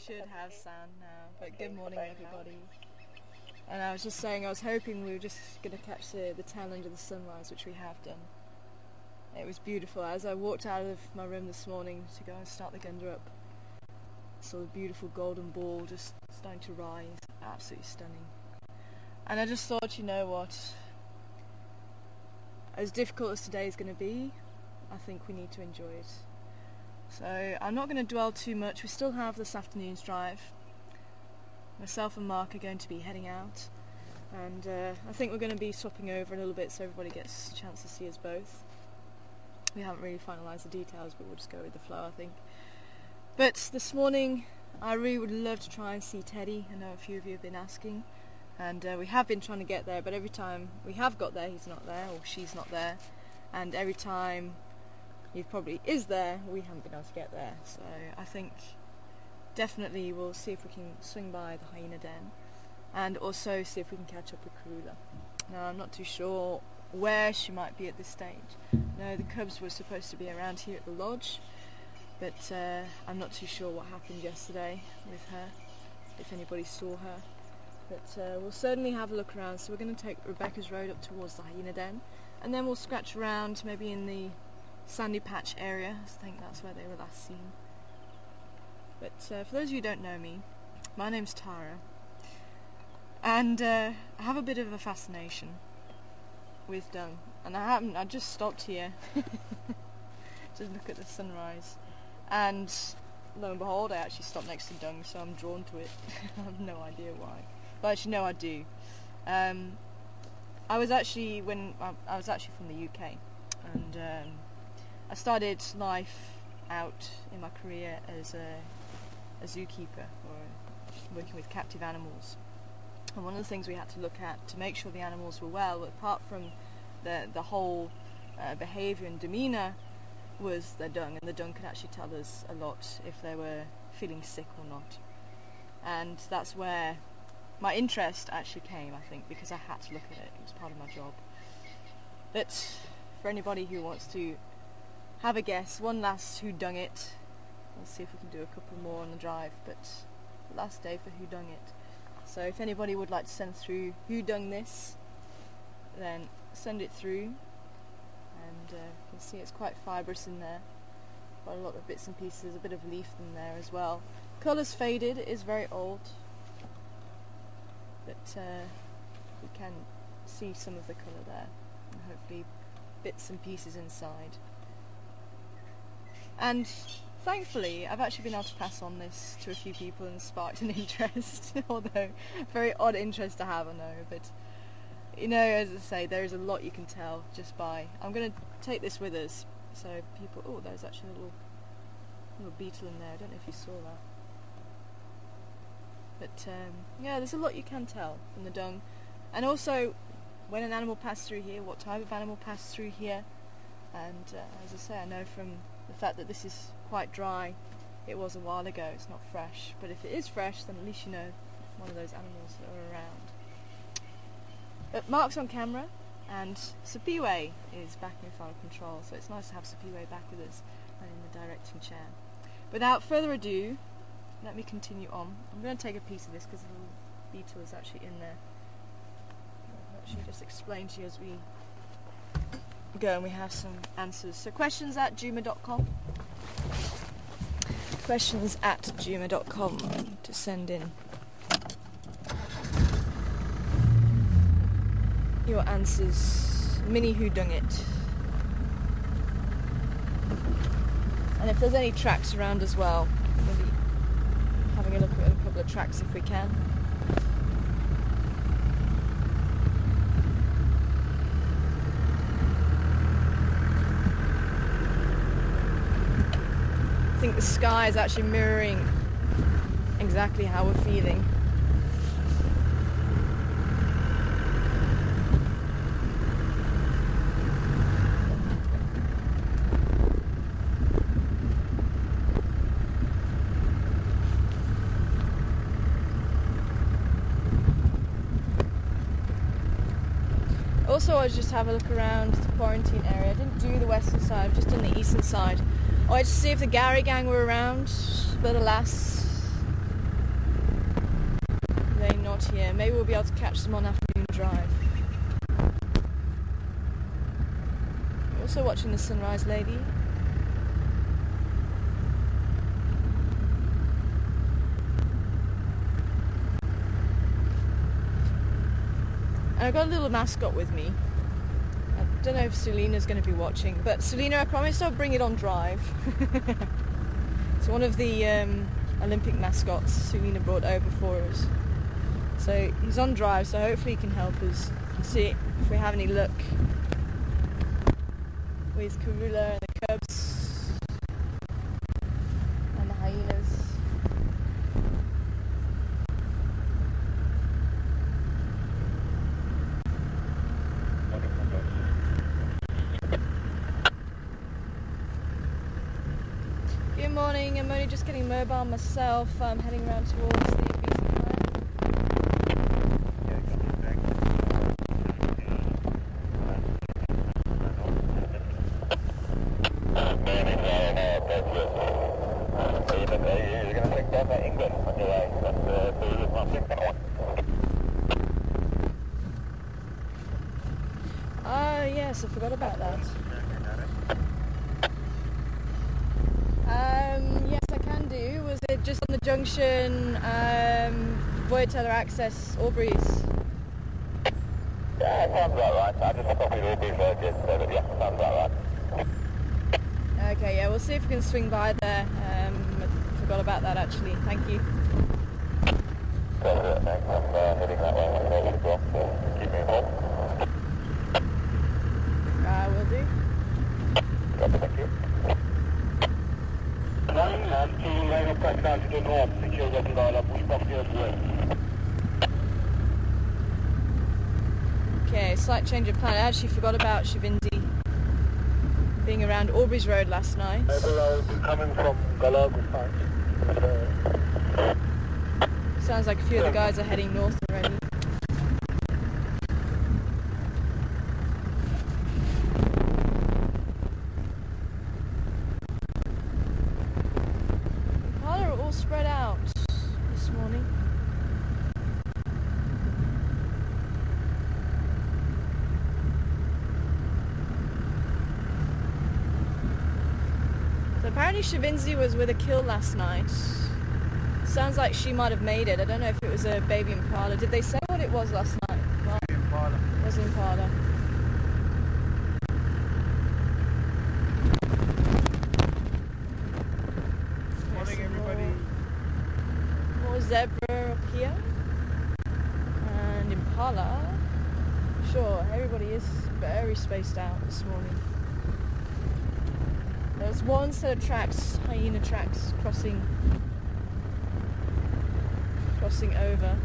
should have sound now, but good morning everybody. And I was just saying, I was hoping we were just going to catch the tail end of the sunrise, which we have done. It was beautiful. As I walked out of my room this morning to go and start the gander up, I saw the beautiful golden ball just starting to rise. Absolutely stunning. And I just thought, you know what, as difficult as today is going to be, I think we need to enjoy it. So I'm not going to dwell too much. We still have this afternoon's drive. Myself and Mark are going to be heading out, and I think we're going to be swapping over a little bit so everybody gets a chance to see us both. We haven't really finalised the details, but we'll just go with the flow, I think. But this morning I really would love to try and see Teddy. I know a few of you have been asking, and we have been trying to get there, but every time we have got there he's not there, or she's not there, and every time he probably is there, we haven't been able to get there. So I think definitely we'll see if we can swing by the hyena den, and also see if we can catch up with Karula. Now I'm not too sure where she might be at this stage. No, the cubs were supposed to be around here at the lodge, but I'm not too sure what happened yesterday with her, if anybody saw her. But we'll certainly have a look around. So we're going to take Rebecca's road up towards the hyena den, and then we'll scratch around maybe in the sandy patch area. I think that's where they were last seen. But for those of you who don't know me, my name's Tara, and I have a bit of a fascination with dung, and I just stopped here to look at the sunrise, and lo and behold I actually stopped next to dung, so I'm drawn to it. I have no idea why, but actually no, I do. I was actually from the UK, and I started life out in my career as a zookeeper, or working with captive animals. And one of the things we had to look at to make sure the animals were well, apart from the whole behaviour and demeanour, was their dung. And the dung could actually tell us a lot if they were feeling sick or not. And that's where my interest actually came, I think, because I had to look at it. It was part of my job. But for anybody who wants to have a guess, one last Who Dung It. We'll see if we can do a couple more on the drive, but last day for Who Dung It. So if anybody would like to send through Who Dung This, then send it through. And you can see it's quite fibrous in there. Quite a lot of bits and pieces, a bit of leaf in there as well. Colour's faded, it is very old, but we can see some of the colour there, and hopefully bits and pieces inside. And thankfully, I've actually been able to pass on this to a few people and sparked an interest, although very odd interest to have, I know, but you know, as I say, there is a lot you can tell just by... I'm going to take this with us, so people... Oh, there's actually a little beetle in there, I don't know if you saw that. But yeah, there's a lot you can tell from the dung. And also, when an animal passed through here, what type of animal passed through here. And as I say, I know from the fact that this is quite dry, it was a while ago, it's not fresh. But if it is fresh, then at least you know one of those animals that are around. But Mark's on camera, and Sapiwe is back in final control, so it's nice to have Sapiwe back with us and in the directing chair. Without further ado, let me continue on. I'm going to take a piece of this because the little beetle is actually in there. I'll actually just explain to you as we go, and we have some answers. So questions at juma.com. Questions at juma.com to send in your answers. Mini Who Dung It. And if there's any tracks around as well, we'll be having a look at a couple of tracks if we can. I think the sky is actually mirroring exactly how we're feeling. Also, I just have a look around the quarantine area. I didn't do the western side, I've just done the eastern side. I wanted to see if the Gary gang were around, but alas, not here. Maybe we'll be able to catch them on afternoon drive. We're also watching the sunrise lady. And I've got a little mascot with me. I don't know if Selena's going to be watching, but Selena, I promise I'll bring it on drive. It's one of the Olympic mascots Selena brought over for us. So he's on drive, so hopefully he can help us see if we have any luck with Karula and the cubs and the hyenas. Good morning, I'm only just getting mobile myself. I'm heading around towards the beating plant. Yes, I forgot about that. Yes, I can do. Was it just on the junction, Voyateller access, Aubrey's? Yeah, sounds about right. I just copied Aubrey's yesterday, but yeah, sounds about right. Okay, yeah, we'll see if we can swing by there. I forgot about that actually. Thank you. Thanks. I'm heading that way myself as well, so keep me informed. Will do. Copy, thank you. 9 and 2 lane of track down to the north, secure the Salala, push back to the west. Okay, slight change of plan. I actually forgot about Shivinzi being around Aubrey's Road last night. I'll be coming from Galago side. Sounds like a few of the guys are heading north already. Spread out this morning. So apparently Shivinzi was with a kill last night. Sounds like she might have made it. I don't know if it was a baby impala. Did they say what it was last night? Well, Impala. It was impala. Morning, everybody. More zebra up here. And impala. Sure, everybody is very spaced out this morning. There's one set of tracks, hyena tracks, crossing over.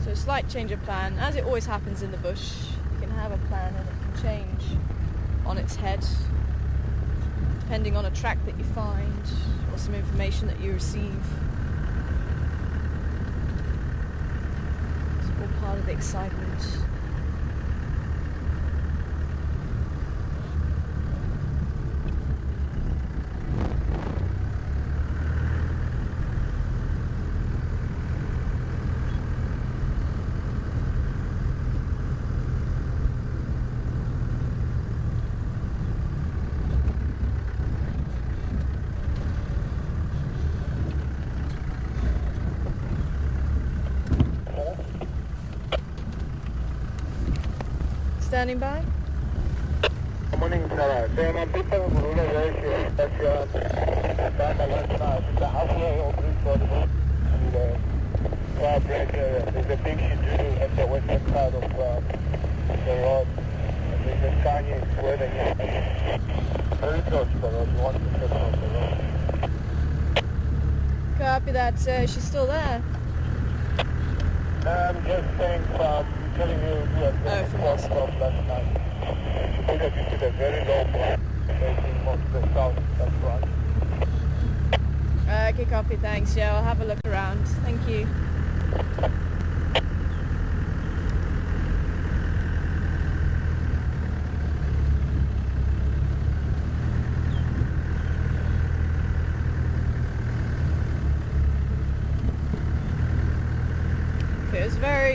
So a slight change of plan. As it always happens in the bush, you can have a plan and it can change on its head, depending on a track that you find or some information that you receive. It's all part of the excitement. Standing by. Good morning, Sarah. So I'm big fan of Rula Ratio. That's the halfway or three for the boat. And far break area. There's a big Induna at the western side of the road. And there's a Kanye where they are. Very close to the road. You want to step off the road. Copy that. She's still there. I'm just saying from telling you from last night. Because you see the very low point facing most of the south, that's right. Okay, copy, thanks. Yeah, I'll have a look around. Thank you.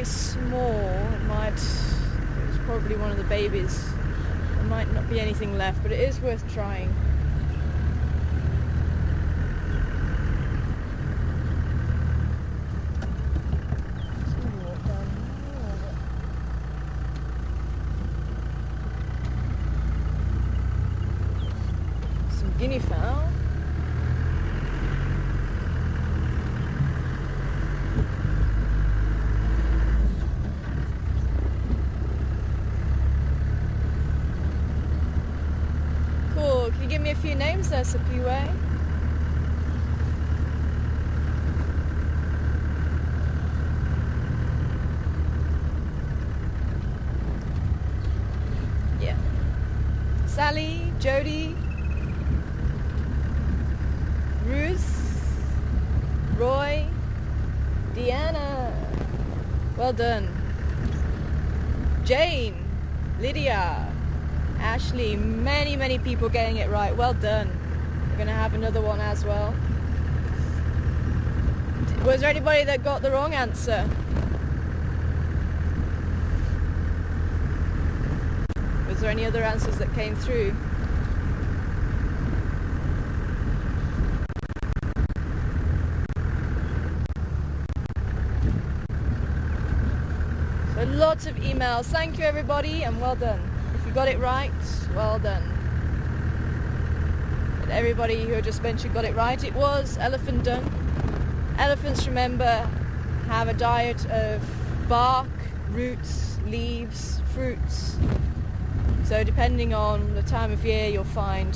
very small. It's probably one of the babies. There might not be anything left, but it is worth trying. Some guinea fowl. Can you give me a few names there, Sapiwe? Yeah. Sally, Jody, Ruth, Roy, Deanna. Well done. Jane, Lydia, Ashley, many people getting it right. Well done. We're going to have another one as well. Was there anybody that got the wrong answer? Was there any other answers that came through? So lots of emails. Thank you everybody and well done. Got it right, well done. And everybody who I just mentioned got it right. It was elephant dung. Elephants, remember, have a diet of bark, roots, leaves, fruits. So depending on the time of year, you'll find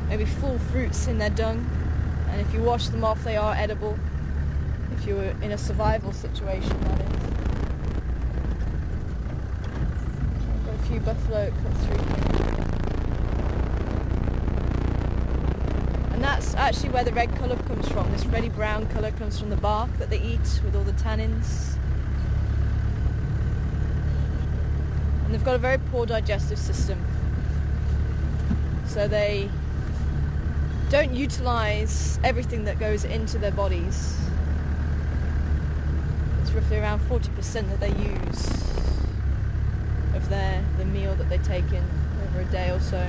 maybe full fruits in their dung. And if you wash them off, they are edible. If you were in a survival situation, that is. A few buffalo come through. And that's actually where the red colour comes from. This reddy brown colour comes from the bark that they eat with all the tannins. And they've got a very poor digestive system. So they don't utilise everything that goes into their bodies. It's roughly around 40% that they use of the meal that they take in over a day or so.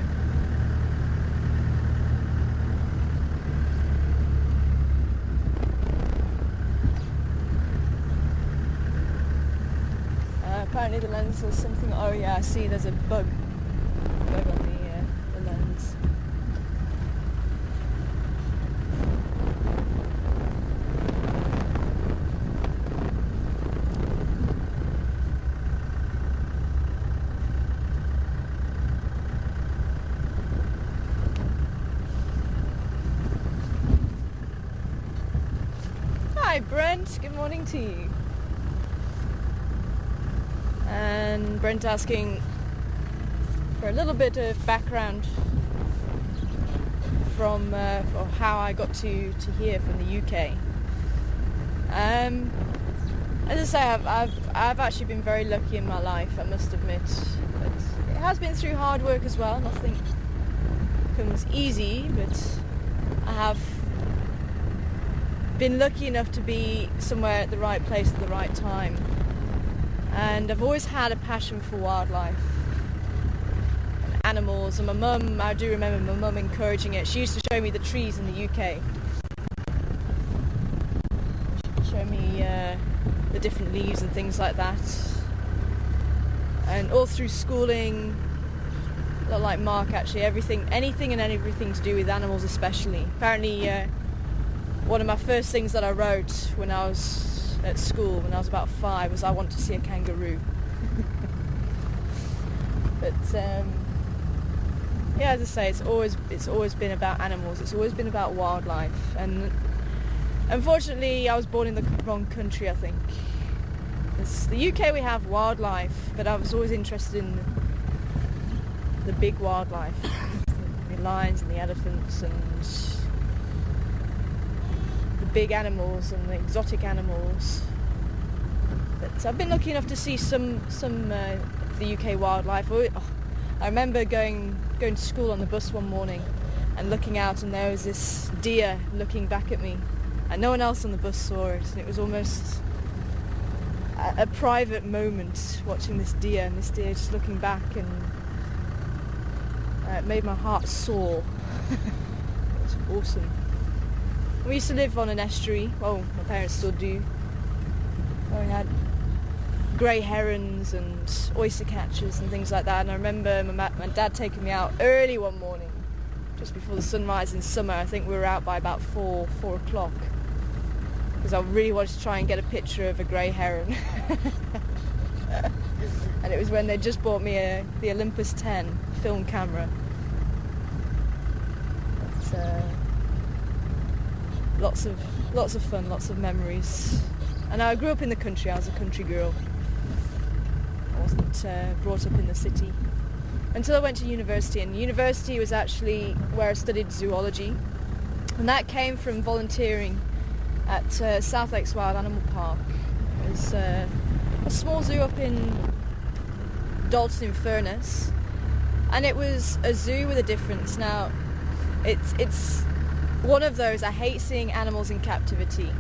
Apparently the lens has something. Oh yeah, I see. There's a bug on the lens. Hi Brent, good morning to you. And Brent asking for a little bit of background from or how I got to here from the UK. As I say, I've actually been very lucky in my life, I must admit. But it has been through hard work as well. Nothing comes easy, but I have been lucky enough to be somewhere at the right place at the right time. And I've always had a passion for wildlife and animals. And my mum, I do remember my mum encouraging it. She used to show me the trees in the UK. She'd show me the different leaves and things like that. And all through schooling, a lot like Mark actually, anything and everything to do with animals especially. Apparently one of my first things that I wrote when I was at school, when I was about 5, was I want to see a kangaroo. But yeah, as I say, it's always been about animals. It's always been about wildlife. And unfortunately, I was born in the wrong country, I think. The UK, we have wildlife, but I was always interested in the big wildlife, the lions and the elephants and the big animals and the exotic animals. But I've been lucky enough to see some of the UK wildlife. I remember going to school on the bus one morning and looking out, and there was this deer looking back at me, and no one else on the bus saw it, and it was almost a private moment watching this deer, and this deer just looking back, and it made my heart soar. It's awesome. We used to live on an estuary. Well, my parents still do. We had grey herons and oyster catchers and things like that, and I remember my dad taking me out early one morning just before the sunrise in summer. I think we were out by about 4 o'clock because I really wanted to try and get a picture of a grey heron. And it was when they just bought me the Olympus 10 film camera. But, lots of fun, lots of memories. And I grew up in the country. I was a country girl. I wasn't brought up in the city until I went to university, and university was actually where I studied zoology, and that came from volunteering at South Lakes Wild Animal Park. It was a small zoo up in Dalton-in-Furness, and it was a zoo with a difference. Now, it's one of those, I hate seeing animals in captivity.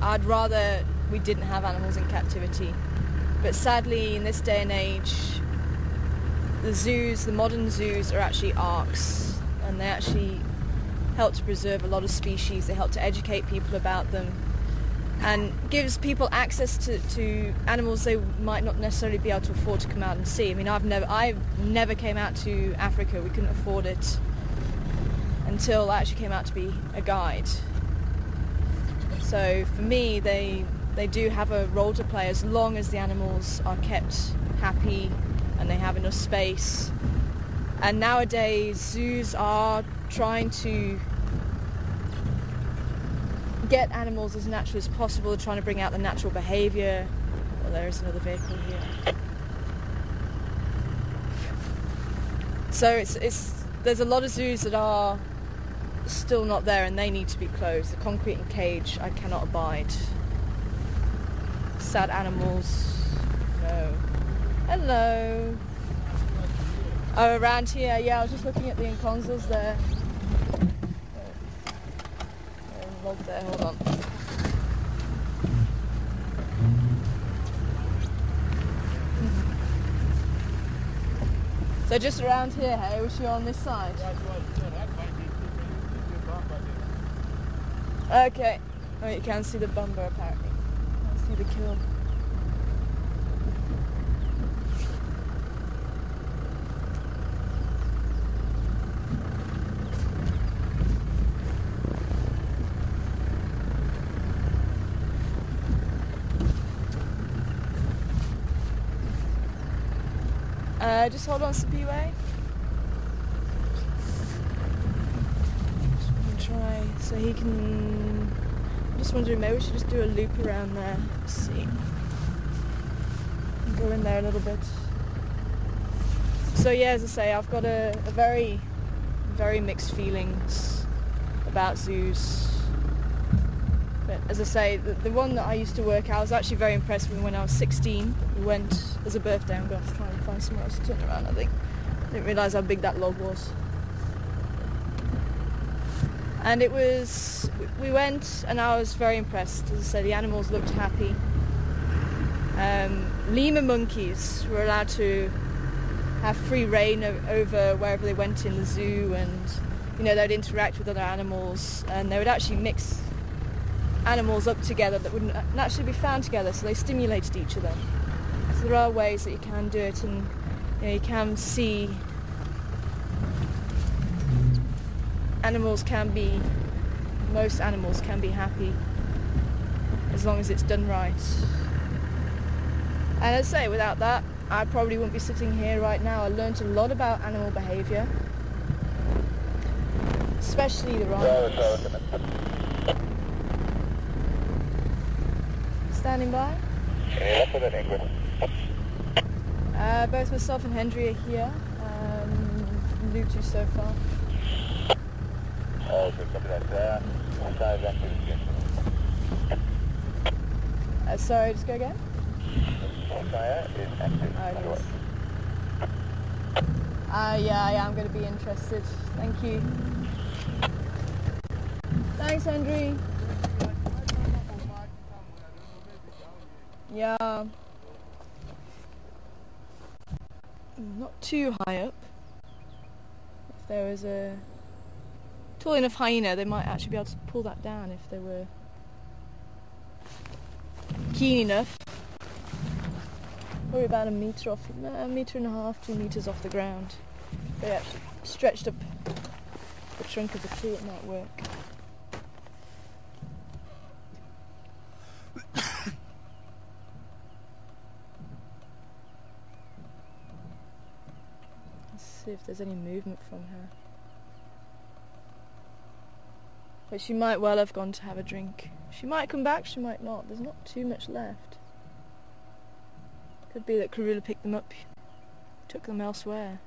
I'd rather we didn't have animals in captivity. But sadly, in this day and age, the modern zoos are actually arks, and they actually help to preserve a lot of species. They help to educate people about them, and gives people access to animals they might not necessarily be able to afford to come out and see. I mean, I've never came out to Africa. We couldn't afford it until I actually came out to be a guide. So for me, they do have a role to play as long as the animals are kept happy and they have enough space. And nowadays zoos are trying to get animals as natural as possible, trying to bring out the natural behaviour. Well, there is another vehicle here. So there's a lot of zoos that are still not there, and they need to be closed. The concrete and cage I cannot abide. Sad animals. No. Hello. Oh, around here, yeah, I was just looking at the Nkonzas there. There's a log there, hold on. So just around here, hey, was she on this side? Okay. Oh, you can see the bumper apparently. You can see the kill. Just hold on, Sapiwe. Try so he can. I'm just wondering, maybe we should just do a loop around there. Let's see. Go in there a little bit. So yeah, as I say, I've got a very, very mixed feelings about zoos. But as I say, the one that I used to work at, I was actually very impressed with when I was 16. We went as a birthday. I'm going to try and find somewhere else to turn around, I think. I didn't realise how big that log was. And it was, we went and I was very impressed. As I say, the animals looked happy. Lemur monkeys were allowed to have free reign over wherever they went in the zoo, and you know, they'd interact with other animals, and they would actually mix animals up together that wouldn't naturally be found together, so they stimulated each other. So there are ways that you can do it, and you know, you can see most animals can be happy as long as it's done right. And as I say, without that, I probably wouldn't be sitting here right now. I learned a lot about animal behaviour, especially the rhinos. Standing by. Both myself and Hendry are here. Lutu so far. Sorry, just go again. Yeah, I'm going to be interested. Thank you. Thanks, Hendry. Yeah. Not too high up. If there was a tall enough hyena, they might actually be able to pull that down if they were keen enough. Probably about a metre off, a metre and a half, 2 metres off the ground. They actually stretched up the trunk of the tree, it might work. Let's see if there's any movement from her. But she might well have gone to have a drink. She might come back, she might not. There's not too much left. Could be that Karula picked them up, took them elsewhere.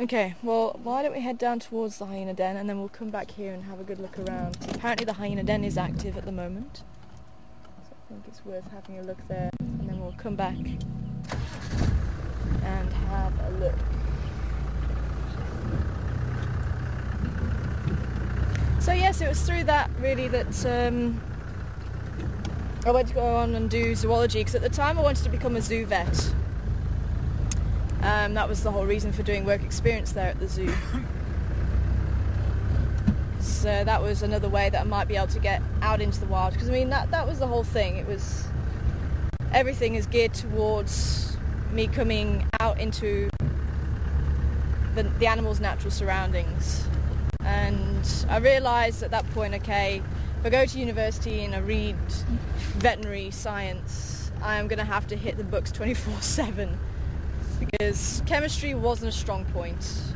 Okay, well, why don't we head down towards the hyena den and then we'll come back here and have a good look around. Apparently the hyena den is active at the moment, so I think it's worth having a look there, and then we'll come back and have a look. So yes, it was through that really that I went to go on and do zoology, because at the time I wanted to become a zoo vet. That was the whole reason for doing work experience there at the zoo. So that was another way that I might be able to get out into the wild, because I mean that was the whole thing. It was, everything is geared towards me coming out into the animal's natural surroundings. And I realised at that point, okay, if I go to university and I read veterinary science, I am going to have to hit the books 24/7, because chemistry wasn't a strong point.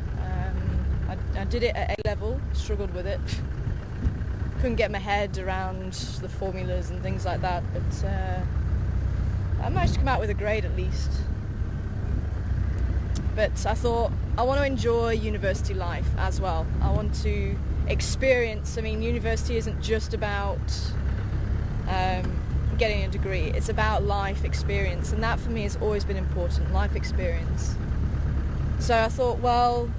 I did it at A level, struggled with it, couldn't get my head around the formulas and things like that, but I managed to come out with a grade at least. But I thought, I want to enjoy university life as well. I want to experience, I mean, university isn't just about getting a degree, it's about life experience, and that for me has always been important, life experience. So I thought, well,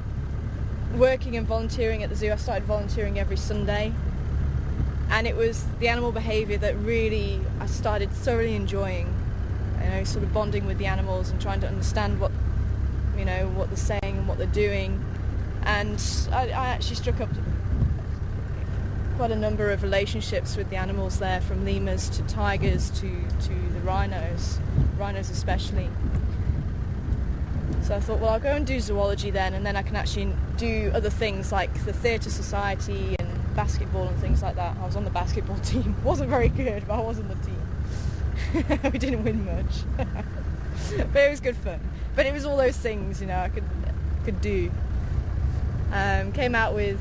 working and volunteering at the zoo, I started volunteering every Sunday, and it was the animal behaviour that really I started thoroughly enjoying, you know, sort of bonding with the animals and trying to understand what, you know, what they're saying and what they're doing. And I actually struck up quite a number of relationships with the animals there, from lemurs to tigers to the rhinos especially. So I thought, well, I'll go and do zoology then, and then I can actually do other things like the theatre society and basketball and things like that. I was on the basketball team. Wasn't very good, but I was on the team. We didn't win much. But it was good fun. But it was all those things, you know, I could do. Came out with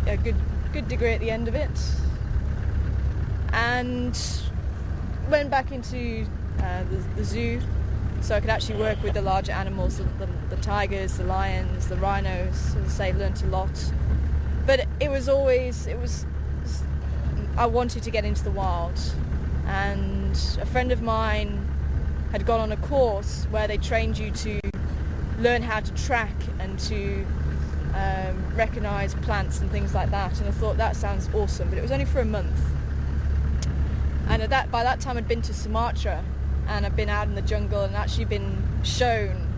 a good degree at the end of it, and went back into the zoo, so I could actually work with the larger animals, the tigers, the lions, the rhinos. As I say, learnt a lot. But it was I wanted to get into the wild, and a friend of mine had gone on a course where they trained you to learn how to track and to recognise plants and things like that, and I thought that sounds awesome, but it was only for a month. And by that time I'd been to Sumatra, and I'd been out in the jungle and actually been shown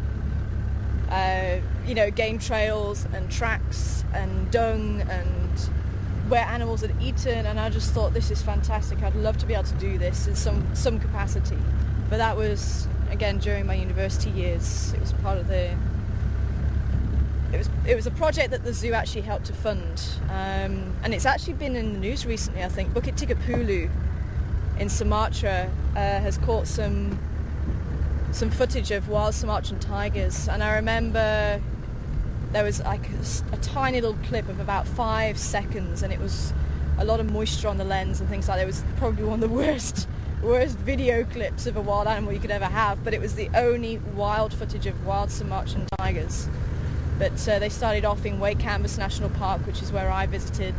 you know, game trails and tracks and dung and where animals had eaten, and I just thought, this is fantastic, I'd love to be able to do this in some capacity. But that was, again, during my university years. It was part of the... It was a project that the zoo actually helped to fund. And it's actually been in the news recently, I think. Bukit Tigapulu in Sumatra has caught some footage of wild Sumatran tigers. And I remember there was like a tiny little clip of about 5 seconds, and it was a lot of moisture on the lens and things like that. It was probably one of the worst video clips of a wild animal you could ever have, but it was the only wild footage of wild Sumatran tigers. But they started off in Waikambas National Park, which is where I visited,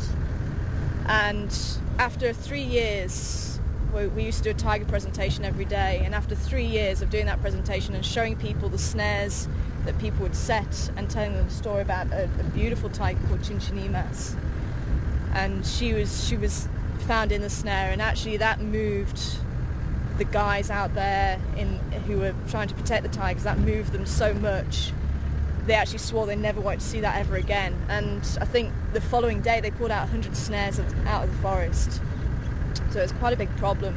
and after 3 years, we used to do a tiger presentation every day, and after 3 years of doing that presentation and showing people the snares that people would set and telling them a story about a beautiful tiger called Chinchinimas. And she was found in the snare, and actually that moved the guys out there who were trying to protect the tigers. That moved them so much, they actually swore they never wanted to see that ever again. And I think the following day they pulled out 100 snares out of the forest. So it's quite a big problem.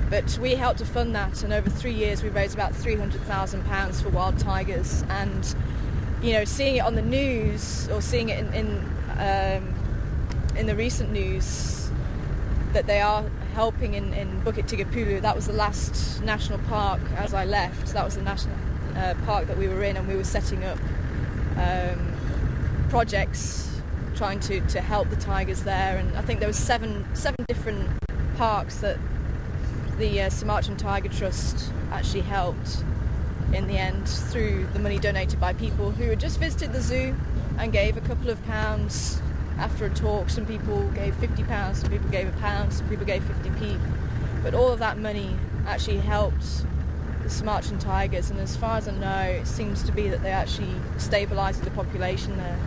But we helped to fund that, and over 3 years we raised about £300,000 for wild tigers. And seeing it on the news, or seeing it in the recent news, that they are helping in Bukit Tigapulu. That was the last national park as I left. That was the national park that we were in, and we were setting up projects trying to help the tigers there. And I think there was seven different parks that the Sumatran Tiger Trust actually helped in the end through the money donated by people who had just visited the zoo and gave a couple of pounds after a talk. Some people gave £50, some people gave £1, some people gave 50p. But all of that money actually helped the Sumatran tigers, and as far as I know, it seems to be that they actually stabilised the population there.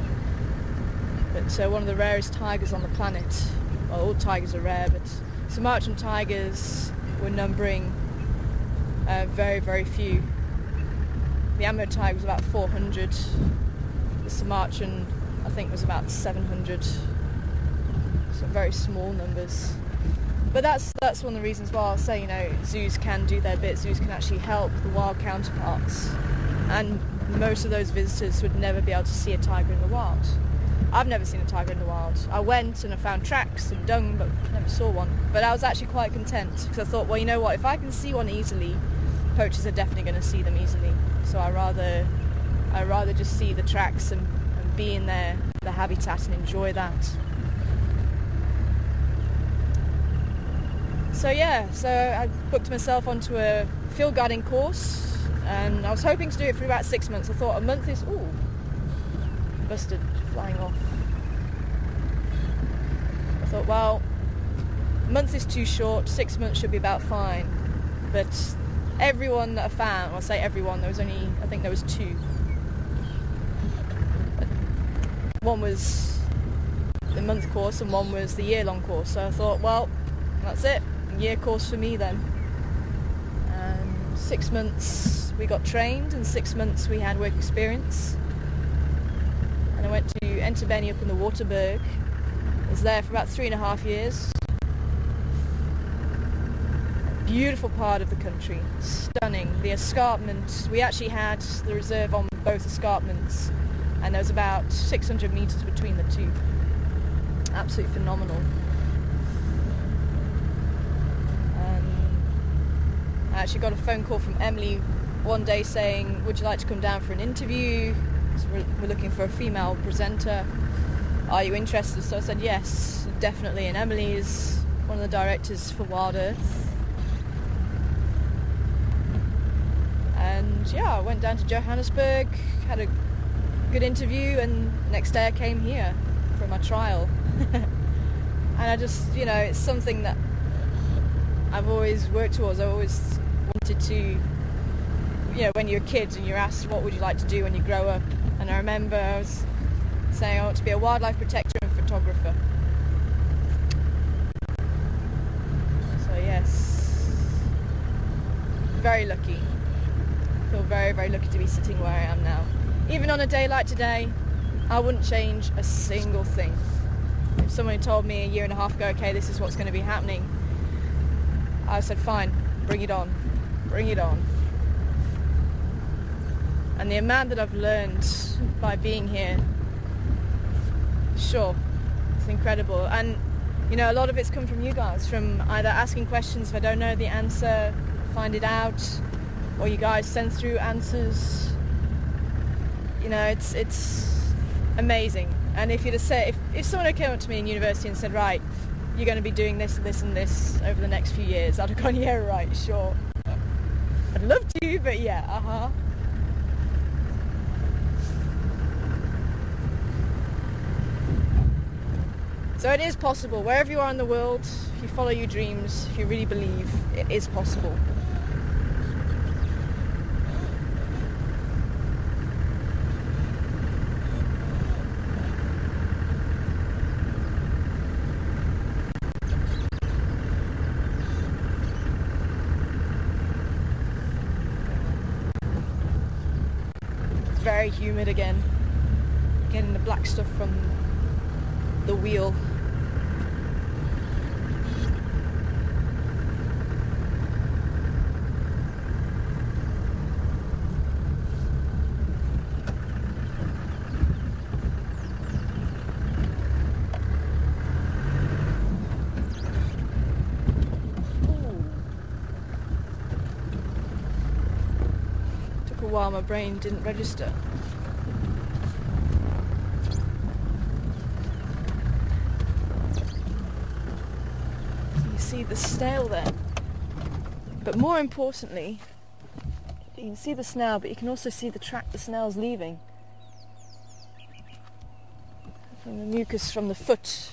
But one of the rarest tigers on the planet, well, all tigers are rare, but Sumatran tigers were numbering very, very few. The Amur tiger was about 400. The Sumatran, I think, was about 700. So very small numbers. But that's one of the reasons why I'll say, zoos can do their bit. Zoos can actually help the wild counterparts. And most of those visitors would never be able to see a tiger in the wild. I've never seen a tiger in the wild. I went and I found tracks and dung, but never saw one. But I was actually quite content, because I thought, well, you know what, if I can see one easily, poachers are definitely going to see them easily. So I rather just see the tracks and be in the habitat and enjoy that. So I booked myself onto a field guiding course, and I was hoping to do it for about 6 months. I thought a month is, busted, flying off. I thought, well, a month is too short, 6 months should be about fine. But everyone that I found, well, I say everyone, I think there was 2. One was the month course and one was the year-long course. So I thought, well, that's it, year course for me then. 6 months we got trained, and 6 months we had work experience. And I went to Entebbe up in the Waterberg. I was there for about 3.5 years. Beautiful part of the country, stunning. The escarpment, we actually had the reserve on both escarpments, and there was about 600 metres between the two. Absolutely phenomenal. I actually got a phone call from Emily one day saying, would you like to come down for an interview? So we're looking for a female presenter. Are you interested? So I said yes, definitely. And Emily is one of the directors for Wild Earth. And I went down to Johannesburg, had a good interview, and next day I came here for my trial. And I just, it's something that I've always worked towards. I always wanted to, when you're a kid and you're asked what would you like to do when you grow up, and I remember I was saying I want to be a wildlife protector and photographer. So yes, very lucky. I feel very, very lucky to be sitting where I am now. Even on a day like today, I wouldn't change a single thing. If someone had told me a year and a half ago, okay, this is what's going to be happening, I said, fine, bring it on, bring it on. And the amount that I've learned by being here, sure, it's incredible. And, a lot of it's come from you guys, from either asking questions if I don't know the answer, find it out, or you guys send through answers. It's amazing. And if you'd have said, if someone had come up to me in university and said, right, you're going to be doing this, this and this over the next few years, I'd have gone, yeah, right, sure. I'd love to, but yeah, So it is possible. Wherever you are in the world, if you follow your dreams, if you really believe, it is possible. very humid again. Getting the black stuff from the wheel. While my brain didn't register. You see the snail there. But more importantly, you can see the snail, but you can also see the track the snail's leaving. From the mucus from the foot.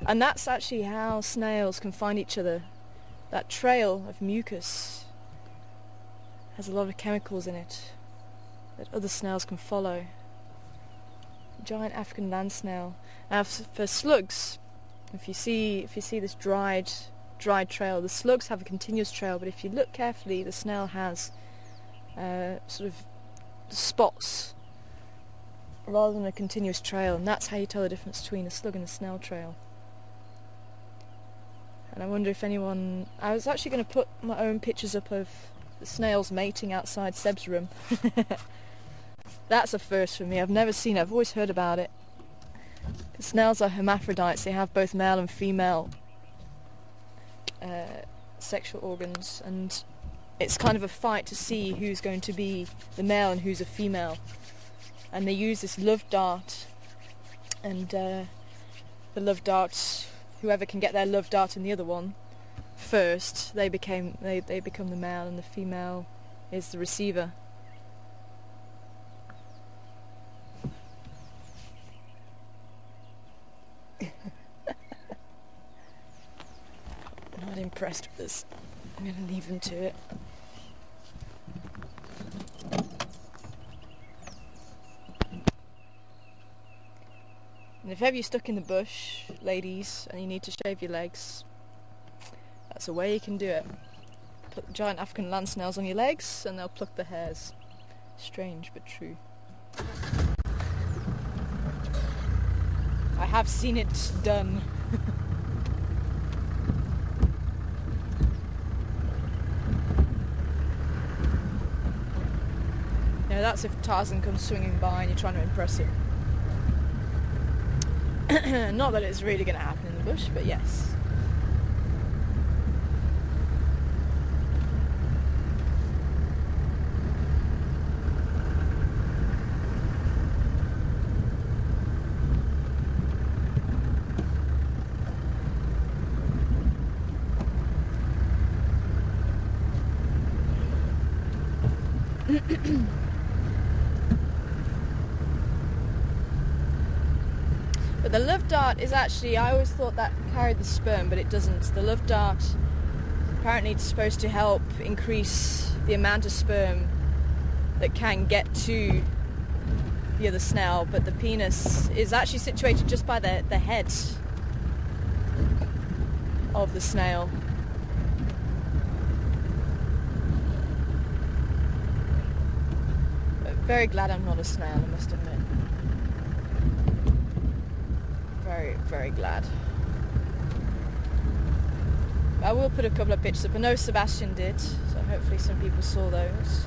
And that's actually how snails can find each other. That trail of mucus has a lot of chemicals in it that other snails can follow. Giant African land snail. Now for slugs, if you see this dried trail, the slugs have a continuous trail, but if you look carefully, the snail has sort of spots rather than a continuous trail, and that's how you tell the difference between a slug and a snail trail. And I wonder if anyone... I was actually going to put my own pictures up of the snails mating outside Seb's room. That's a first for me. I've never seen it. I've always heard about it. The snails are hermaphrodites. They have both male and female sexual organs, and it's kind of a fight to see who's going to be the male and who's a female. And they use this love dart, and the love dart, whoever can get their love dart in the other one first, they become the male, and the female is the receiver. Not impressed with this. I'm going to leave him to it. And if ever you're stuck in the bush, ladies, and you need to shave your legs, that's a way you can do it. Put the giant African land snails on your legs and they'll pluck the hairs. Strange but true. I have seen it done. You know, that's if Tarzan comes swinging by and you're trying to impress him. Not that it's really going to happen in the bush, but yes. But the love dart is actually, I always thought that carried the sperm, but it doesn't. The love dart apparently it's supposed to help increase the amount of sperm that can get to the other snail, but the penis is actually situated just by the head of the snail. But very glad I'm not a snail, I must admit. Very, very glad. I will put a couple of pictures up. I know Sebastian did, so hopefully some people saw those.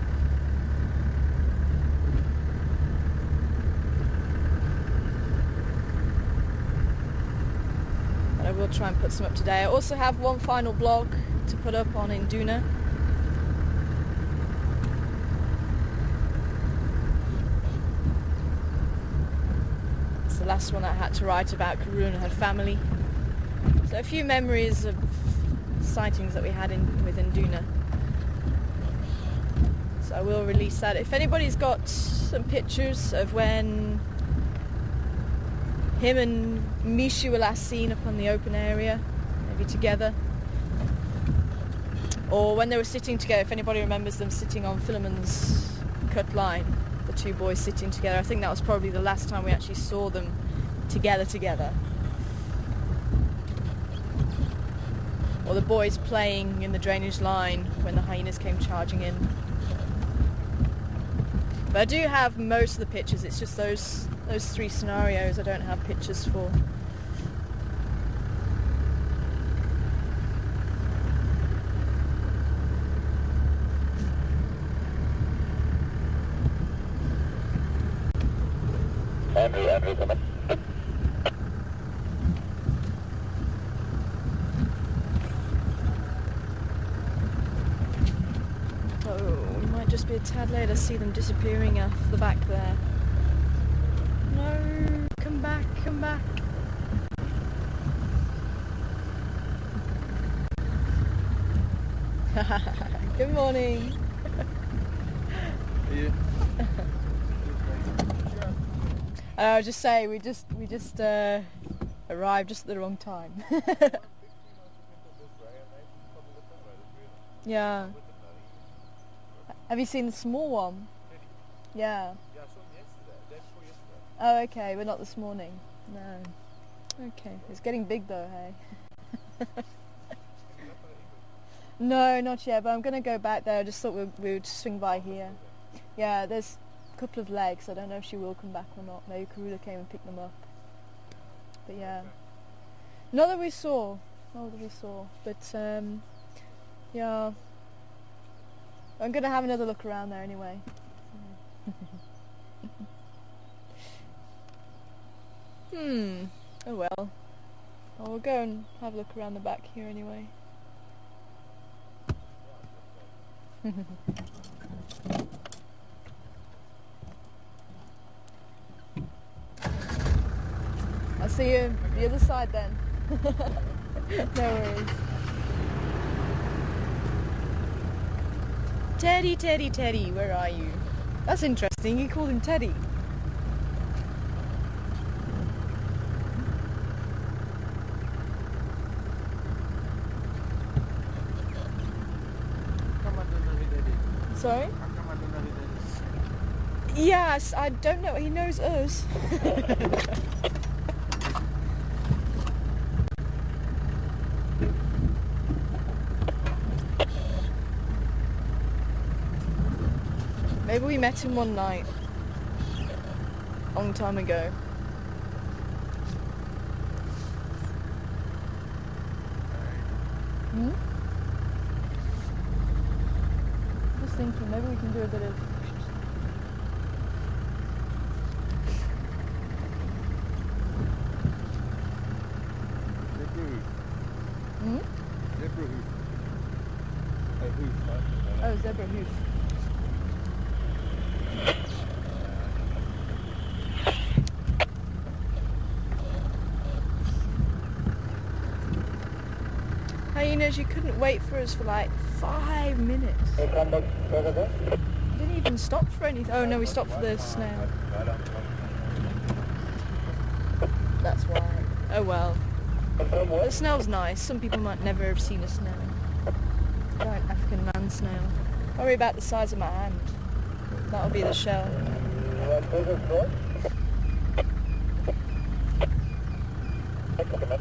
But I will try and put some up today. I also have one final blog to put up on Induna. The last one I had to write about Karun and her family. So a few memories of sightings that we had with Induna. So I will release that. If anybody's got some pictures of when him and Mishu were last seen up on the open area, maybe together, or when they were sitting together, if anybody remembers them sitting on Philemon's cut line, the two boys sitting together. I think that was probably the last time we actually saw them together. Or the boys playing in the drainage line when the hyenas came charging in. But I do have most of the pictures, it's just those 3 scenarios I don't have pictures for. Andrew, come in. Oh, we might just be a tad late. I see them disappearing off the back there. No, come back, come back. Good morning. Yeah. I was just saying, we just arrived just at the wrong time. Yeah. Have you seen the small one? Yeah. Yeah, I saw him yesterday, day before yesterday. Oh, okay, but not this morning. No. Okay, it's getting big though, hey? No, not yet, but I'm going to go back there. I just thought we would swing by here. Yeah, there's a couple of legs. I don't know if she will come back or not. Maybe Karula came and picked them up. But yeah. Not that we saw. Not that we saw. But, yeah. I'm going to have another look around there anyway. Oh well. Oh, we'll go and have a look around the back here anyway. I'll see you the other side then. No worries. Teddy, Teddy, Teddy, where are you? That's interesting, you called him Teddy. Sorry? How come I don't know who that is? Yes, I don't know. He knows us. Maybe we met him one night. A long time ago. Hmm? Just thinking, maybe we can do a bit of... Zebra hoof. Hmm? Zebra hoof. A hoof, right? Oh, zebra hoof. Hyenas, you couldn't wait for us for like 5 minutes. Hey, come back further there. Didn't even stop for anything. Oh no, we stopped for the snail. That's why. Oh well. The snail's nice. Some people might never have seen a snail. Giant African man snail. Probably about the size of my hand. That'll be the shell. You want further store? Come in.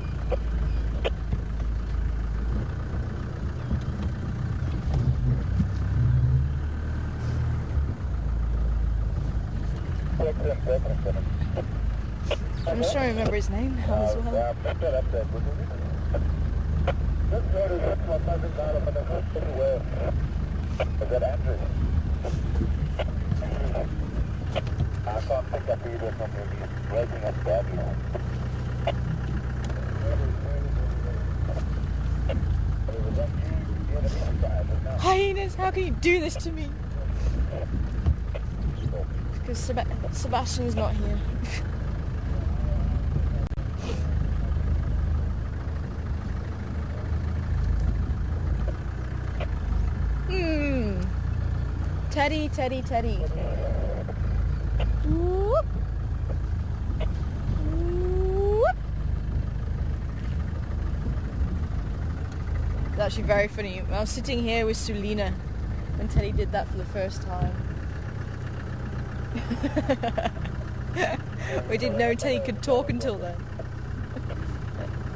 I'm just trying to remember his name now as well. Put that up there. This road is $1,000 for the first anywhere. Is that Andrew? I can't pick up either from you. He's breaking up badly. Hyenas, how can you do this to me? Because Sebastian's not here. Teddy, Teddy, Teddy. Whoop. Whoop. It's actually very funny. I was sitting here with Sulina when Teddy did that for the first time. We didn't know Teddy could talk until then.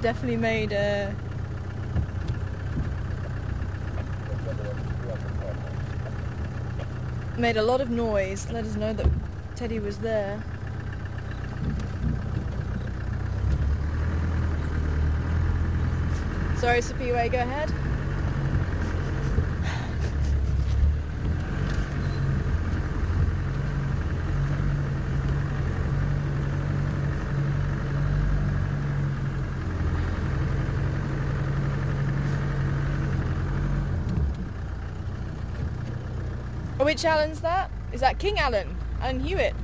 Definitely made made a lot of noise, let us know that Teddy was there. Sorry, Sapiwe, go ahead. Oh, which Alan's that? Is that King Alan? Alan Hewitt?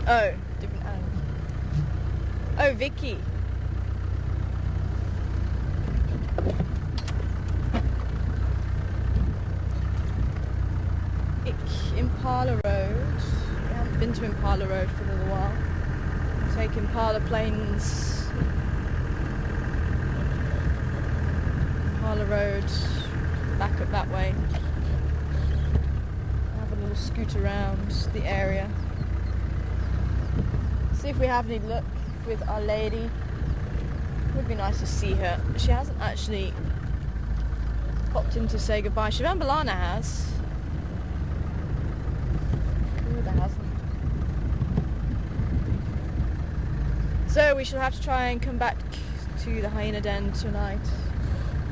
Oh, different Alan. Oh, Vicky. Impala Road. We haven't been to Impala Road for a little while. Take Impala Plains, Impala Road, back up that way. Have a little scoot around the area. See if we have any luck with Our Lady. It would be nice to see her. She hasn't actually popped in to say goodbye. Shivambalana has. Kuda hasn't. So we shall have to try and come back to the hyena den tonight.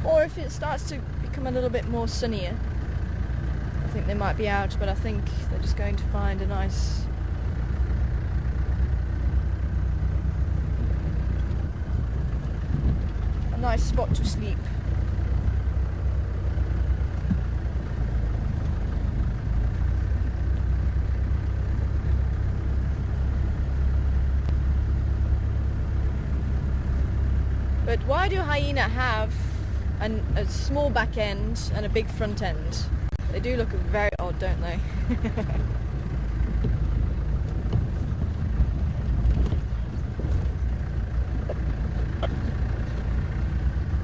Or if it starts to become a little bit more sunnier, I think they might be out, but I think they're just going to find a nice spot to sleep. But why do hyena have a small back end and a big front end? They do look very odd, don't they?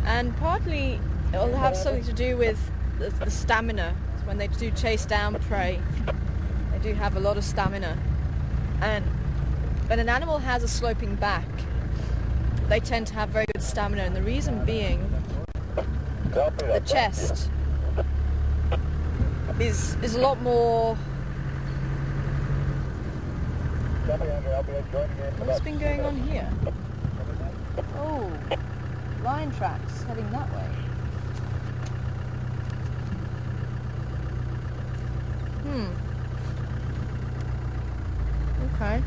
And partly it'll have something to do with the stamina. When they do chase down prey, they do have a lot of stamina. And when an animal has a sloping back, they tend to have very good stamina, and the reason being the chest is a lot more... What's been going on here? Oh, lion tracks heading that way. Okay.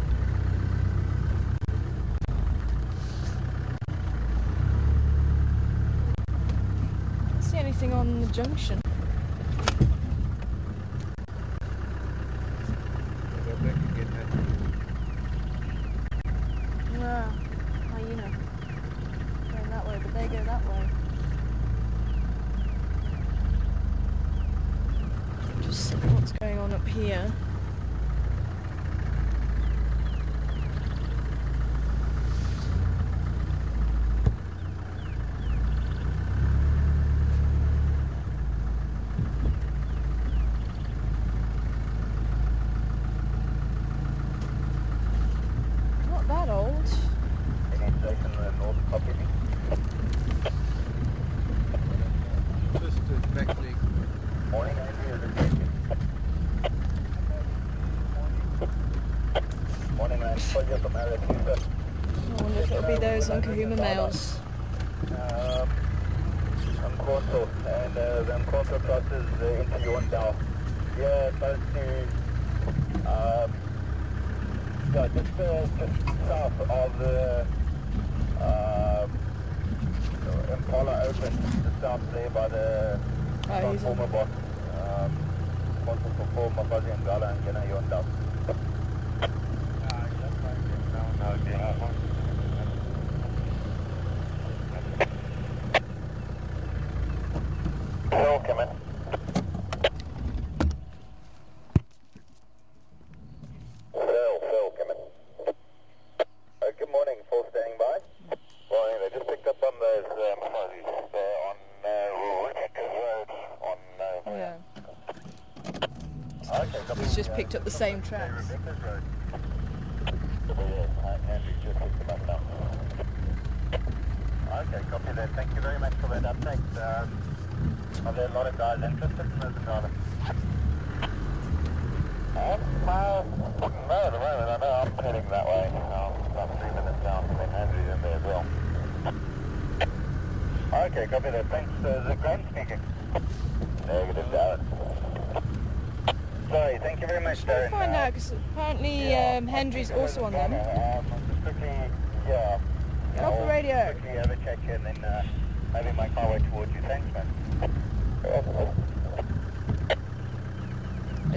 Don't see anything on the junction. Yeah, hyena. Going that way, but they go that way. Just see what's going on up here. I wonder if it'll be those Nkahuma males. Uncorso, and the Uncorso crosses into Yondao. Yeah, close to, just south of the Impala Open, just south there by the transformer box. Responsible for Mafazi and Gala and Gena Yondao. Phil, come in. Phil, come in. Good morning, full standing by. Morning, they just picked up on those fuzzies there on Road, on Yeah. Okay, copy. It's just picked up the same tracks. Okay, copy that. Thank you very much. that up next. Are there a lot of guys interested in this environment? No, at the moment. I know I'm heading that way. About 3 minutes down, and then Andrew's in there as well. Okay, copy that. Thanks. Is it Graham speaking? Negative, Darren. Sorry, thank you very much, Darren. I'll find out, because apparently Hendry's also on them. Just quickly, yeah. Get off the radio. Quickly have a check and then maybe make my way towards you. Thanks, man.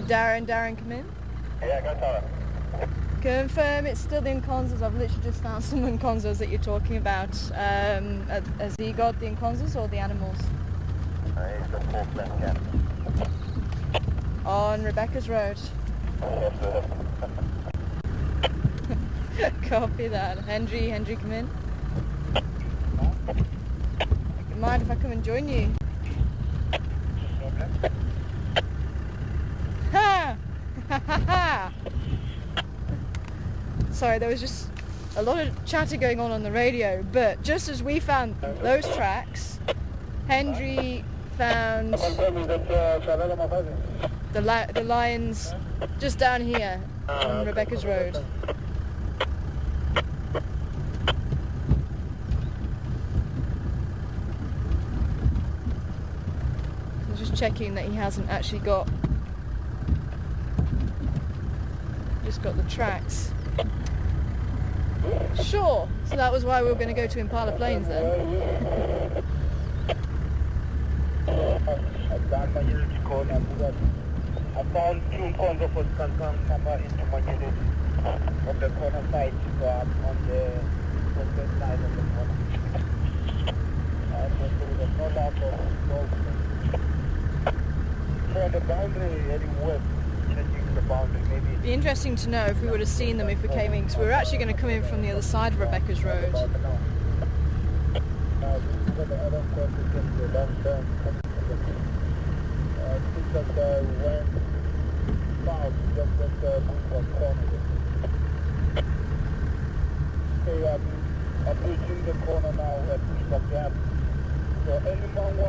Darren, come in. Yeah, go Tyler. Confirm it's still the Inconzas. I've literally just found some Inconzas that you're talking about. Has he got the Inconzas or the animals? He's got 4 left cats. On Rebecca's Road. Yes, sir. Copy that. Hendry, come in. Mind if I come and join you? Ha! Ha ha ha! Sorry, there was just a lot of chatter going on the radio, but just as we found those tracks, Hendry found the lions just down here on Rebecca's Road. I'm just checking that he hasn't actually got the tracks. Sure, so that was why we were going to go to Impala Plains then. I found 2 Inconzas for confirmed number into my unit on the corner side, so I'm on the western side of the corner. So there's no lack of movement. So on the boundary heading west, changing the boundary maybe. It'd be interesting to know if we would have seen them if we came in, because we were actually going to come in from the other side of Rebecca's Road. I'm reaching the corner now at Pushpa Gap. So anyone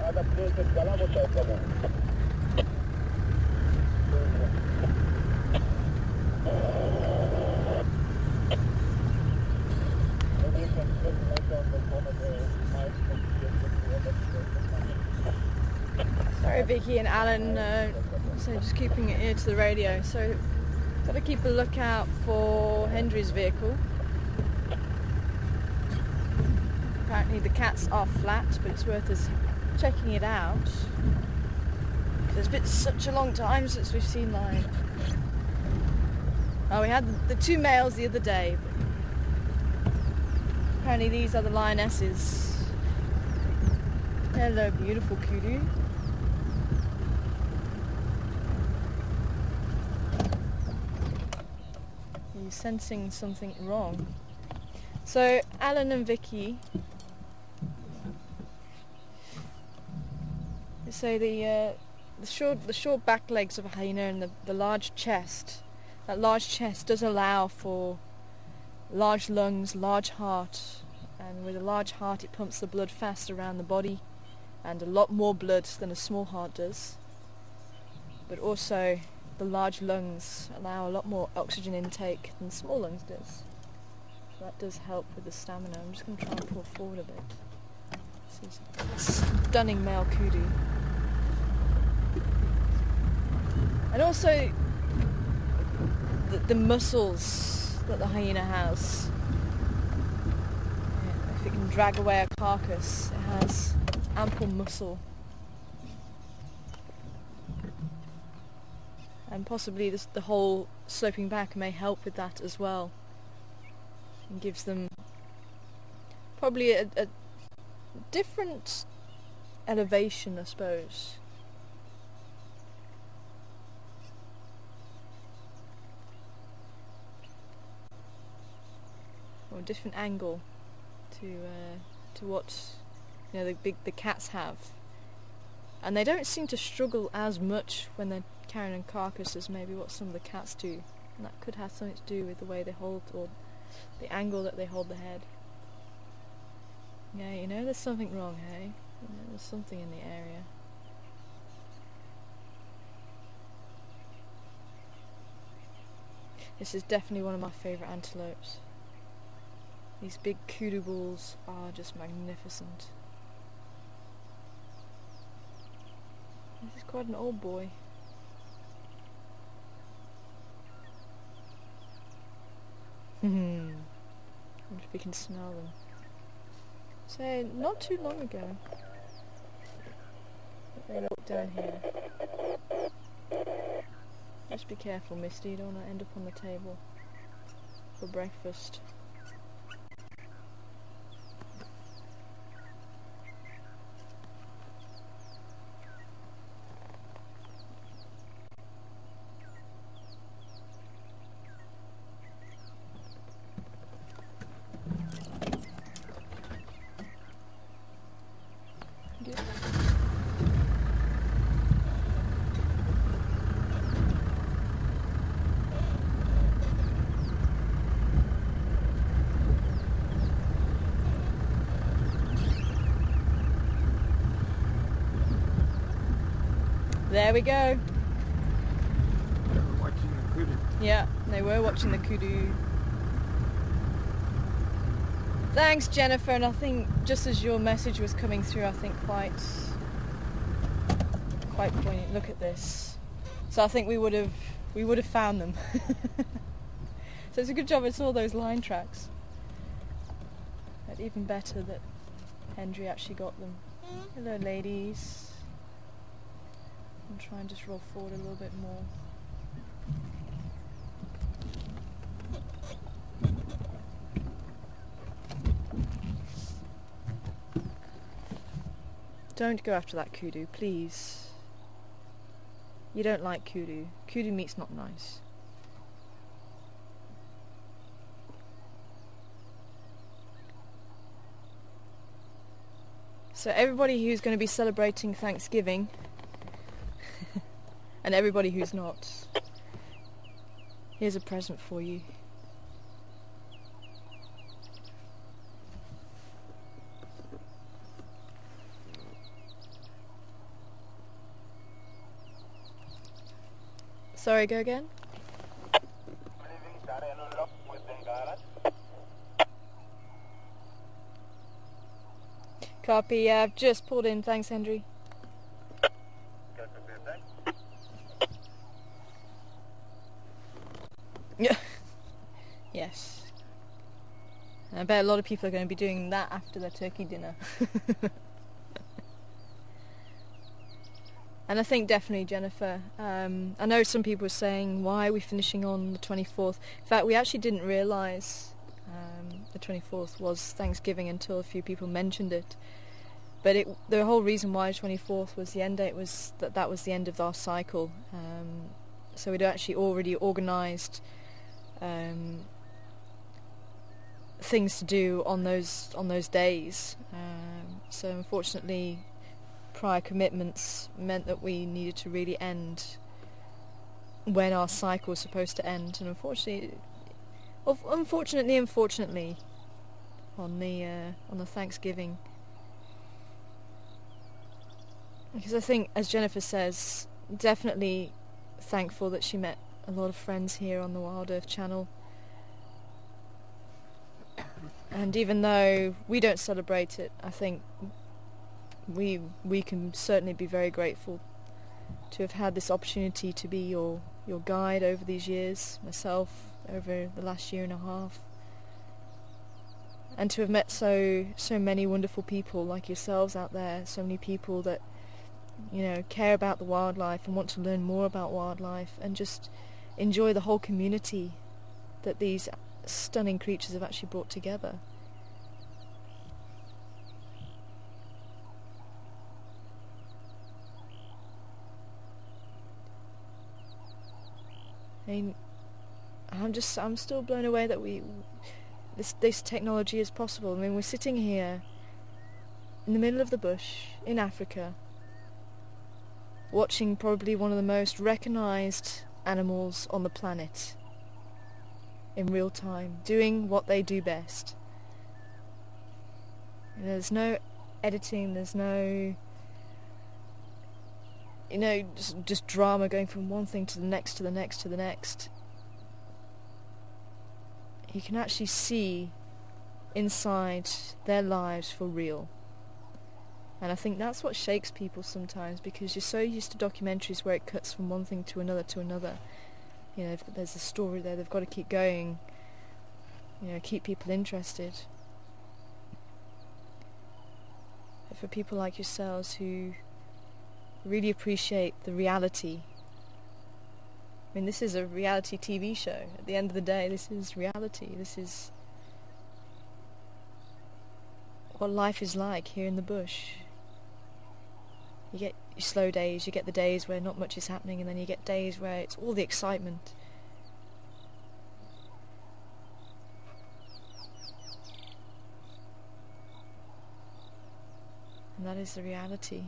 other places, Galamo side, Sorry, Vicky and Alan, so just keeping it ear to the radio. So, got to keep a lookout for Hendry's vehicle. Apparently the cats are flat, but it's worth us checking it out. It's been such a long time since we've seen lion. Oh, we had the 2 males the other day. But apparently these are the lionesses. Hello, beautiful kudu. Are you sensing something wrong? So Alan and Vicky say the short back legs of a hyena and the large chest. That large chest does allow for large lungs, large heart, and with a large heart it pumps the blood fast around the body, and a lot more blood than a small heart does. But also the large lungs allow a lot more oxygen intake than small lungs does. So that does help with the stamina. I'm just going to try and pull forward a bit. This is a stunning male kudu. And also the muscles that the hyena has. If it can drag away a carcass, it has ample muscle. And possibly the whole sloping back may help with that as well. And gives them probably a different elevation, I suppose. Or a different angle to what the cats have, and they don't seem to struggle as much when they're carrying a carcass as maybe what some of the cats do, and that could have something to do with the way they hold or the angle that they hold the head. Yeah, you know there's something wrong, hey? You know, there's something in the area. This is definitely one of my favourite antelopes. These big kudu bulls are just magnificent. This is quite an old boy. I wonder if we can smell them. So, not too long ago, they walked down here. Just be careful, Misty, you don't want to end up on the table for breakfast. There we go. They were watching the kudu. Yeah, they were watching the kudu. Thanks, Jennifer, and I think just as your message was coming through, I think quite poignant. Look at this. So I think we would have found them. So it's a good job it's all those line tracks. But even better that Hendry actually got them. Hello, ladies. I'll try and just roll forward a little bit more. Don't go after that kudu, please. You don't like kudu. Kudu meat's not nice. So everybody who's going to be celebrating Thanksgiving and everybody who's not, here's a present for you. Sorry, go again? Copy, yeah, I've just pulled in. Thanks, Hendry. Yeah. Yes. I bet a lot of people are going to be doing that after their turkey dinner. And I think definitely, Jennifer, I know some people were saying, why are we finishing on the 24th? In fact, we actually didn't realise the 24th was Thanksgiving until a few people mentioned it. But the whole reason why the 24th was the end date was that was the end of our cycle. So we'd actually already organised things to do on those days. So unfortunately, prior commitments meant that we needed to really end when our cycle was supposed to end, and unfortunately, on the Thanksgiving, because I think, as Jennifer says, definitely thankful that she met a lot of friends here on the Wild Earth channel. And even though we don't celebrate it, I think we can certainly be very grateful to have had this opportunity to be your guide over these years, myself over the last year and a half, and to have met so many wonderful people like yourselves out there, so many people that, you know, care about the wildlife and want to learn more about wildlife and just enjoy the whole community that these stunning creatures have actually brought together. I mean, I'm still blown away that this technology is possible. I mean, we're sitting here in the middle of the bush in Africa, watching probably one of the most recognised animals on the planet in real time, doing what they do best. There's no editing, there's no, just drama going from one thing to the next, to the next, to the next. You can actually see inside their lives for real. And I think that's what shakes people sometimes, because you're so used to documentaries where it cuts from one thing to another to another. There's a story there, they've got to keep going, keep people interested. But for people like yourselves who really appreciate the reality, this is a reality TV show. At the end of the day, this is reality. This is what life is like here in the bush. You get your slow days, you get the days where not much is happening, and then you get days where it's all the excitement. And that is the reality.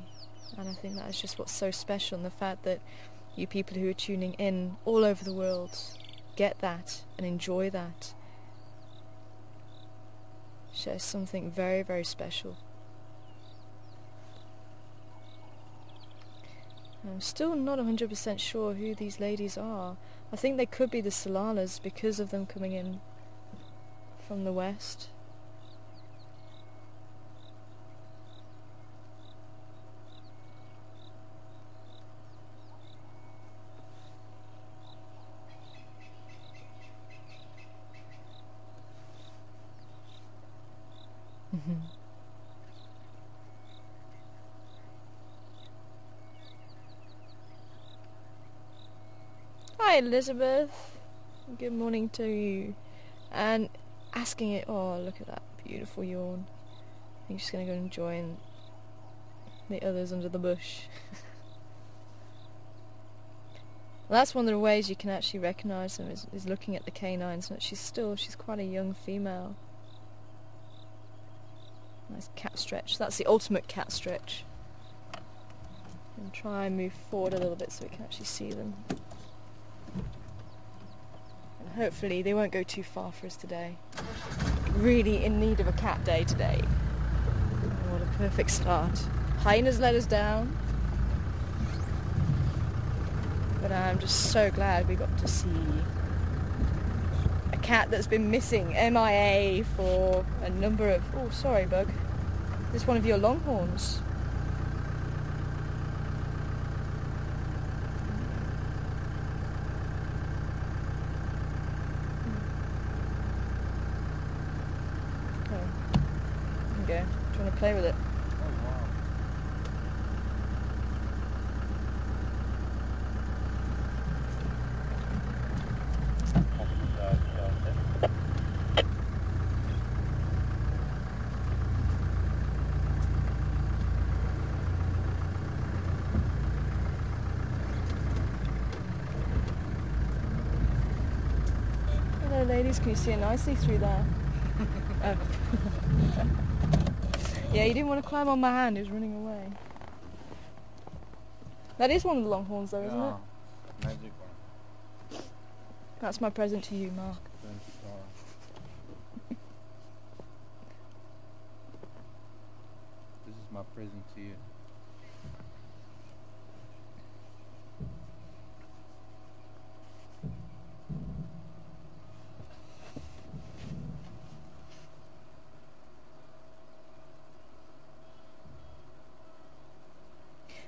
And I think that is just what's so special, and the fact that you people who are tuning in all over the world get that and enjoy that shares something very, very special. I'm still not 100% sure who these ladies are. I think they could be the Salalas because of them coming in from the west. Hi Elizabeth, good morning to you. And asking it, oh look at that beautiful yawn. I think she's going to go and join the others under the bush. Well, that's one of the ways you can actually recognise them, is looking at the canines. She's quite a young female. Nice cat stretch. That's the ultimate cat stretch. And try and move forward a little bit so we can actually see them. And hopefully they won't go too far for us today. Really in need of a cat day today. What a perfect start. Hyenas let us down. But I'm just so glad we got to see a cat that's been missing, MIA, for a number of... Oh, sorry, bug. This is one of your longhorns. Oh. There you go. Do you want to play with it? Ladies, can you see it nicely through there? Oh. Yeah, you didn't want to climb on my hand, he was running away. That is one of the longhorns though, isn't it? Magic one. That's my present to you, Mark. This is my present to you.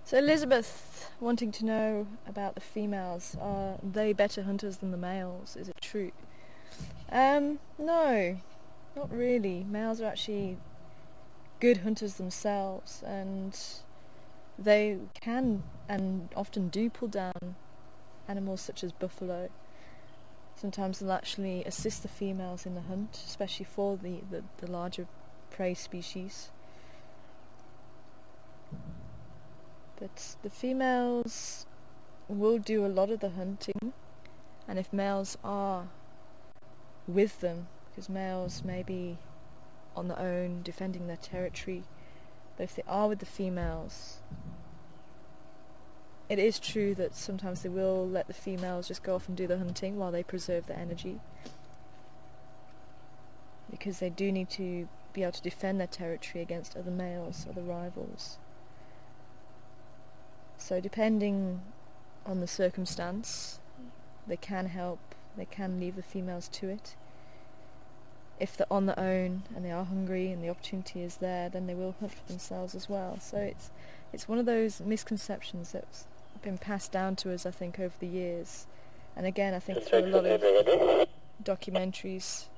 So Elizabeth, wanting to know about the females, are they better hunters than the males? Is it true? No, not really. Males are actually good hunters themselves, and they can and often do pull down animals such as buffalo. Sometimes they'll actually assist the females in the hunt, especially for the larger prey species. But the females will do a lot of the hunting, and if males are with them, because males may be on their own defending their territory, but if they are with the females, it is true that sometimes they will let the females just go off and do the hunting while they preserve their energy, because they do need to be able to defend their territory against other males, other rivals. So depending on the circumstance, they can help, they can leave the females to it. If they're on their own and they are hungry and the opportunity is there, then they will hunt for themselves as well. So it's one of those misconceptions that's been passed down to us, I think, over the years. And again, I think through a lot of documentaries.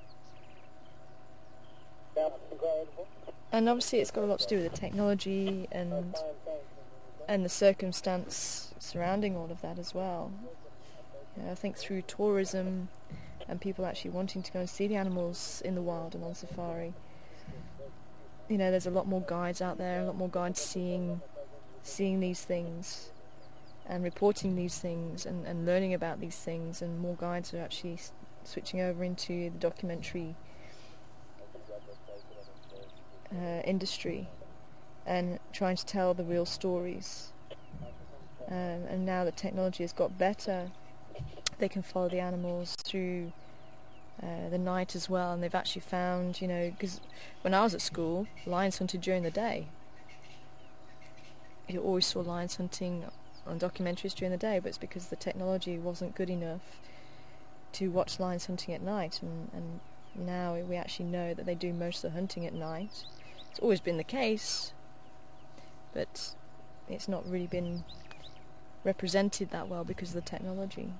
And obviously it's got a lot to do with the technology and the circumstance surrounding all of that as well. You know, I think through tourism and people actually wanting to go and see the animals in the wild and on safari, you know, there's a lot more guides out there, a lot more guides seeing these things and reporting these things and learning about these things, and more guides are actually switching over into the documentary industry and trying to tell the real stories. And now that technology has got better, they can follow the animals through the night as well, and they've actually found, you know, because when I was at school, lions hunted during the day. You always saw lions hunting on documentaries during the day, but it's because the technology wasn't good enough to watch lions hunting at night, and now we actually know that they do most of the hunting at night. It's always been the case, but it's not really been represented that well because of the technology.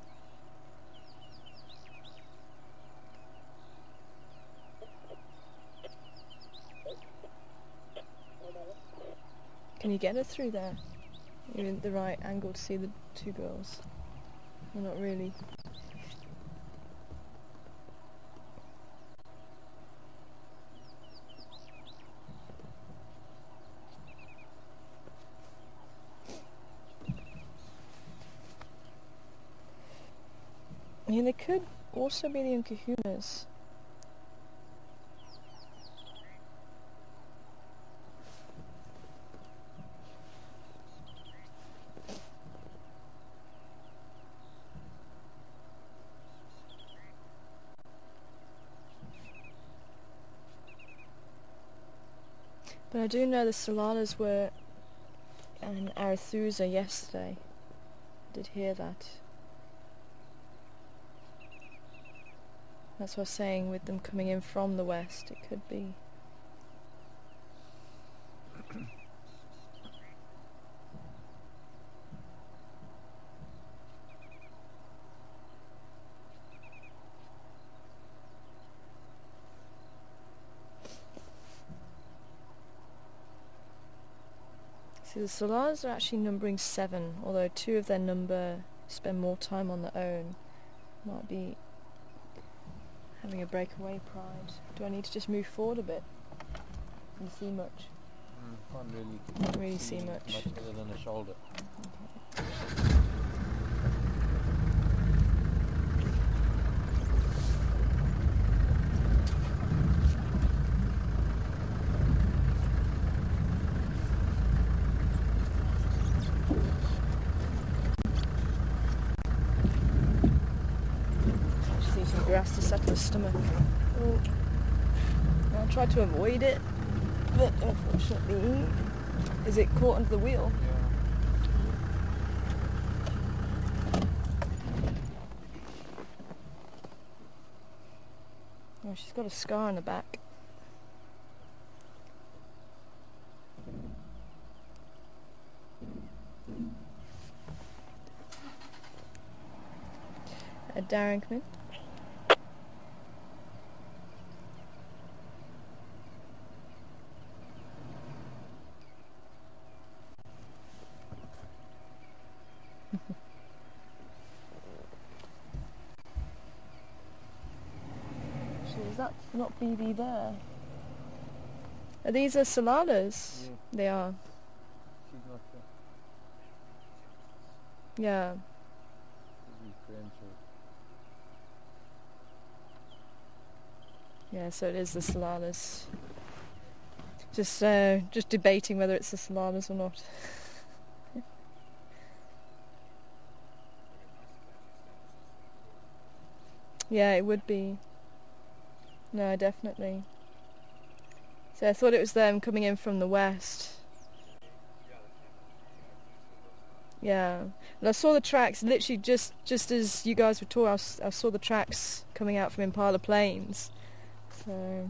Can you get her through there? You're in the right angle to see the two girls. Well, not really. I mean, they could also be the Unkahunas. But I do know the Salalas were in Arathusa yesterday. I did hear that. That's what I was saying, with them coming in from the west, it could be. See, the Salalas are actually numbering 7, although 2 of their number spend more time on their own. Might be having a breakaway pride. Do I need to just move forward a bit? Can you see much? Can't really see much other than a shoulder. Okay. Grass to settle his stomach. Oh. I tried to avoid it, but unfortunately, is it caught under the wheel? Yeah. Oh, she's got a scar on the back. Darren, come in. Is that not BB there? Are these Salalas? Yeah. They are. She's not there. Yeah. Yeah, so it is the Salalas. Just debating whether it's the Salalas or not. Yeah, it would be. No, definitely. So I thought it was them coming in from the west. Yeah, and I saw the tracks literally just as you guys were talking. I saw the tracks coming out from Impala Plains. So.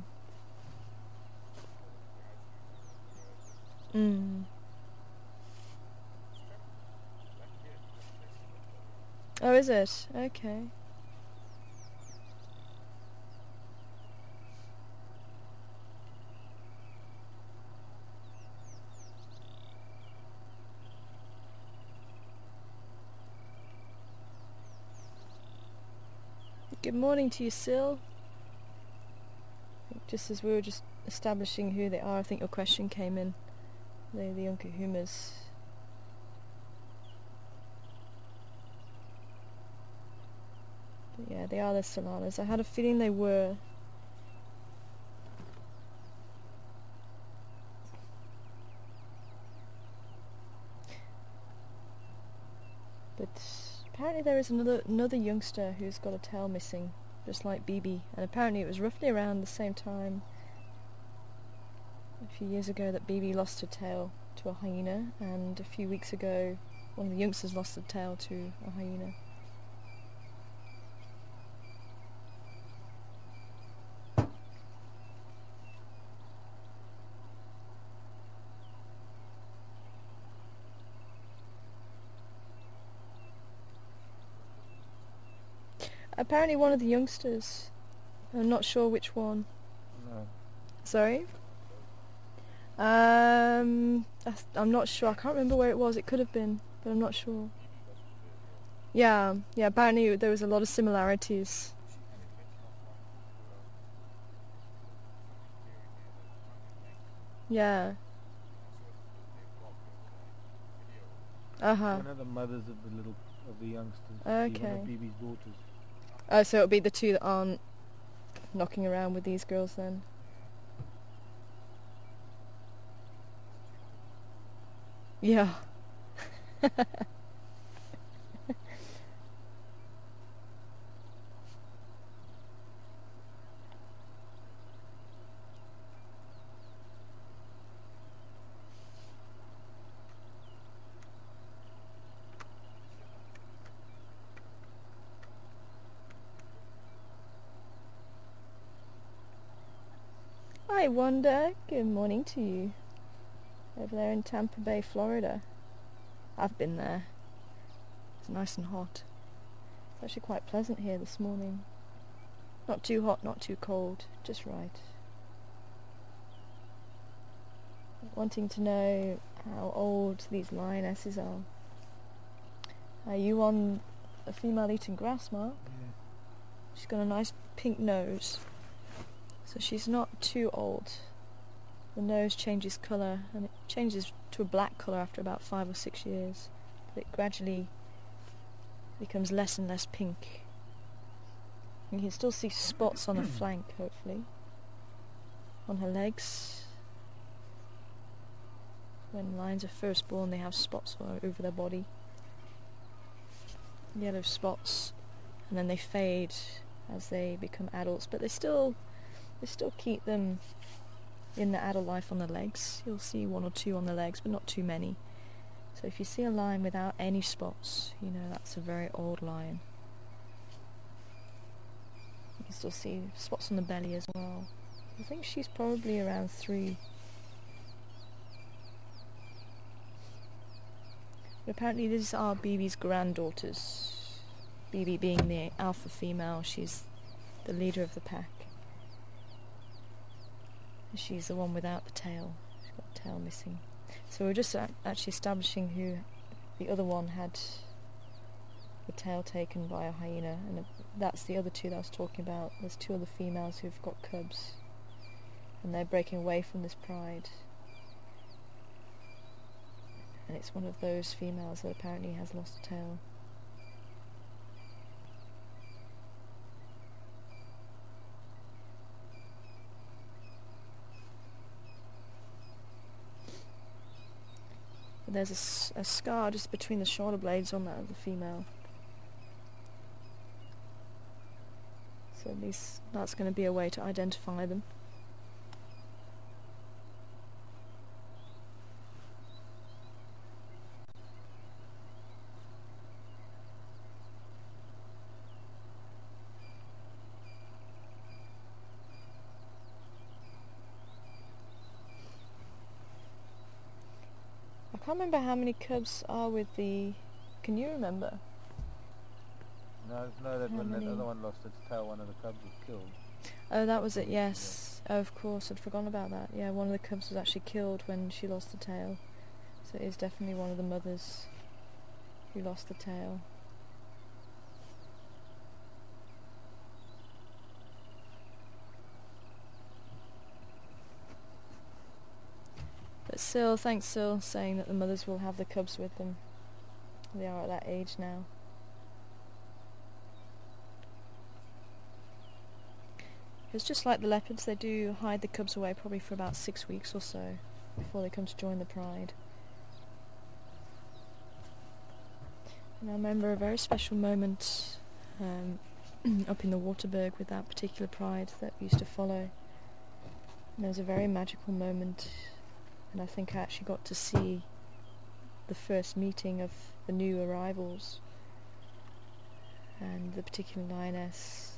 Oh, is it? Okay. Good morning to you, Sil. Just as we were just establishing who they are, I think your question came in. They're the Unkahumas. But yeah, they are the Salalas. I had a feeling they were. But apparently there is another youngster who's got a tail missing, just like BB, and apparently it was roughly around the same time a few years ago that BB lost her tail to a hyena, and a few weeks ago one of the youngsters lost the tail to a hyena. Apparently one of the youngsters. I'm not sure which one. No. Sorry? I'm not sure. I can't remember where it was. It could have been, but I'm not sure. Yeah, apparently there was a lot of similarities. Yeah. One of the mothers of the youngsters. Okay. One of BB's daughters. Oh, so it'll be the two that aren't knocking around with these girls then. Yeah. Hi Wanda, good morning to you. Over there in Tampa Bay, Florida. I've been there. It's nice and hot. It's actually quite pleasant here this morning. Not too hot, not too cold, just right. Wanting to know how old these lionesses are. Are you on a female eating grass, Mark? Yeah. She's got a nice pink nose. So she's not too old. The nose changes colour, and it changes to a black colour after about 5 or 6 years. But it gradually becomes less and less pink. You can still see spots on her flank, hopefully. On her legs. When lions are first born, they have spots all over their body. Yellow spots. And then they fade as they become adults, but they still keep them in the adult life on the legs. You'll see 1 or 2 on the legs, but not too many. So if you see a lion without any spots, you know that's a very old lion. You can still see spots on the belly as well. I think she's probably around 3. But apparently these are BB's granddaughters. BB being the alpha female, she's the leader of the pack. She's the one without the tail. She's got the tail missing. So we're just actually establishing who the other one had the tail taken by a hyena, and that's the other 2 that I was talking about. There's 2 other females who've got cubs, and they're breaking away from this pride. And it's one of those females that apparently has lost a tail. There's a scar just between the shoulder blades on that of the female. So at least that's going to be a way to identify them. can't remember how many cubs are with the... Can you remember? No, that How when that many? other one lost its tail, one of the cubs was killed. Oh, that was it, yes. Oh, of course, I'd forgotten about that. Yeah, one of the cubs was actually killed when she lost the tail. So it is definitely one of the mothers who lost the tail. But Sil, thanks Sil, saying that the mothers will have the cubs with them. They are at that age now. It's just like the leopards, they do hide the cubs away probably for about 6 weeks or so before they come to join the pride. And I remember a very special moment up in the Waterberg with that particular pride that we used to follow. And there was a very magical moment, and I think I actually got to see the first meeting of the new arrivals, and the particular lioness,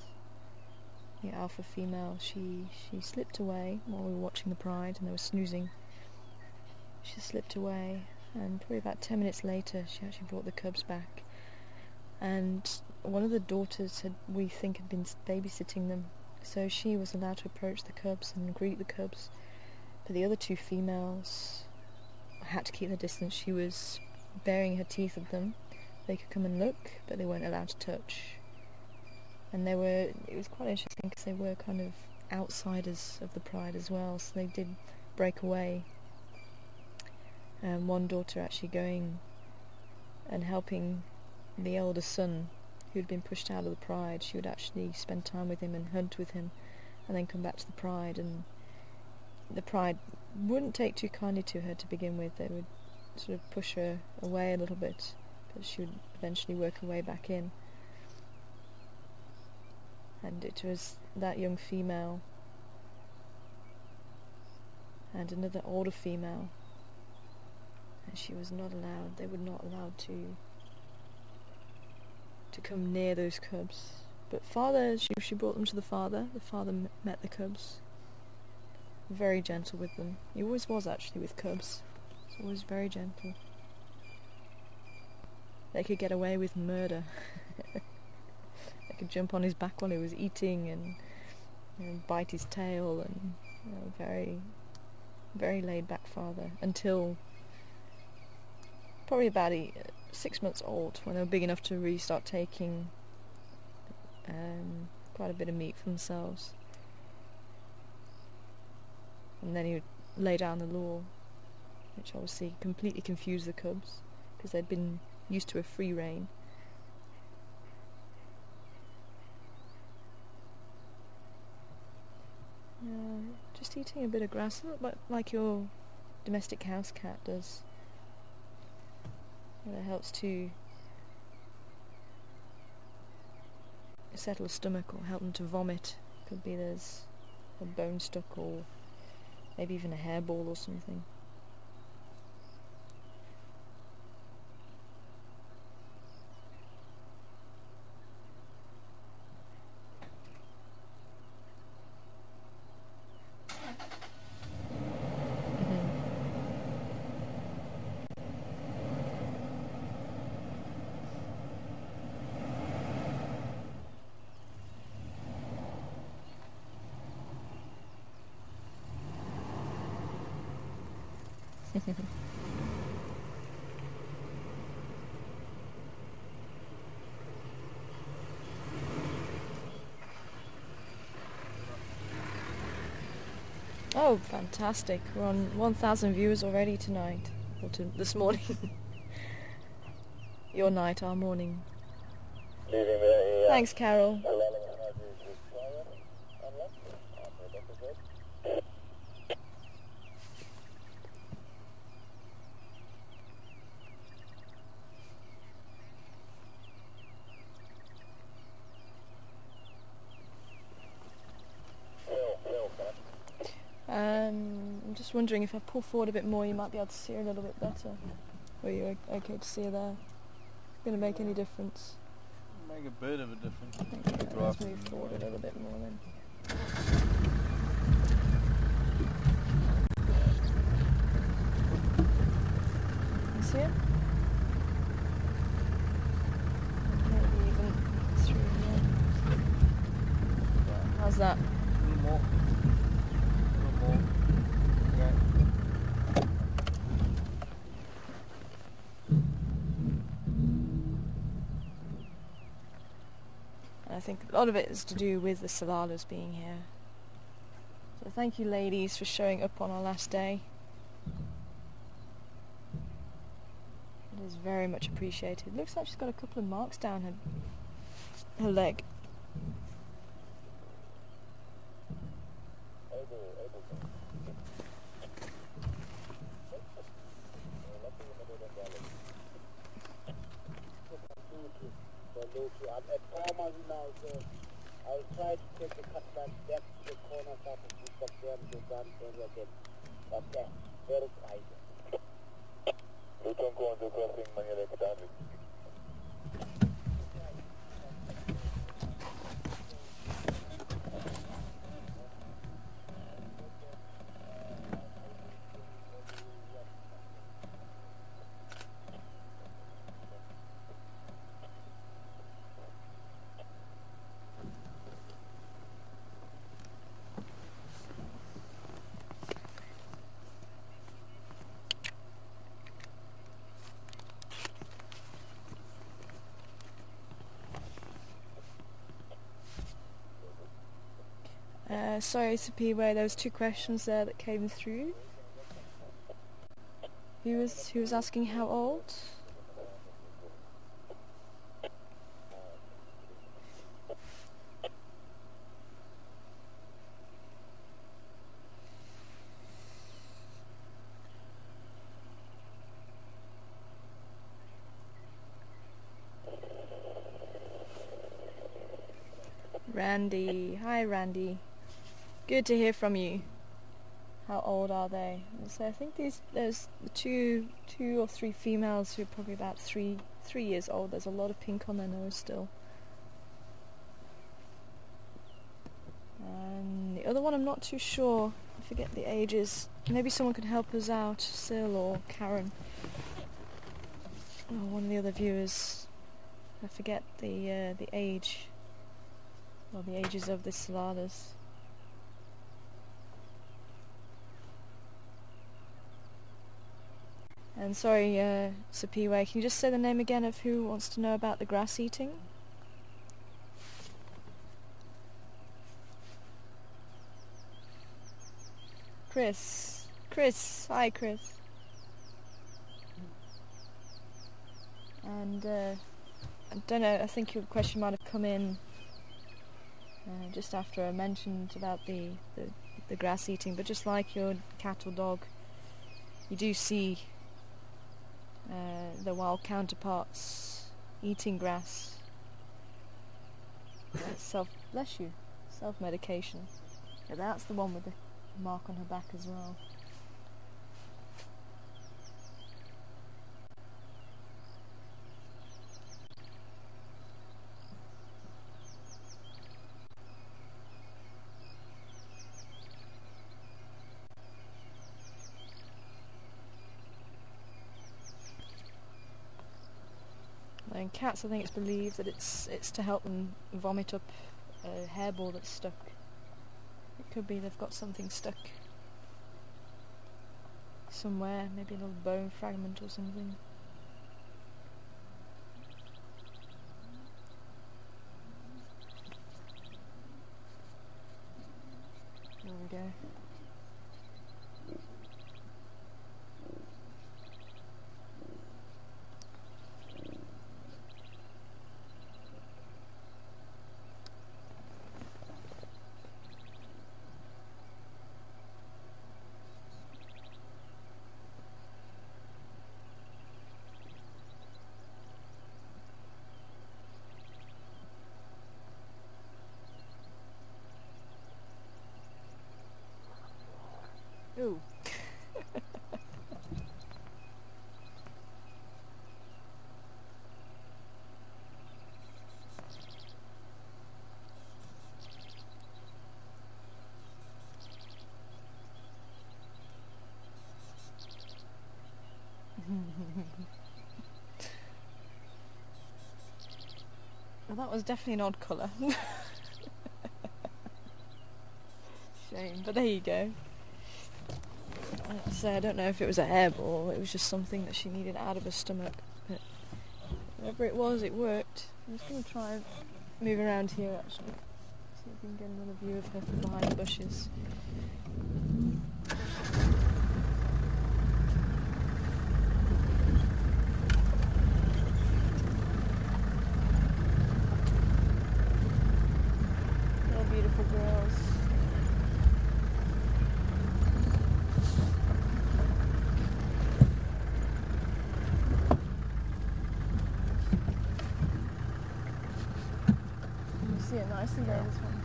the alpha female, she slipped away while we were watching the pride and they were snoozing. She slipped away, and probably about 10 minutes later she actually brought the cubs back, and one of the daughters we think had been babysitting them, so she was allowed to approach the cubs and greet the cubs, but the other two females had to keep their distance. She was baring her teeth at them. They could come and look, but they weren't allowed to touch. And it was quite interesting because they were kind of outsiders of the pride as well, so they did break away. And one daughter actually going and helping the elder son who had been pushed out of the pride. She would actually spend time with him and hunt with him and then come back to the pride, and the pride wouldn't take too kindly to her to begin with. They would sort of push her away a little bit, but she would eventually work her way back in. And it was that young female and another older female, and she was not allowed, they were not allowed to come near those cubs. But father, she brought them to the father met the cubs, very gentle with them. He always was actually with cubs, he's always very gentle. They could get away with murder. They could jump on his back while he was eating and bite his tail, and very, very laid back father, until probably about 6 months old, when they were big enough to really start taking quite a bit of meat for themselves. And then he would lay down the law, which obviously completely confused the cubs because they'd been used to a free rein. Just eating a bit of grass, like your domestic house cat does. That helps to settle a stomach or help them to vomit. Could be there's a bone stuck, or maybe even a hairball or something. Oh, fantastic. We're on 1,000 viewers already tonight. Or this morning. Your night, our morning. Thanks, Carol. I'm just wondering if I pull forward a bit more, you might be able to see her a little bit better. Or are you okay to see her there? Going to make any difference? Make a bit of a difference. Okay, let's move forward a little bit more then. see it? Maybe even through here. Yeah, how's that? A little more. A little more. Yeah. And I think a lot of it is to do with the Salalas being here. So thank you ladies for showing up on our last day. It is very much appreciated. Looks like she's got a couple of marks down her leg. I'm at farmers now, so I'll try to take the cut back back to the corner top of the subdam to run further again. But very tight. You don't go on the crossing when you're like that. Sorry, Sapiwe, there was 2 questions there that came through. He was asking how old? Randy. Hi Randy. Good to hear from you. How old are they? So I think there's two or three females who are probably about three years old. There's a lot of pink on their nose still. And the other one I'm not too sure. I forget the ages. Maybe someone could help us out, Sil or Karen. Or one of the other viewers. I forget the age. Or the ages of the Salalas. And sorry, Sapiwe, can you just say the name again of who wants to know about the grass eating? Chris. Hi Chris. And I don't know, I think your question might have come in just after I mentioned about the grass eating, but just like your cat or dog, you do see the wild counterparts eating grass. Self-medication. Yeah, that's the one with the mark on her back as well. In cats, I think it's believed that it's to help them vomit up a hairball that's stuck. It could be they've got something stuck somewhere, maybe a little bone fragment or something. There we go. Ooh. Well, that was definitely an odd colour. Shame, but there you go. So I don't know if it was a hairball or it was just something that she needed out of her stomach. But whatever it was, it worked. I'm just going to try and move around here actually. See if we can get another view of her from behind the bushes. They're beautiful girls. See it nicely there, this one.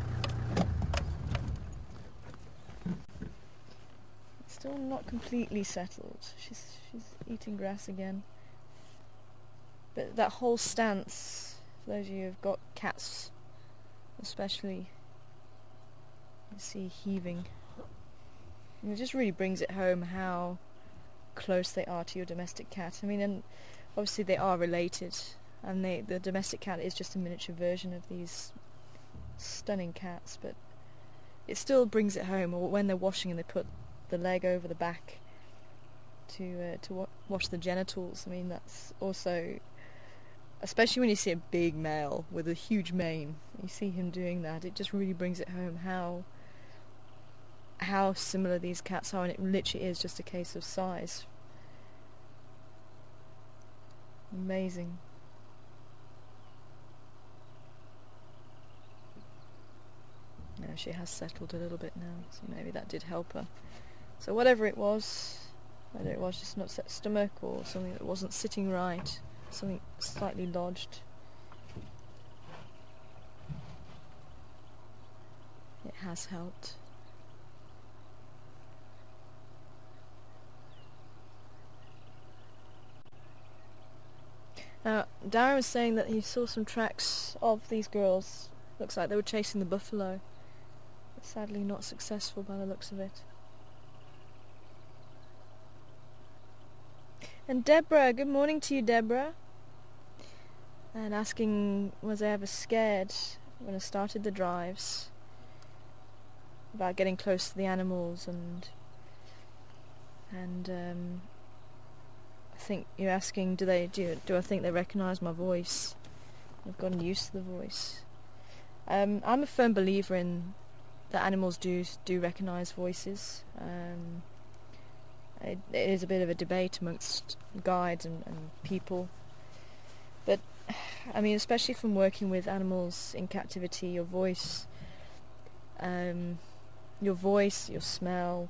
It's still not completely settled. She's eating grass again. But that whole stance, for those of you who've got cats especially, you see heaving. And it just really brings it home how close they are to your domestic cat. I mean, and obviously they are related, and the domestic cat is just a miniature version of these stunning cats, but it still brings it home. Or when they're washing and they put the leg over the back to wash the genitals. I mean, that's also, especially when you see a big male with a huge mane, you see him doing that, it just really brings it home how similar these cats are, and it literally is just a case of size. Amazing. No, she has settled a little bit now, so maybe that did help her. So whatever it was, whether it was just an upset stomach or something that wasn't sitting right, something slightly lodged, it has helped. Now, Darren was saying that he saw some tracks of these girls. Looks like they were chasing the buffalo. Sadly not successful by the looks of it. And Deborah, good morning to you, Deborah. And asking, was I ever scared when I started the drives about getting close to the animals, and I think you're asking, do I think they recognise my voice? I've gotten used to the voice. I'm a firm believer in that animals do recognise voices. It is a bit of a debate amongst guides and people, but I mean, especially from working with animals in captivity, your voice, your smell,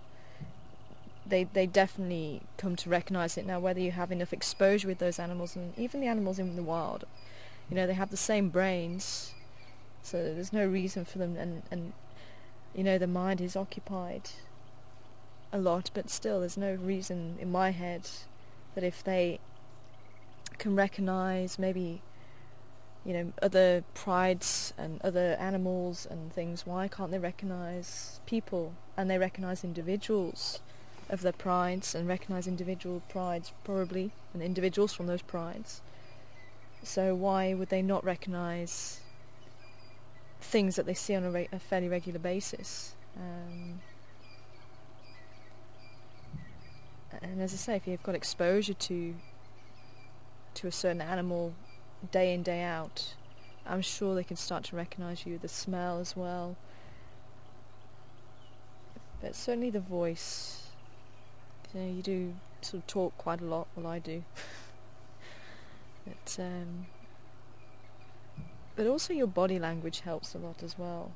they definitely come to recognise it. Now, whether you have enough exposure with those animals, and even the animals in the wild, you know, they have the same brains, so there's no reason for them, and you know, the mind is occupied a lot, but still there's no reason in my head that if they can recognise maybe, you know, other prides and other animals and things, why can't they recognise people? And they recognise individuals of their prides, and recognise individual prides probably, and individuals from those prides. So why would they not recognise things that they see on a fairly regular basis? And as I say, if you've got exposure to a certain animal day in, day out, I'm sure they can start to recognise you, the smell as well. But certainly the voice, you know, you do sort of talk quite a lot, well, I do. But also your body language helps a lot as well.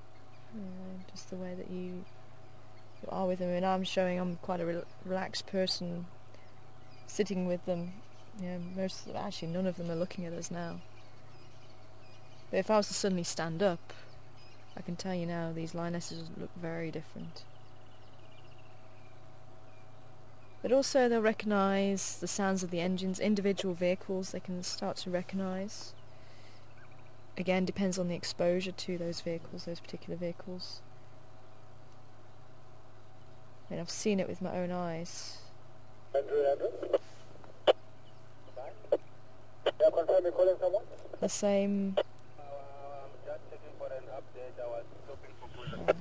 You know, just the way that you are with them. And I'm quite a relaxed person sitting with them. You know, actually none of them are looking at us now. But if I was to suddenly stand up, I can tell you now these lionesses look very different. But also they'll recognise the sounds of the engines, individual vehicles they can start to recognise. Again, depends on the exposure to those vehicles, those particular vehicles. I mean, I've seen it with my own eyes. Yeah, confirm you're calling someone? The same. Just checking for an update. I was looking for good.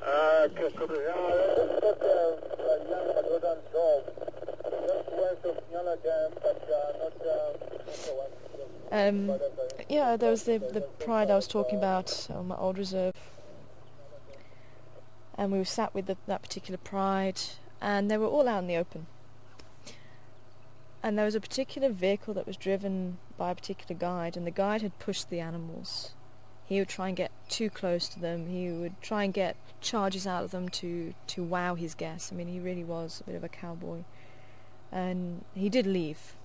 Okay, copy. Yeah, I just got a young Madodan dog. Just west of Nyala Dam, but not the one. Yeah, there was the pride I was talking about on my old reserve. And we were sat with that particular pride, and they were all out in the open. And there was a particular vehicle that was driven by a particular guide, and the guide had pushed the animals. He would try and get too close to them. He would try and get charges out of them to wow his guests. I mean, he really was a bit of a cowboy. And he did leave.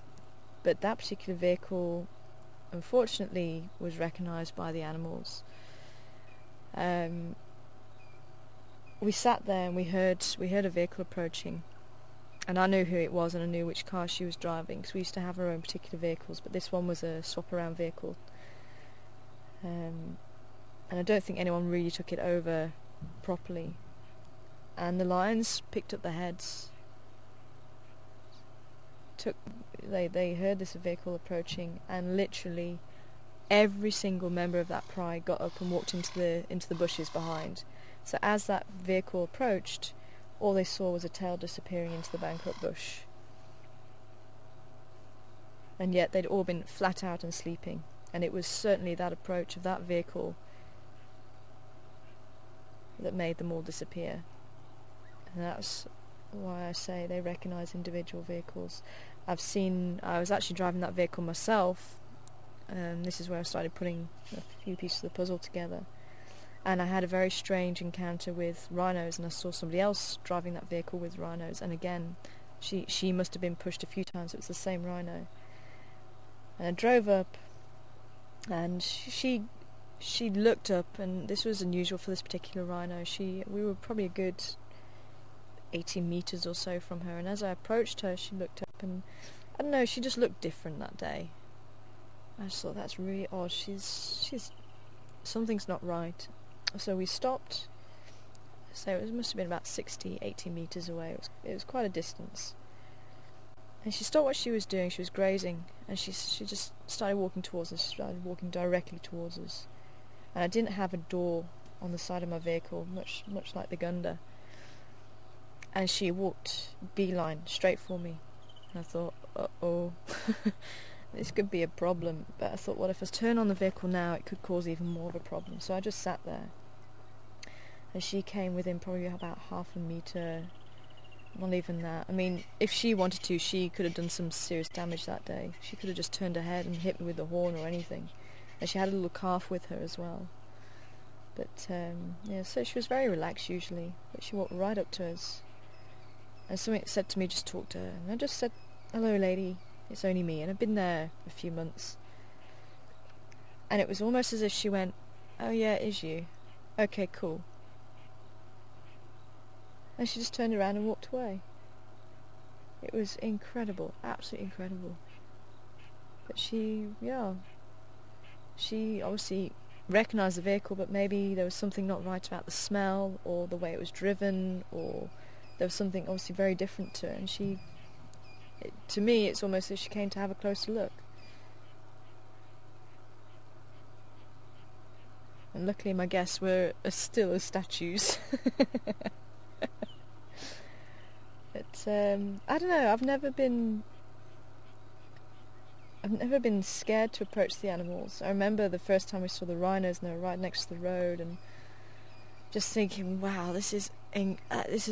But that particular vehicle, unfortunately, was recognised by the animals. We sat there and we heard a vehicle approaching. And I knew who it was, and I knew which car she was driving, because we used to have our own particular vehicles, but this one was a swap-around vehicle. And I don't think anyone really took it over properly. And the lions picked up their heads. They heard this vehicle approaching, and literally every single member of that pride got up and walked into the bushes behind. So as that vehicle approached, all they saw was a tail disappearing into the bankrupt bush. And yet they'd all been flat out and sleeping. And it was certainly that approach of that vehicle that made them all disappear. And that's why I say they recognise individual vehicles. I was actually driving that vehicle myself. This is where I started putting a few pieces of the puzzle together. And I had a very strange encounter with rhinos, and I saw somebody else driving that vehicle with rhinos, and again, she must have been pushed a few times. It was the same rhino. And I drove up, and she looked up, and this was unusual for this particular rhino. We were probably a good 80 metres or so from her, and as I approached her, she looked up, and I don't know, she just looked different that day. I just thought, that's really odd. She's something's not right. So we stopped. So it must have been about 60, 80 metres away. It was quite a distance. And she stopped what she was doing. She was grazing, and she just started walking towards us. She started walking directly towards us. And I didn't have a door on the side of my vehicle, much like the Gunda. And she walked beeline straight for me. And I thought, uh-oh, this could be a problem. But I thought, well, if I turn on the vehicle now, it could cause even more of a problem. So I just sat there. And she came within probably about half a metre, not even that. I mean, if she wanted to, she could have done some serious damage that day. She could have just turned her head and hit me with the horn or anything. And she had a little calf with her as well. But, yeah, so she was very relaxed usually. But she walked right up to us. And something said to me, just talk to her. And I just said, hello lady, it's only me. And I've been there a few months. And it was almost as if she went, oh yeah, it is you. Okay, cool. And she just turned around and walked away. It was incredible, absolutely incredible. But she obviously recognised the vehicle, but maybe there was something not right about the smell, or the way it was driven, or there was something obviously very different to it. And to me, it's almost as if she came to have a closer look. And luckily my guests were still as statues. But I don't know, I've never been scared to approach the animals. I remember the first time we saw the rhinos, and they were right next to the road, and just thinking, wow, this is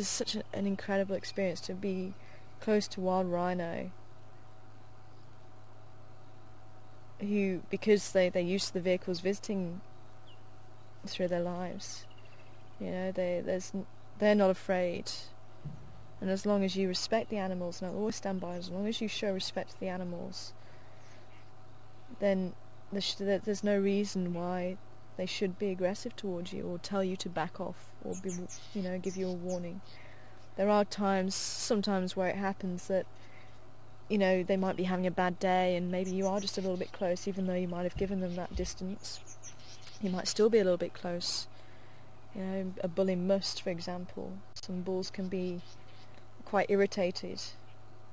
such an incredible experience to be close to wild rhino, who, because they're used to the vehicles visiting through their lives, you know, they're not afraid. And as long as you respect the animals, and I'll always stand by, as long as you show respect to the animals, then there's no reason why they should be aggressive towards you, or tell you to back off, or give you a warning. There are sometimes where it happens that, you know, they might be having a bad day, and maybe you are just a little bit close, even though you might have given them that distance. You might still be a little bit close. You know, a bull in must, for example. Some bulls can be quite irritated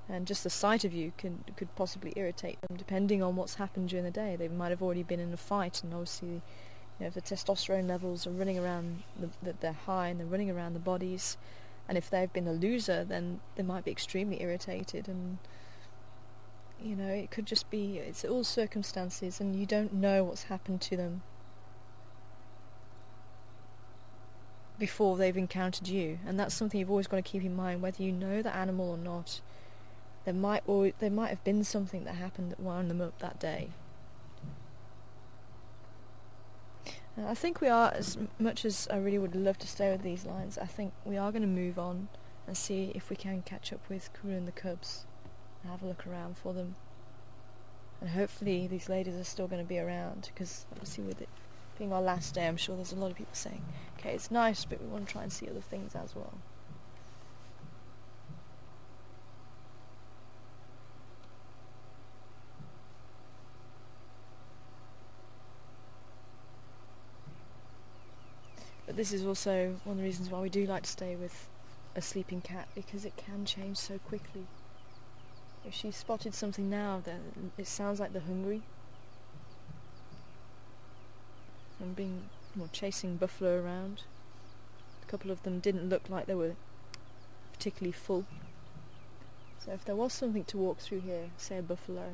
And just the sight of you could possibly irritate them, depending on what's happened during the day. They might have already been in a fight, and obviously, if the testosterone levels are running around, they're high and they're running around the bodies, and if they've been a loser, then they might be extremely irritated, and it could just be, it's all circumstances, and you don't know what's happened to them before they've encountered you, and that's something you've always got to keep in mind, whether you know the animal or not. There might have been something that happened that wound them up that day. I think we are, as much as I really would love to stay with these lions, I think we are going to move on and see if we can catch up with Kuru and the cubs and have a look around for them. And hopefully these ladies are still going to be around, because obviously with it being our last day, I'm sure there's a lot of people saying, okay, it's nice, but we want to try and see other things as well. But this is also one of the reasons why we do like to stay with a sleeping cat, because it can change so quickly. If she's spotted something now, then it sounds like they're hungry. And chasing buffalo around. A couple of them didn't look like they were particularly full. So if there was something to walk through here, say a buffalo,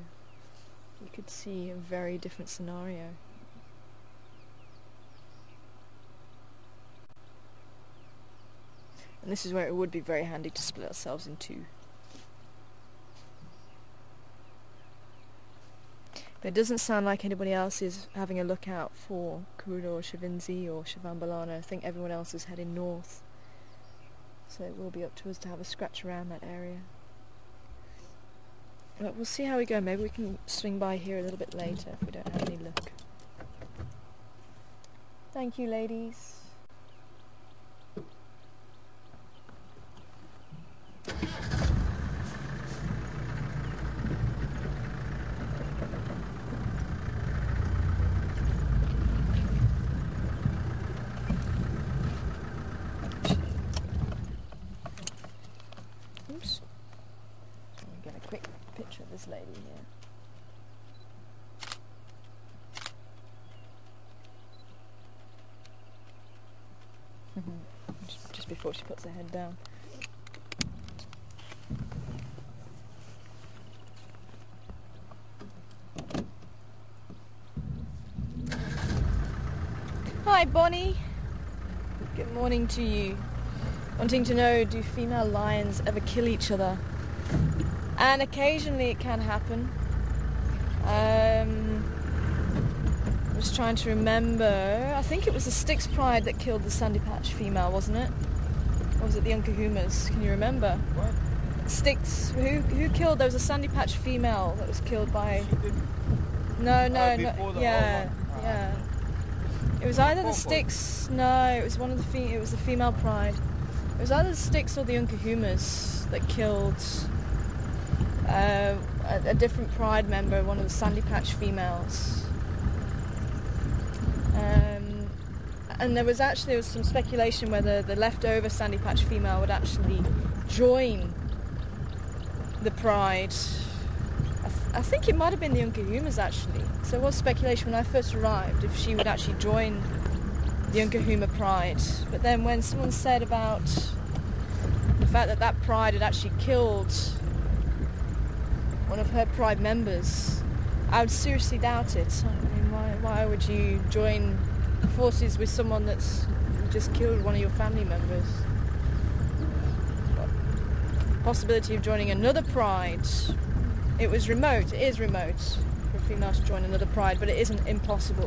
you could see a very different scenario. And this is where it would be very handy to split ourselves in two. But it doesn't sound like anybody else is having a look out for Kuru or Shavinzi or Shavambalana. I think everyone else is heading north. So it will be up to us to have a scratch around that area. But we'll see how we go. Maybe we can swing by here a little bit later if we don't have any luck. Thank you, ladies. Oops. Let me get a quick picture of this lady here. Just before she puts her head down. Hi Bonnie, good morning to you. Wanting to know, do female lions ever kill each other? And occasionally it can happen. I was trying to remember, I think it was the Styx Pride that killed the Sandy Patch female, wasn't it? Or was it the Unkahumas? Can you remember? What? Styx, who killed, there was a Sandy Patch female that was killed by... No, yeah. It was either the Styx, no, it was one of the it was the female pride. It was either the Styx or the Unkahumas that killed a different pride member, one of the Sandy Patch females. And there was some speculation whether the leftover Sandy Patch female would actually join the pride. I think it might have been the Unkahumas actually. So there was speculation when I first arrived if she would actually join the Unkahuma pride. But then when someone said about the fact that pride had actually killed one of her pride members, I would seriously doubt it. I mean, why would you join forces with someone that's just killed one of your family members? But the possibility of joining another pride, it is remote for a female to join another pride, but it isn't impossible.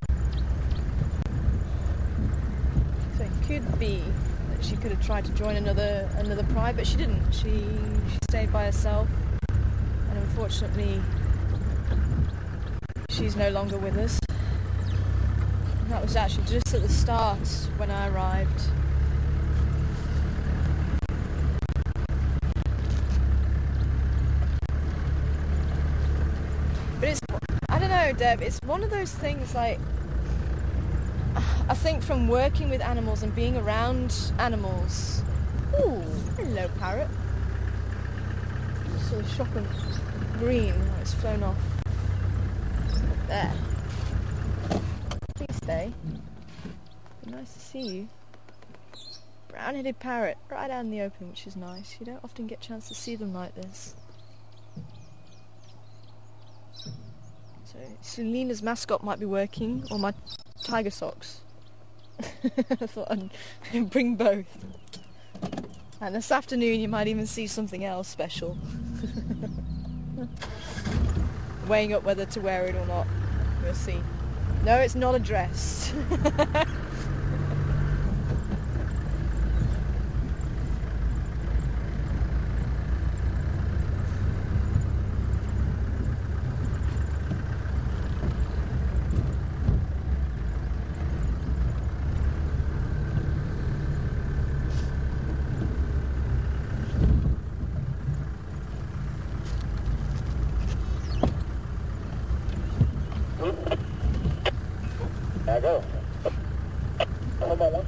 So it could be that she could have tried to join another pride, but she didn't. She stayed by herself, and unfortunately she's no longer with us. And that was actually just at the start when I arrived. But I don't know, Deb, it's one of those things, like, I think from working with animals and being around animals. Ooh, hello parrot. sort of shop and green. Oh, it's flown off. There. Please stay. Be nice to see you. Brown-headed parrot, right out in the open, which is nice. You don't often get a chance to see them like this. So Selena's mascot might be working, or my tiger socks. I thought I'd bring both. And this afternoon you might even see something else special. Weighing up whether to wear it or not. We'll see. No, it's not a dress. There I go. Come on, one.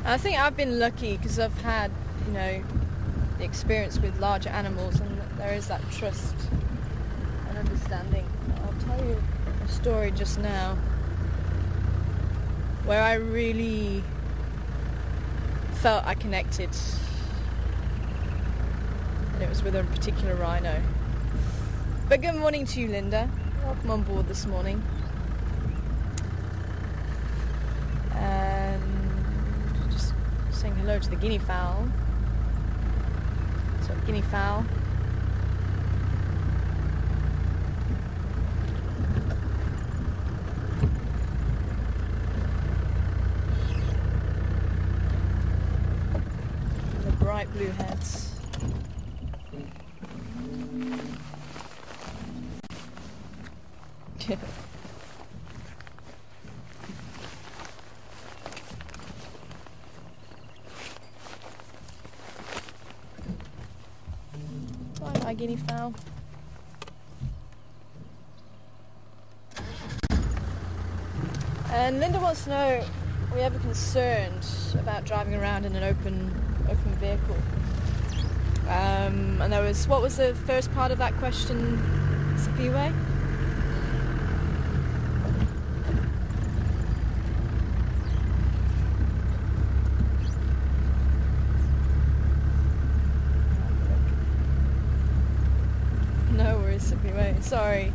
I think I've been lucky because I've had, you know, the experience with larger animals, and there is that trust and understanding. I'll tell you a story just now where I really felt I connected, and it was with a particular rhino. But good morning to you, Linda. Welcome on board this morning. And just saying hello to the guinea fowl. So guinea fowl. Bright blue heads. Bye, my guinea fowl. And Linda wants to know, are we ever concerned about driving around in an open vehicle? And there was, what was the first part of that question, Sapiwe? No worries, Sapiwe, sorry.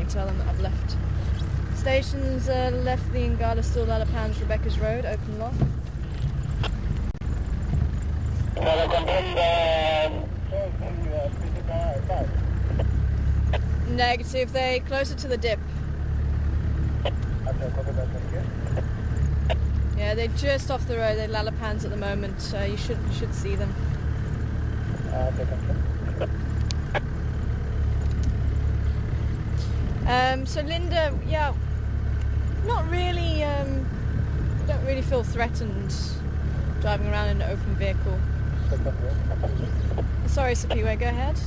Tell them that I've left. Stations left the Ngala still Lalapans Rebecca's Road, open lot. Negative, they closer to the dip. Yeah, they're just off the road, they're Lalapans at the moment, so you should see them. So Linda, yeah, not really, don't really feel threatened driving around in an open vehicle. Sorry, Sapiwe, go ahead.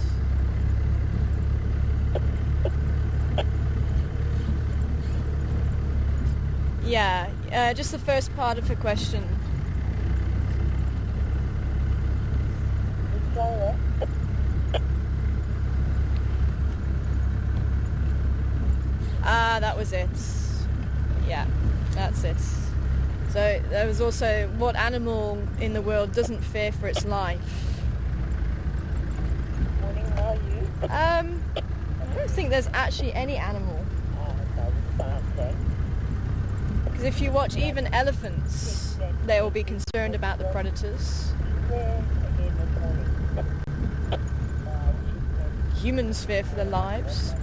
Yeah, just the first part of her question. Ah, that was it. Yeah, that's it. So there was also, what animal in the world doesn't fear for its life? Morning, how are you? I don't think there's actually any animal. Because if you watch even elephants, they will be concerned about the predators. Humans fear for their lives.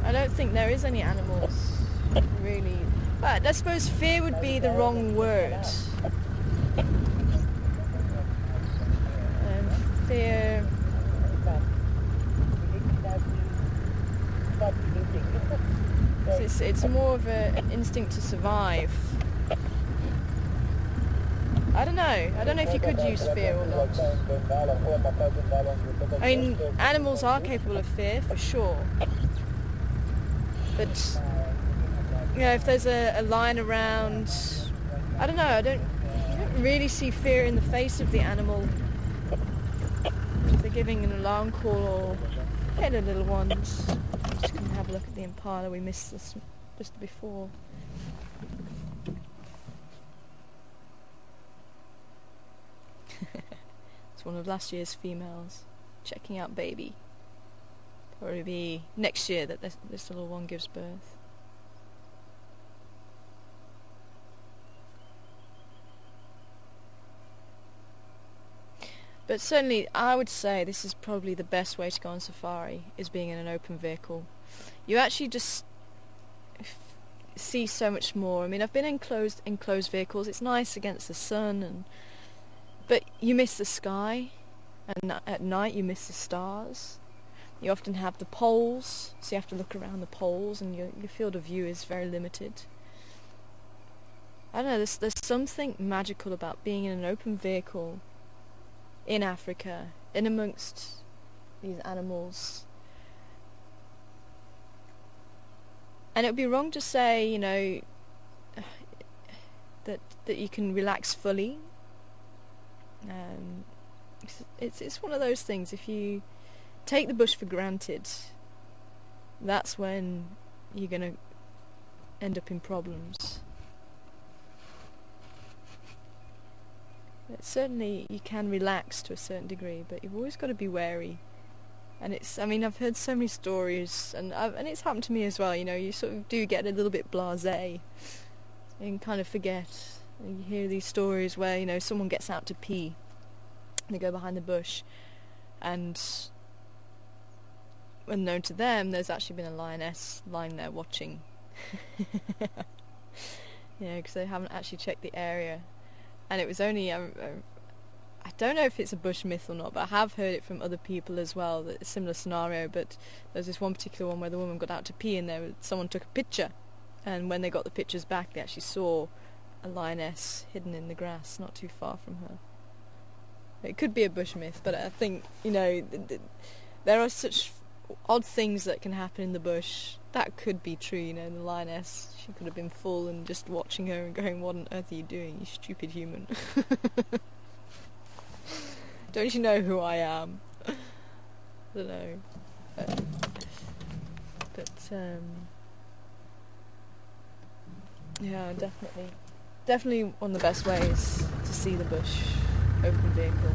I don't think there is any animals, really. But I suppose fear would be the wrong word. Fear... It's more of an instinct to survive. I don't know if you could use fear or not. I mean, animals are capable of fear, for sure. But, you know, if there's a lion around, I don't know, I don't really see fear in the face of the animal. If they're giving an alarm call or, hey, the little ones. Just gonna have a look at the impala, we missed this just before. It's one of last year's females checking out baby. Probably be next year that this little one gives birth. But certainly I would say this is probably the best way to go on safari, is being in an open vehicle. You actually just see so much more. I mean, I've been in enclosed vehicles, it's nice against the sun, but you miss the sky, and at night you miss the stars. You often have the poles, so you have to look around the poles, and your field of view is very limited. I don't know, there's something magical about being in an open vehicle in Africa, in amongst these animals. And it would be wrong to say, you know, that you can relax fully. It's one of those things, if you take the bush for granted, that's when you're going to end up in problems. But certainly you can relax to a certain degree, but you've always got to be wary. And I mean, I've heard so many stories, and it's happened to me as well, you know, you sort of do get a little bit blasé and kind of forget. And you hear these stories where, you know, someone gets out to pee, and they go behind the bush, and unknown to them, there's actually been a lioness lying there watching. You know, because they haven't actually checked the area. And it was only, I don't know if it's a bush myth or not, but I have heard it from other people as well, that a similar scenario. But there's this one particular one where the woman got out to pee, and someone took a picture, and when they got the pictures back, they actually saw a lioness hidden in the grass not too far from her. It could be a bush myth, but I think, you know, there are such odd things that can happen in the bush. That could be true, you know, the lioness, she could have been full and just watching her and going, what on earth are you doing, you stupid human? Don't you know who I am? I don't know. But yeah, definitely one of the best ways to see the bush, open vehicle.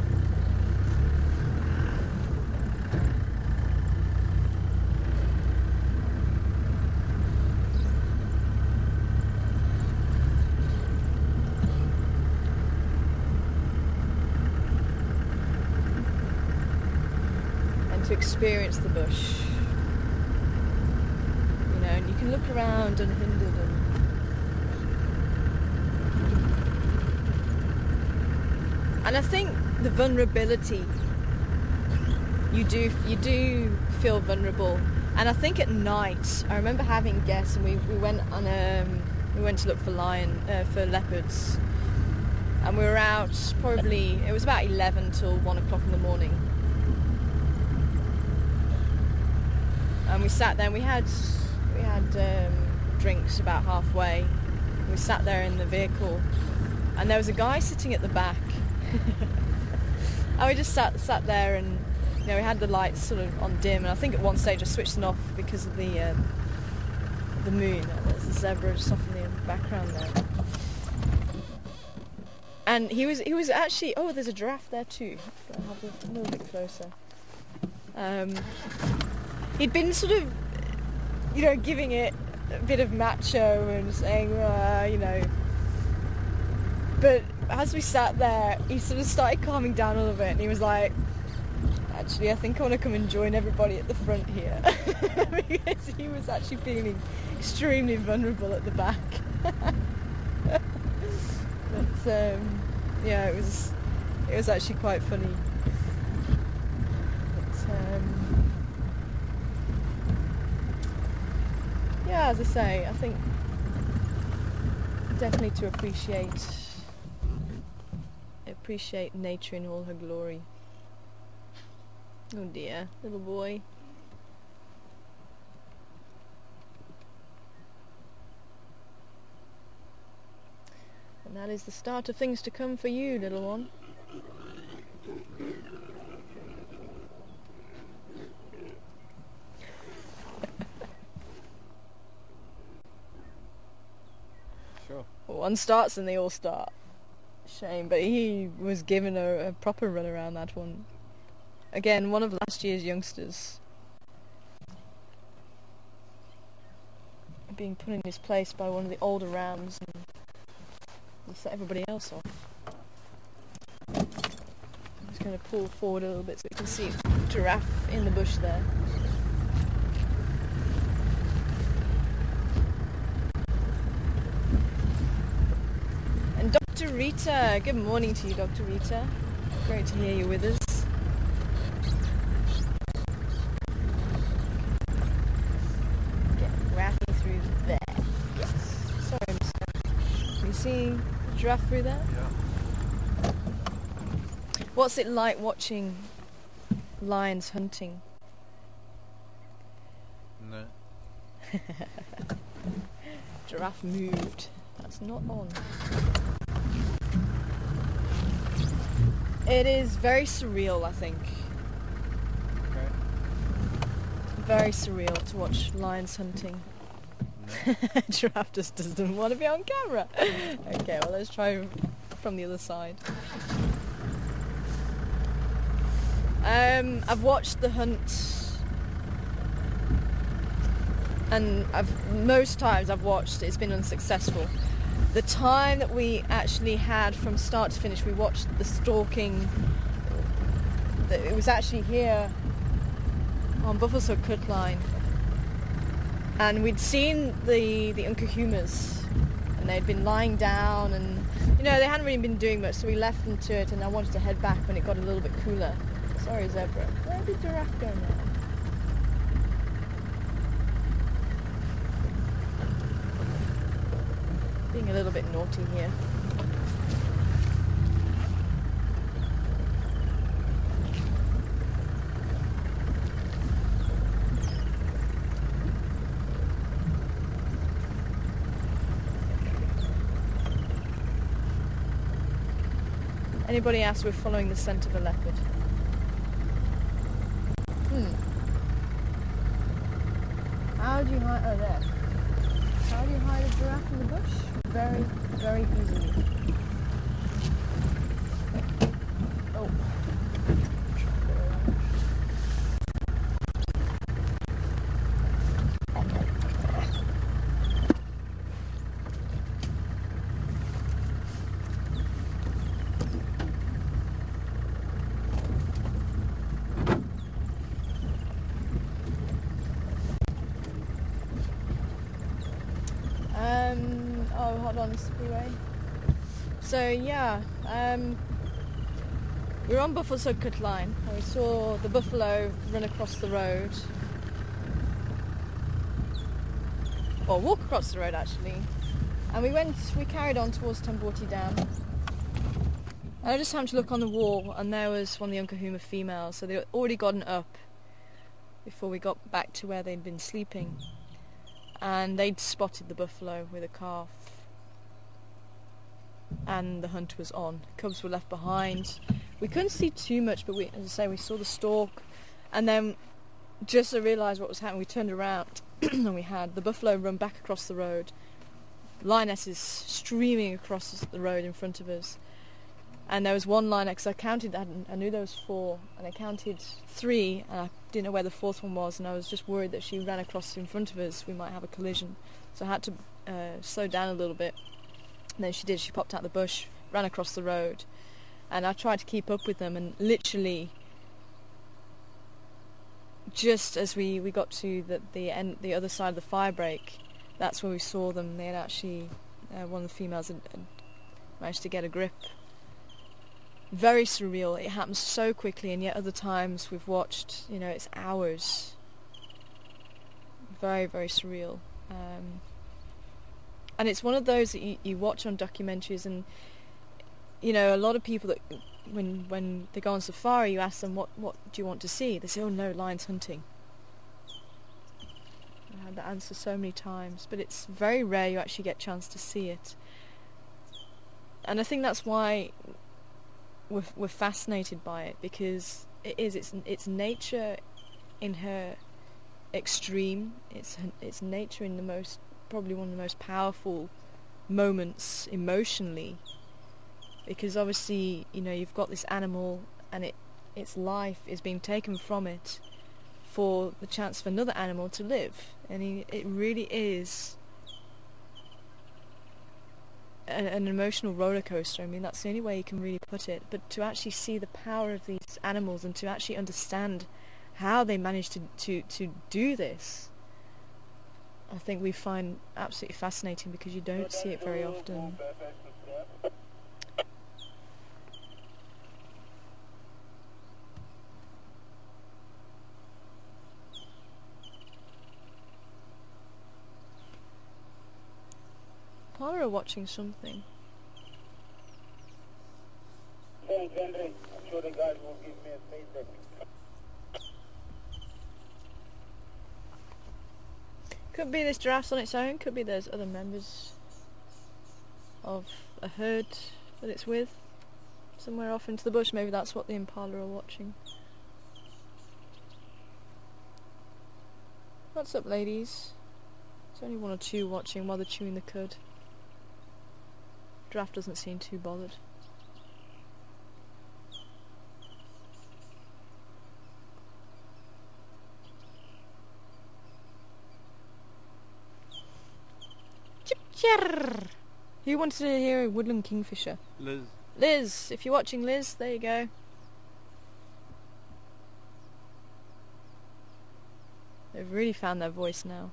To experience the bush, you know, and you can look around unhindered, and I think the vulnerability, you do feel vulnerable. And I think at night, I remember having guests, and we went to look for leopards, and we were out probably, it was about 11 till 1 o'clock in the morning. And we sat there and we had drinks about halfway. We sat there in the vehicle, and there was a guy sitting at the back. And we just sat there, and, you know, we had the lights sort of on dim, and I think at one stage I switched them off because of the moon. There's the zebra just off in the background there. And he was actually, oh, there's a giraffe there too. I'll have a little bit closer. He'd been sort of, you know, giving it a bit of macho and saying, you know. But as we sat there, he sort of started calming down a little bit, and he was like, actually, I think I want to come and join everybody at the front here. Because he was actually feeling extremely vulnerable at the back. But, yeah, it was actually quite funny. But, yeah, as I say, I think definitely to appreciate nature in all her glory. Oh dear, little boy. And that is the start of things to come for you, little one. Sure. One starts and they all start. Shame, but he was given a proper run around that one. Again, one of last year's youngsters. Being put in his place by one of the older rams and he set everybody else off. I'm just going to pull forward a little bit so we can see a giraffe in the bush there. And Dr. Rita, good morning to you, Dr. Rita. Great to hear you with us. There. Yes. Sorry, mister. Can you see the giraffe through there? Yeah. What's it like watching lions hunting? No. Giraffe moved. That's not on. It is very surreal, I think. Okay. Very surreal to watch lions hunting. Giraffe just doesn't want to be on camera. Okay, well let's try from the other side. I've watched the hunt, and most times I've watched it's been unsuccessful. The time that we actually had from start to finish, we watched the stalking. It was actually here on Buffelshoek Cut Line. And we'd seen the Unkahumas, and they'd been lying down, and they hadn't really been doing much, so we left them to it, and I wanted to head back when it got a little bit cooler. Sorry, zebra. Where did giraffe go now? Being a little bit naughty here. Anybody else? We're following the scent of a leopard. How do you hide? Oh, there. How do you hide a giraffe in the bush? Very, very easily. Oh. Hold on, Speedway. So yeah, we were on Buffelshoek Cut Line and we saw the buffalo run across the road, or walk across the road actually, and we carried on towards Tamborti Dam. And I just happened to look on the wall, and there was one of the Unkahuma females, so they'd already gotten up before we got back to where they'd been sleeping, and they'd spotted the buffalo with a calf. And the hunt was on. Cubs were left behind. We couldn't see too much, but as I say, we saw the stalk, and then just to realise what was happening, we turned around and we had the buffalo run back across the road, lionesses streaming across the road in front of us, and there was one lioness. I counted that, I knew there was 4, and I counted 3, and I didn't know where the 4th one was, and I was just worried that she ran across in front of us, we might have a collision, so I had to slow down a little bit. And then she did. She popped out the bush, ran across the road, and I tried to keep up with them, and literally just as we got to the other side of the fire break, that's where we saw them. They had actually one of the females had managed to get a grip. Very surreal. It happens so quickly, and yet other times we've watched, it's hours. Very, very surreal. And it's one of those that you watch on documentaries, and you know, a lot of people that when they go on safari, you ask them what do you want to see, they say, oh no, lions hunting. I had that answer so many times, but it's very rare you actually get a chance to see it. And I think that's why we're fascinated by it, because it's nature in her extreme. It's nature in the most, probably one of the most powerful moments emotionally, because obviously, you know, you've got this animal and its life is being taken from it for the chance for another animal to live, and it really is an emotional roller coaster. I mean, that's the only way you can really put it. But to actually see the power of these animals and to actually understand how they managed to do this, I think we find absolutely fascinating, because you don't see it very often. Impala are watching something. Thanks, Henry. I'm sure the guys will give me a feedback. Could be this giraffe's on its own, could be there's other members of a herd that it's with somewhere off into the bush. Maybe that's what the impala are watching. What's up, ladies? There's only one or two watching while they're chewing the cud. Giraffe doesn't seem too bothered. Who wanted to hear a woodland kingfisher? Liz. Liz, if you're watching, Liz, there you go. They've really found their voice now.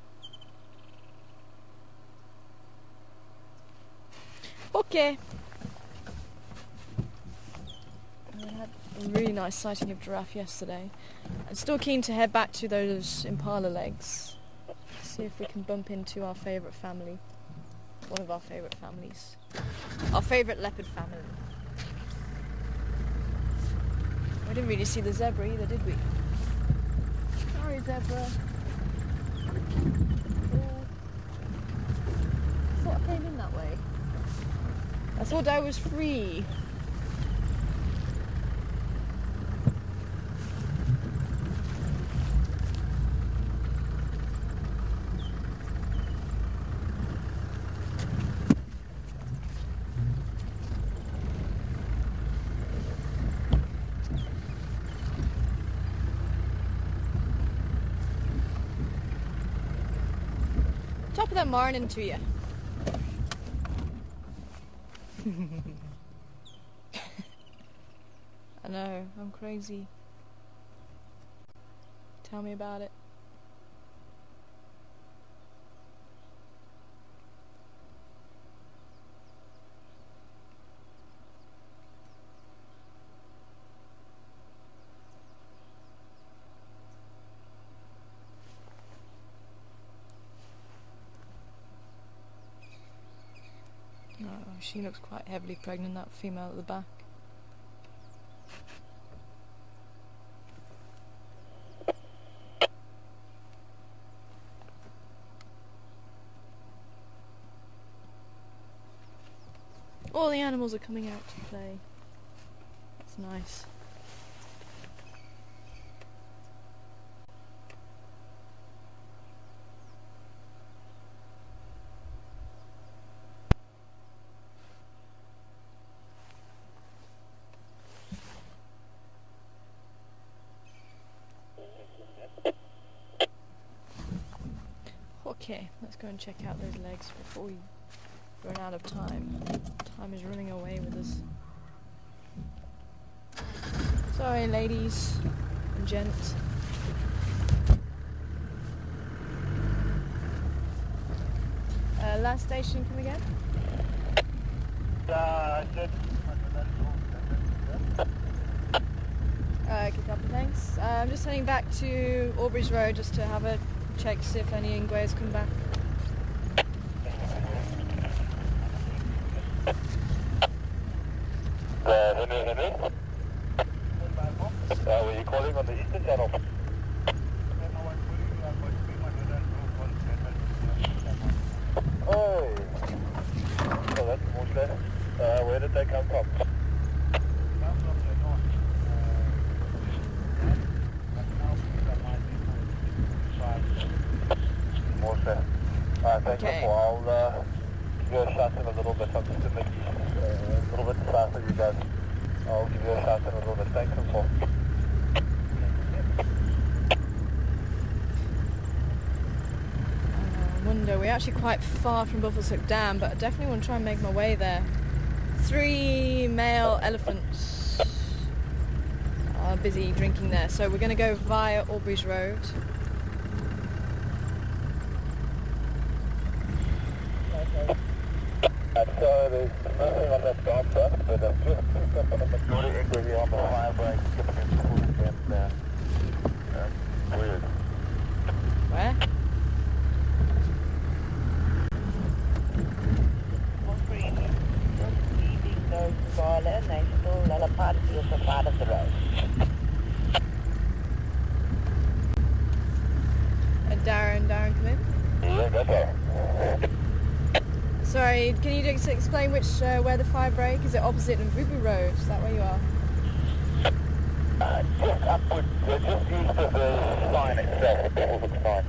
Okay. I had a really nice sighting of giraffe yesterday. I'm still keen to head back to those impala legs. See if we can bump into our favourite family. One of our favourite families. Our favourite leopard family. We didn't really see the zebra either, did we? Sorry, zebra. I thought I came in that way. I thought I was free. Top of the morning to you. I know, I'm crazy. Tell me about it. Oh, she looks quite heavily pregnant, that female at the back. All the animals are coming out to play. That's nice. Okay, let's go and check out those legs before we run out of time. Time is running away with us. Sorry, ladies and gents. Last station, come again? Okay, copy, thanks. I'm just heading back to Aubrey's Road just to have a check to see if any Ingwes come back. Okay. Thank Okay. you. Well, I'll give you a shout in a little bit. I'm just a little bit south of you guys. I'll give you a shout in a little bit. Thanks for Paul. I wonder, we're actually quite far from Buffelshoek Dam, but I definitely want to try and make my way there. 3 male elephants are busy drinking there, so we're going to go via Albury's Road. So there's nothing on that dark bus, but I've just picked up on a majority equity on the fire brake, skipping into full again. Weird. Where? Leaving those Salala and they still Leopard is the other side of the road. Darren, come in. Yeah, that's all. Sorry, can you just explain where the fire break? Is it opposite Mvubu Road? Is that where you are? Just upwards, just east of the sign itself, the Buffelshoek sign.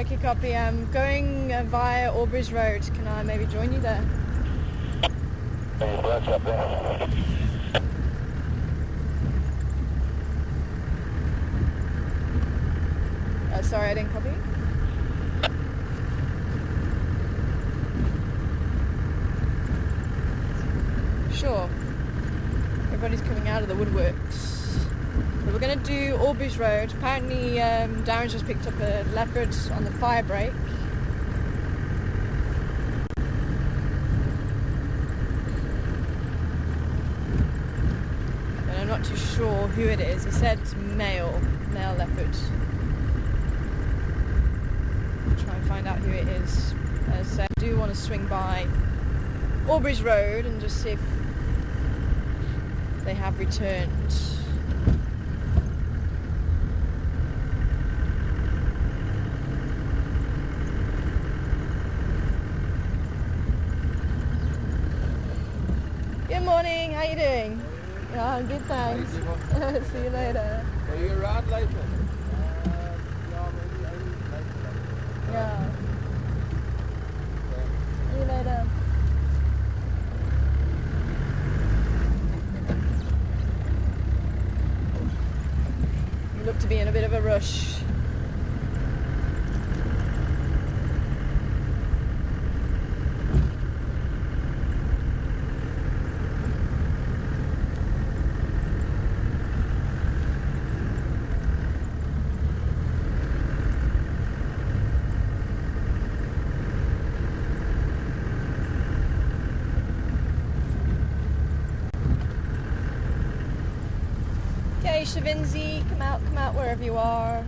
Okay, copy. I'm going via Albury's Road. Can I maybe join you there? There's a branch up there. Sorry, I didn't copy. Sure. Everybody's coming out of the woodworks. So we're going to do Albury's Road. Apparently Darren's just picked up a leopard on the fire break. And I'm not too sure who it is. He said it's male leopard. Try and find out who it is. So I do want to swing by Albury's Road and just see if they have returned. Good morning, how you doing? Yeah, I'm good, thanks. See you later. Are you around later? Yeah. See you later. You look to be in a bit of a rush. Okay, Shavinzi, come out wherever you are.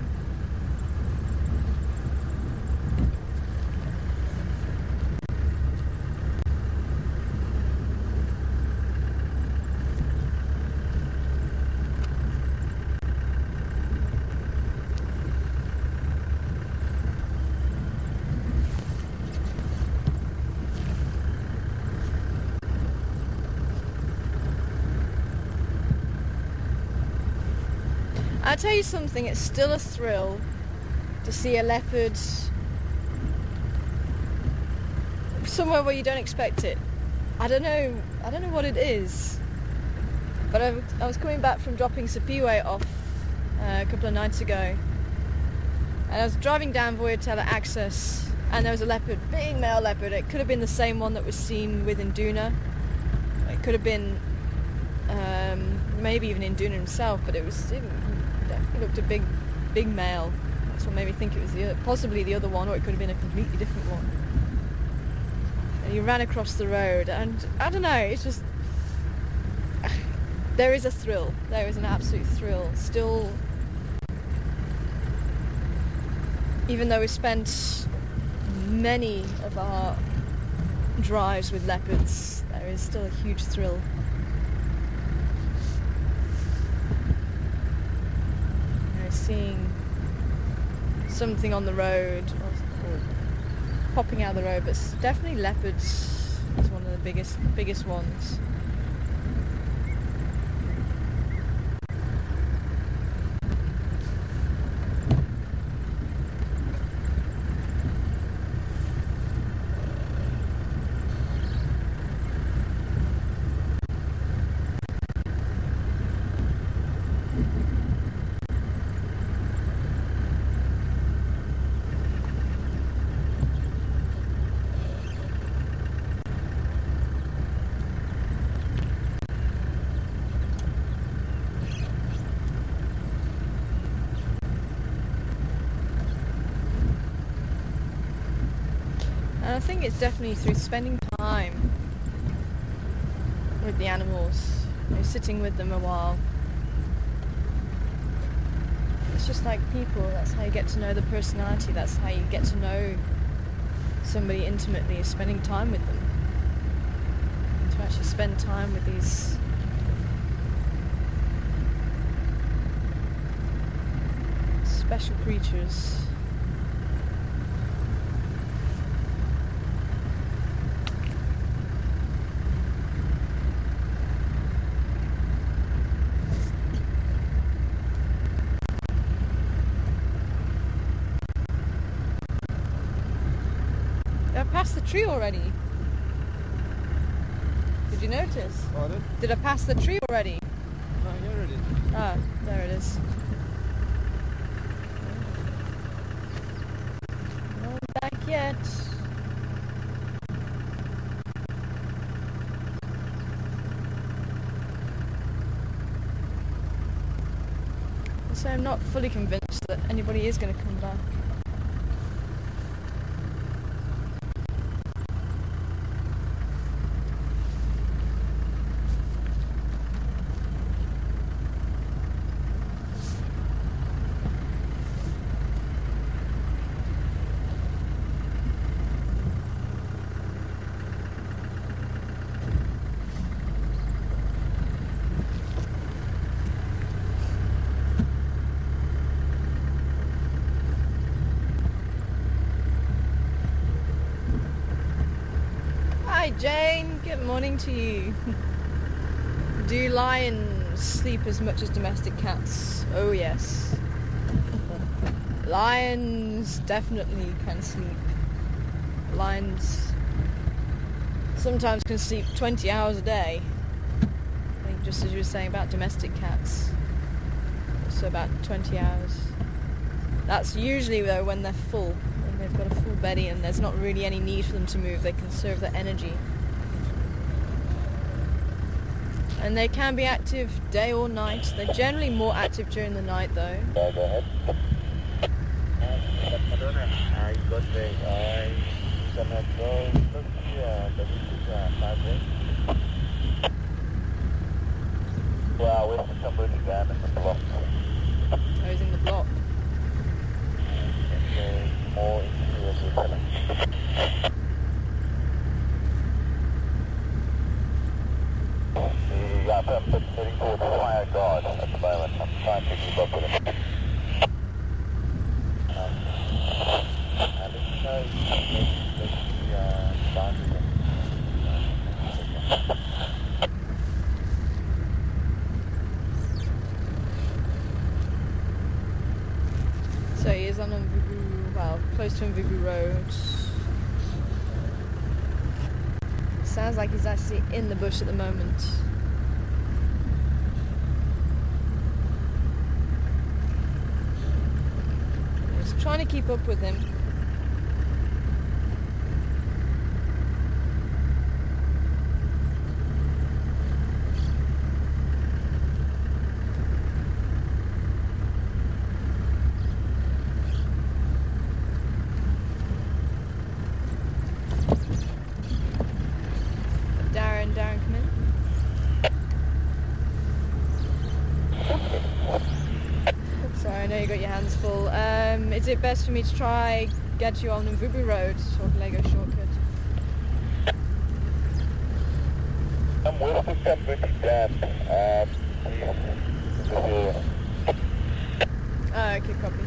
I'll tell you something, it's still a thrill to see a leopard somewhere where you don't expect it. I don't know what it is, but I was coming back from dropping Sapiwe off a couple of nights ago, and I was driving down Voyatella Access, and there was a leopard, big male leopard. It could have been the same one that was seen with Induna. It could have been maybe even Induna himself, but it definitely looked a big male. That's what made me think it was possibly the other one, or it could have been a completely different one. And he ran across the road, and I don't know, it's just there is a thrill. There is an absolute thrill. Still, even though we've spent many of our drives with leopards, there is still a huge thrill. Seeing something on the road, or popping out of the road, but definitely leopards is one of the biggest ones. And I think it's definitely through spending time with the animals, you know, sitting with them a while. It's just like people, that's how you get to know the personality, that's how you get to know somebody intimately, is spending time with them. And to actually spend time with these special creatures. I passed the tree already. Did you notice? Pardon? Did I pass the tree already? No, here it is. Ah, there it is. Not back yet. So I'm not fully convinced that anybody is going to come back. Hi Jane, good morning to you. Do lions sleep as much as domestic cats? Oh yes. Lions definitely can sleep. Lions sometimes can sleep 20 hours a day. I think just as you were saying about domestic cats. So about 20 hours. That's usually though when they're full. They've got a full belly and there's not really any need for them to move. They conserve their energy. And they can be active day or night. They're generally more active during the night though. Yeah, go ahead. Induna, you got the gonna go look here, this is 5 days. Well, we're somebody down in the block. Oh, he's in the block. Okay, more into the color. Yeah, I'm heading towards the fire guard at the moment. I'm trying to keep up with him. Let me know if down to them. So he is on Mvubu, well, close to Mvubu Road. Sounds like he's actually in the bush at the moment. Just trying to keep up with him. Darren, come in. Sorry, I know you got your hands full. Is it best for me to try get you on Mvubu Road or Lego shortcut? I'm west of Company Dam. Okay, copy.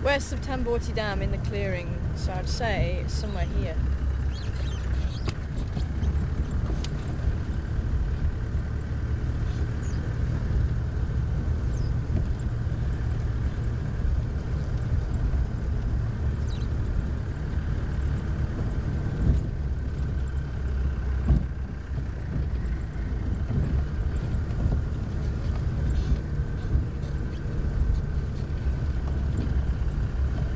West of Tamborti Dam in the clearing, so I'd say it's somewhere here.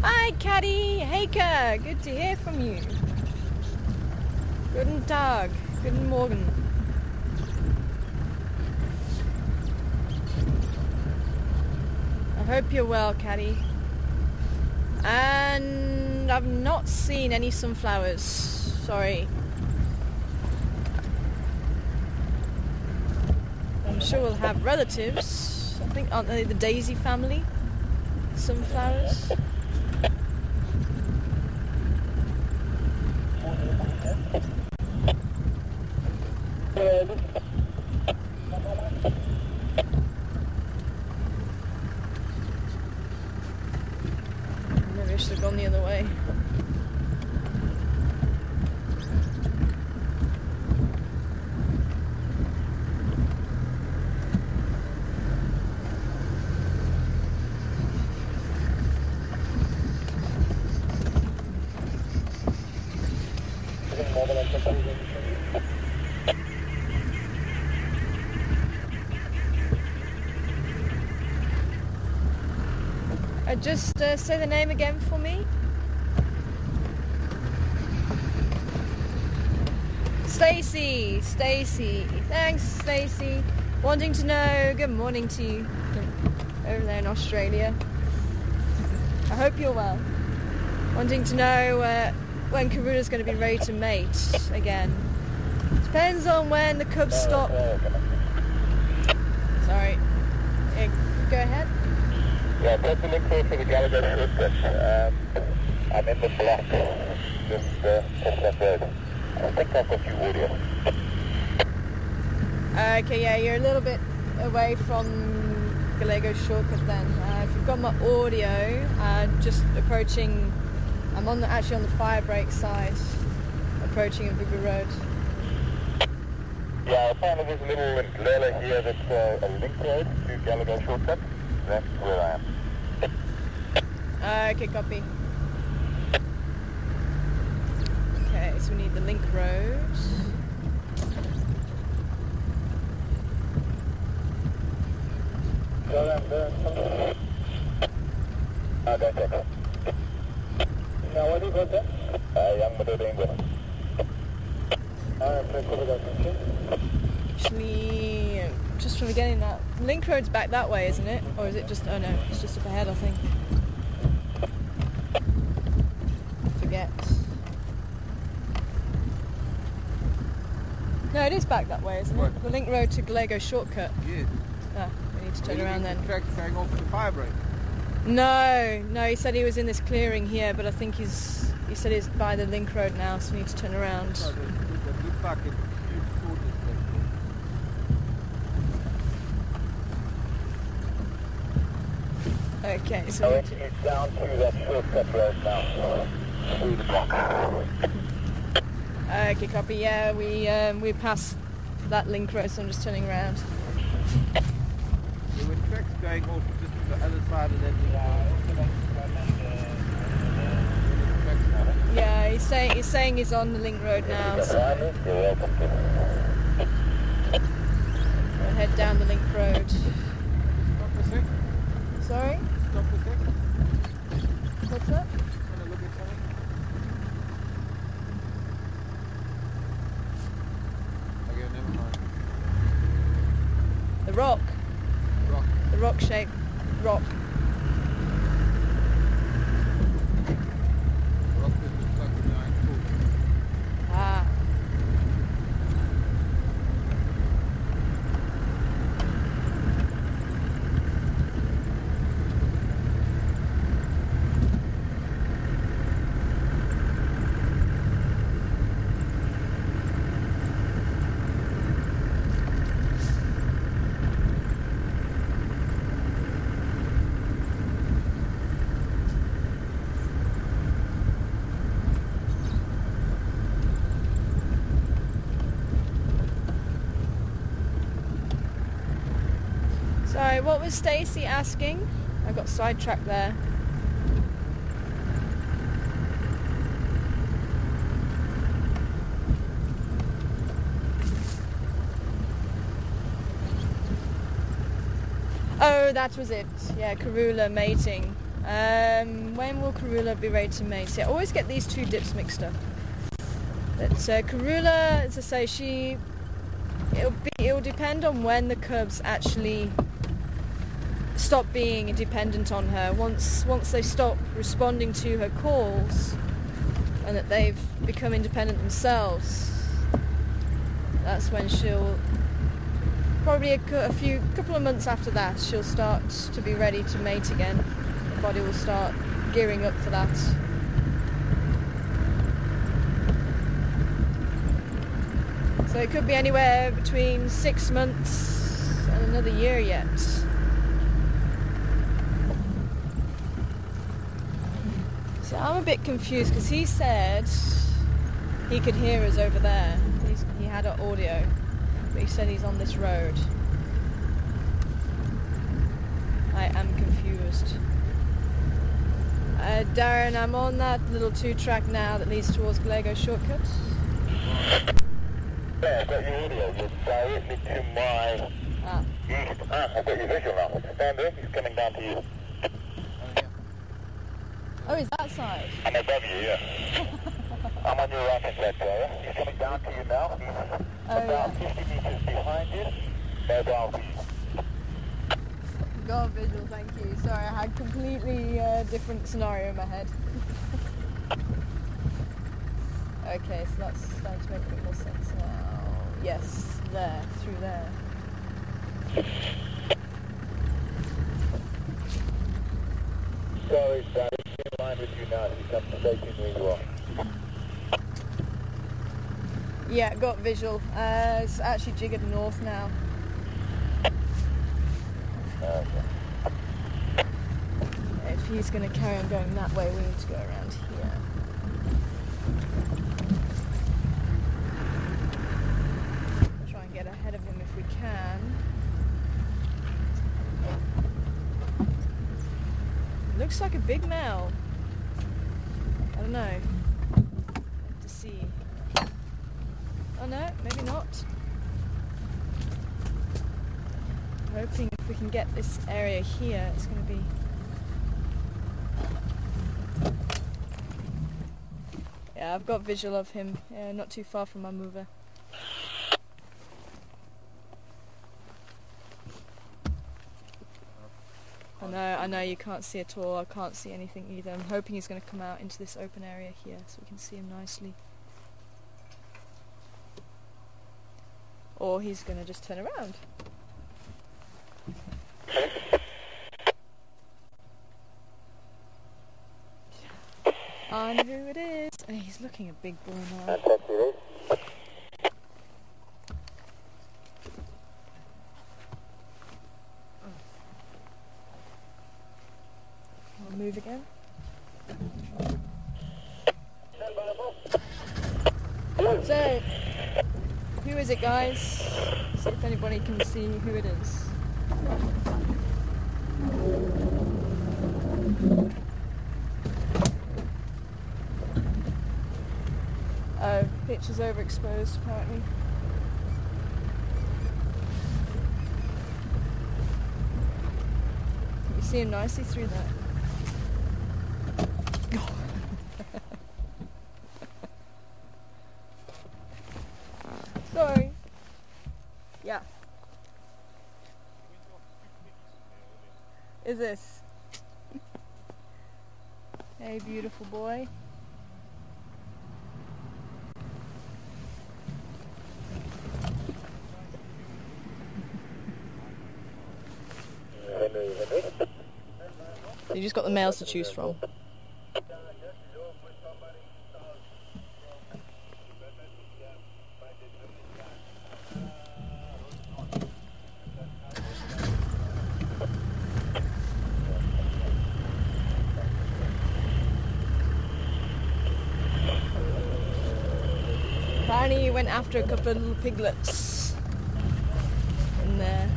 Hi Caddy, Heika, good to hear from you. Guten Tag. Guten Morgen. I hope you're well, Caddy. And I've not seen any sunflowers. Sorry. I'm sure we'll have relatives. I think, aren't they the daisy family? Sunflowers. Maybe I should have gone the other way. Just say the name again for me. Stacy. Thanks, Stacy. Wanting to know. Good morning to you over there in Australia. I hope you're well. Wanting to know when Karula's going to be ready to mate again. Depends on when the cubs stop. Sorry. Yeah, go ahead. Yeah, that's the link for the Gallagher shortcut. I'm in the block, just off that road. I think I've got you audio. Okay, yeah, you're a little bit away from Gallego shortcut then. If you've got my audio, just approaching, I'm actually on the fire break side, approaching Invigu Road. Yeah, apparently there's a little Lala here that's a link road to Gallagher shortcut. That's where I am. Okay, copy. Okay, so we need the link road. That's it. Now, what do you got there? Young Madrid England. Actually, just from getting that link road's back that way, isn't it? Or is it just? Oh no, it's just up ahead, I think. Forget. No, it is back that way, isn't it? The link road to Gallego shortcut. Yeah. Ah, we need to turn around then. The track's going off the fire break. No, he said he was in this clearing here, but I think he said he's by the link road now, so we need to turn around. So the bucket, huge shortage there. Okay, so we need to... It's down to that shortcut road now. Through the block. Okay, copy. Yeah, we passed that link road, so I'm just turning around. There were tracks going off just to the other side of that. Yeah, he's saying he's on the link road now. So we'll head down the link road. Stop a sec. Sorry? Stop a sec. What's that? Just want to look at something. Okay, never mind. The rock. Rock. The rock-shaped rock. Rock that looks like a giant foot. Ah. Sorry, what was Stacey asking? I got sidetracked there. Oh, that was it. Yeah, Karula mating. When will Karula be ready to mate? See, I always get these two dips mixed up. So Karula, as I say, it'll depend on when the cubs actually stop being dependent on her. Once they stop responding to her calls and that they've become independent themselves, that's when she'll probably a couple of months after that she'll start to be ready to mate again. The body will start gearing up for that. So it could be anywhere between 6 months and another year yet. So I'm a bit confused because he said he could hear us over there. He had an audio, but he said he's on this road. I am confused. Darren, I'm on that little 2-track now that leads towards Galego shortcut. Yeah, I've got your audio. You're directly to my east. I've got your visual now. Stand there. He's coming down to you. Oh, is that side? I'm above you, yeah. I'm on your right-hand side, Clara. He's coming down to you now. He's about 50 meters behind you. Mobile vision. Got a visual, thank you. Sorry, I had completely different scenario in my head. Okay, so that's starting to make a bit more sense now. Yes, there, through there. Sorry, Brad. It's in line with you now. He's come stationary where you are. Yeah, got visual. It's actually jiggered north now. Okay. If he's going to carry on going that way, we need to go around here. Try and get ahead of him if we can. Looks like a big male. I don't know. Have to see. Oh no, maybe not. I'm hoping if we can get this area here, it's going to be... Yeah, I've got visual of him, not too far from my mover. I know you can't see at all, I can't see anything either. I'm hoping he's going to come out into this open area here so we can see him nicely. Or he's going to just turn around. I know who it is. Oh, he's looking a big boy now. I'll move again. So, who is it, guys? See if anybody can see who it is. Oh, picture's overexposed apparently. You see him nicely through that. Sorry. Yeah. Is this? Hey, beautiful boy. You just got the males to choose from. Apparently he went after a couple of little piglets in there.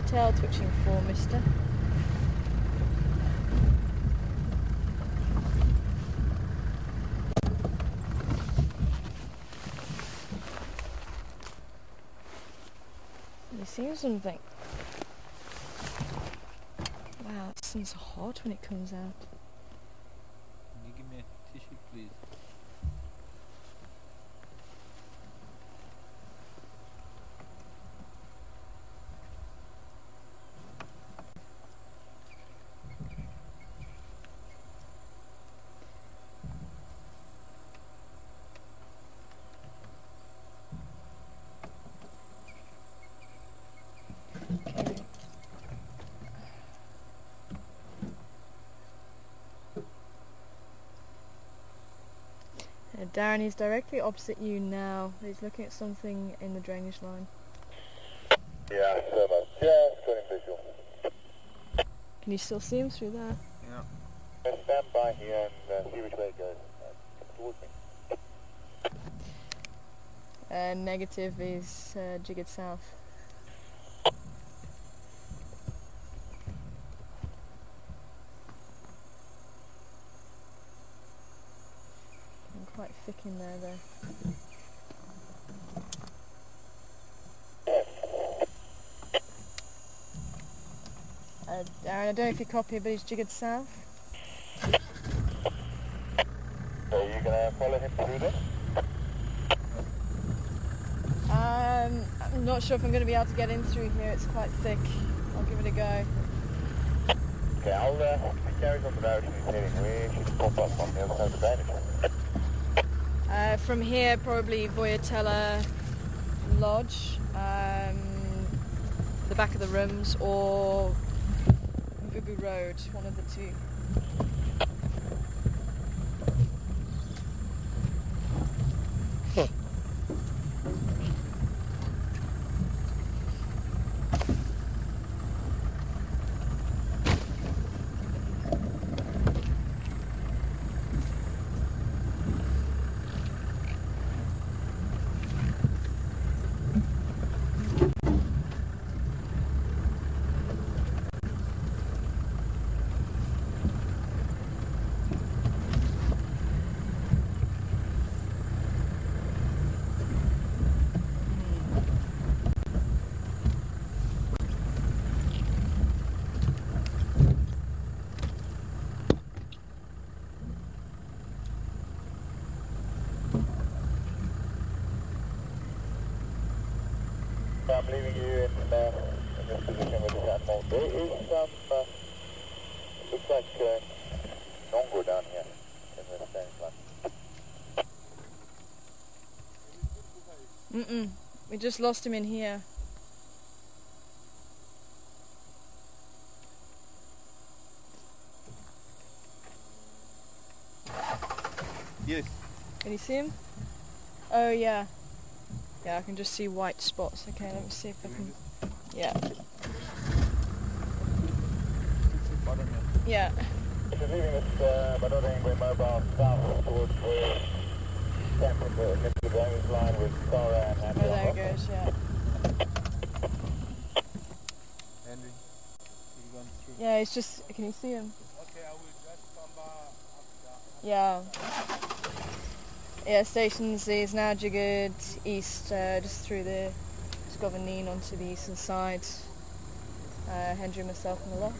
tail twitching for, mister? You seen something? Wow, the sun's hot when it comes out. Can you give me a tissue, please? Darren is directly opposite you now. He's looking at something in the drainage line. Yeah, so much. Just getting visual. Can you still see him through there? Yeah. Stand by here and see which way it goes. Towards me. Negative is jiggered south. Quite thick in there though. Darren, I don't know if you copy, but he's jiggered south. So you gonna follow him through this? I'm not sure if I'm going to be able to get in through here. It's quite thick. I'll give it a go. Okay, I'll carry on the direction he's heading. We should pop up on the other side of the drainage. From here, probably Voyatella Lodge, the back of the rooms, or Vubu Road, one of the two. I'm leaving you in this position with this animal. There is some, looks like Nongo down here in the same line. We just lost him in here. Yes. Can you see him? Oh yeah. Yeah, I can just see white spots. Okay, let me see if I can... Yeah. Yeah. If you're leaving this Badoringway mobile south towards where Stanford next to the drainage line with Cora and Oh, there it goes, yeah. Henry, you've gone through. Yeah, it's just... Can you see him? Okay, I will just come back. Yeah. Yeah, Stations is now jiggered east, just through the Scovenine onto the eastern side. Henry and myself on the lock.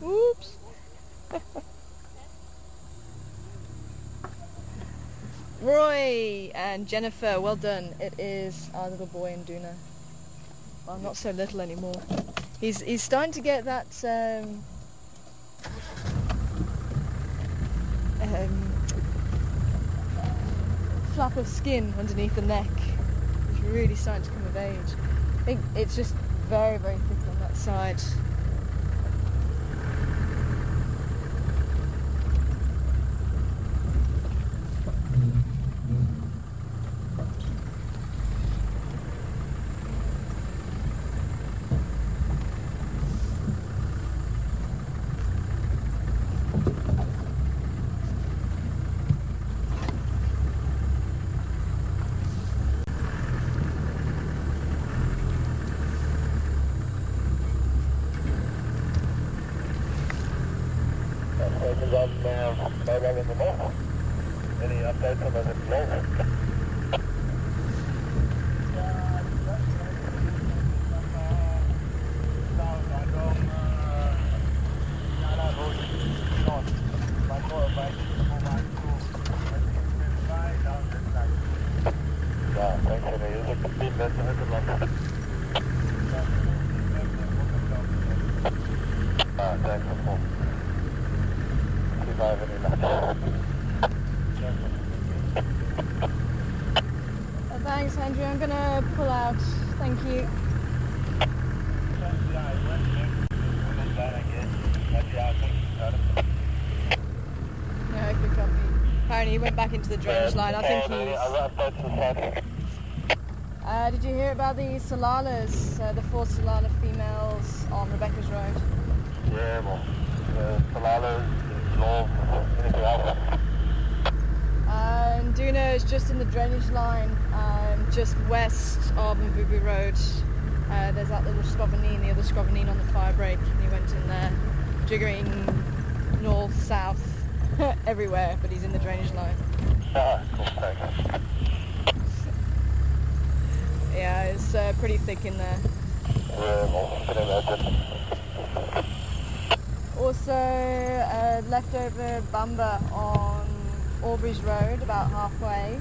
Oops! Roy and Jennifer, well done. It is our little boy Induna. Well, not so little anymore. He's starting to get that flap of skin underneath the neck. He's really starting to come of age. I think it's just very, very thick on that side. Is on mobile in the north. Any updates on those involved? Thanks, Andrew. I'm gonna pull out. Thank you. No, good copy. Apparently he went back into the drainage line. I think he's... did you hear about the Salalas, the 4 Salala females on Rebecca's Road? Yeah, well, Salala is north, anything else? Induna is just in the drainage line, just west of Mvubu Road. There's that little Scovanine, the other Scovanine on the fire break, and he went in there, jiggering north, south, everywhere, but he's in the drainage line. Ah, cool, thanks. Yeah, it's pretty thick in there. Yeah, well, I can imagine. Also, leftover bamba on Albury's Road, about halfway,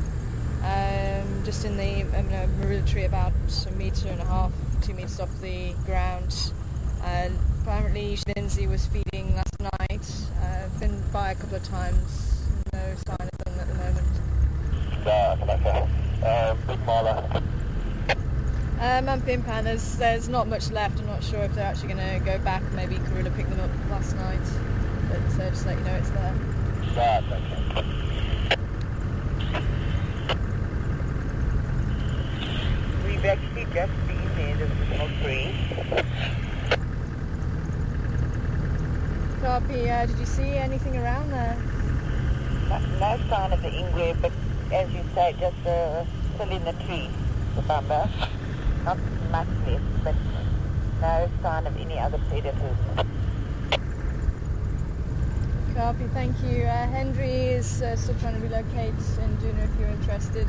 just in the marula tree, about 1.5 meters, 2 meters off the ground. Apparently Lindsay was feeding last night, been by a couple of times, no sign of them at the moment. Big Marla. And Pimpan, there's not much left. I'm not sure if they're actually going to go back. Maybe Karula picked them up last night, but just let you know it's there. We've actually just been there, there's a small tree. Copy, did you see anything around there? No sign of the ingwe, but as you say, just still in the tree, the bamba. Not much left, but no sign of any other predators. Copy, thank you. Henry is still trying to relocate Induna if you're interested.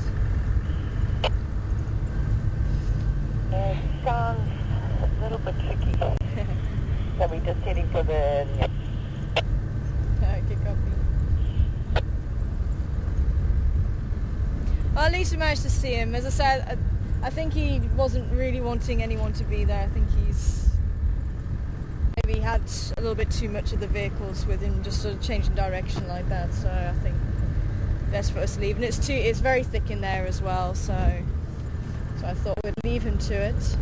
Sounds a little bit tricky. So we're just heading for the... Okay, copy. Well, at least we managed to see him. As I said, I think he wasn't really wanting anyone to be there. I think he's maybe had a little bit too much of the vehicles with him, just sort of changing direction like that. So I think best for us to leave. And it's very thick in there as well. So I thought we'd leave him to it.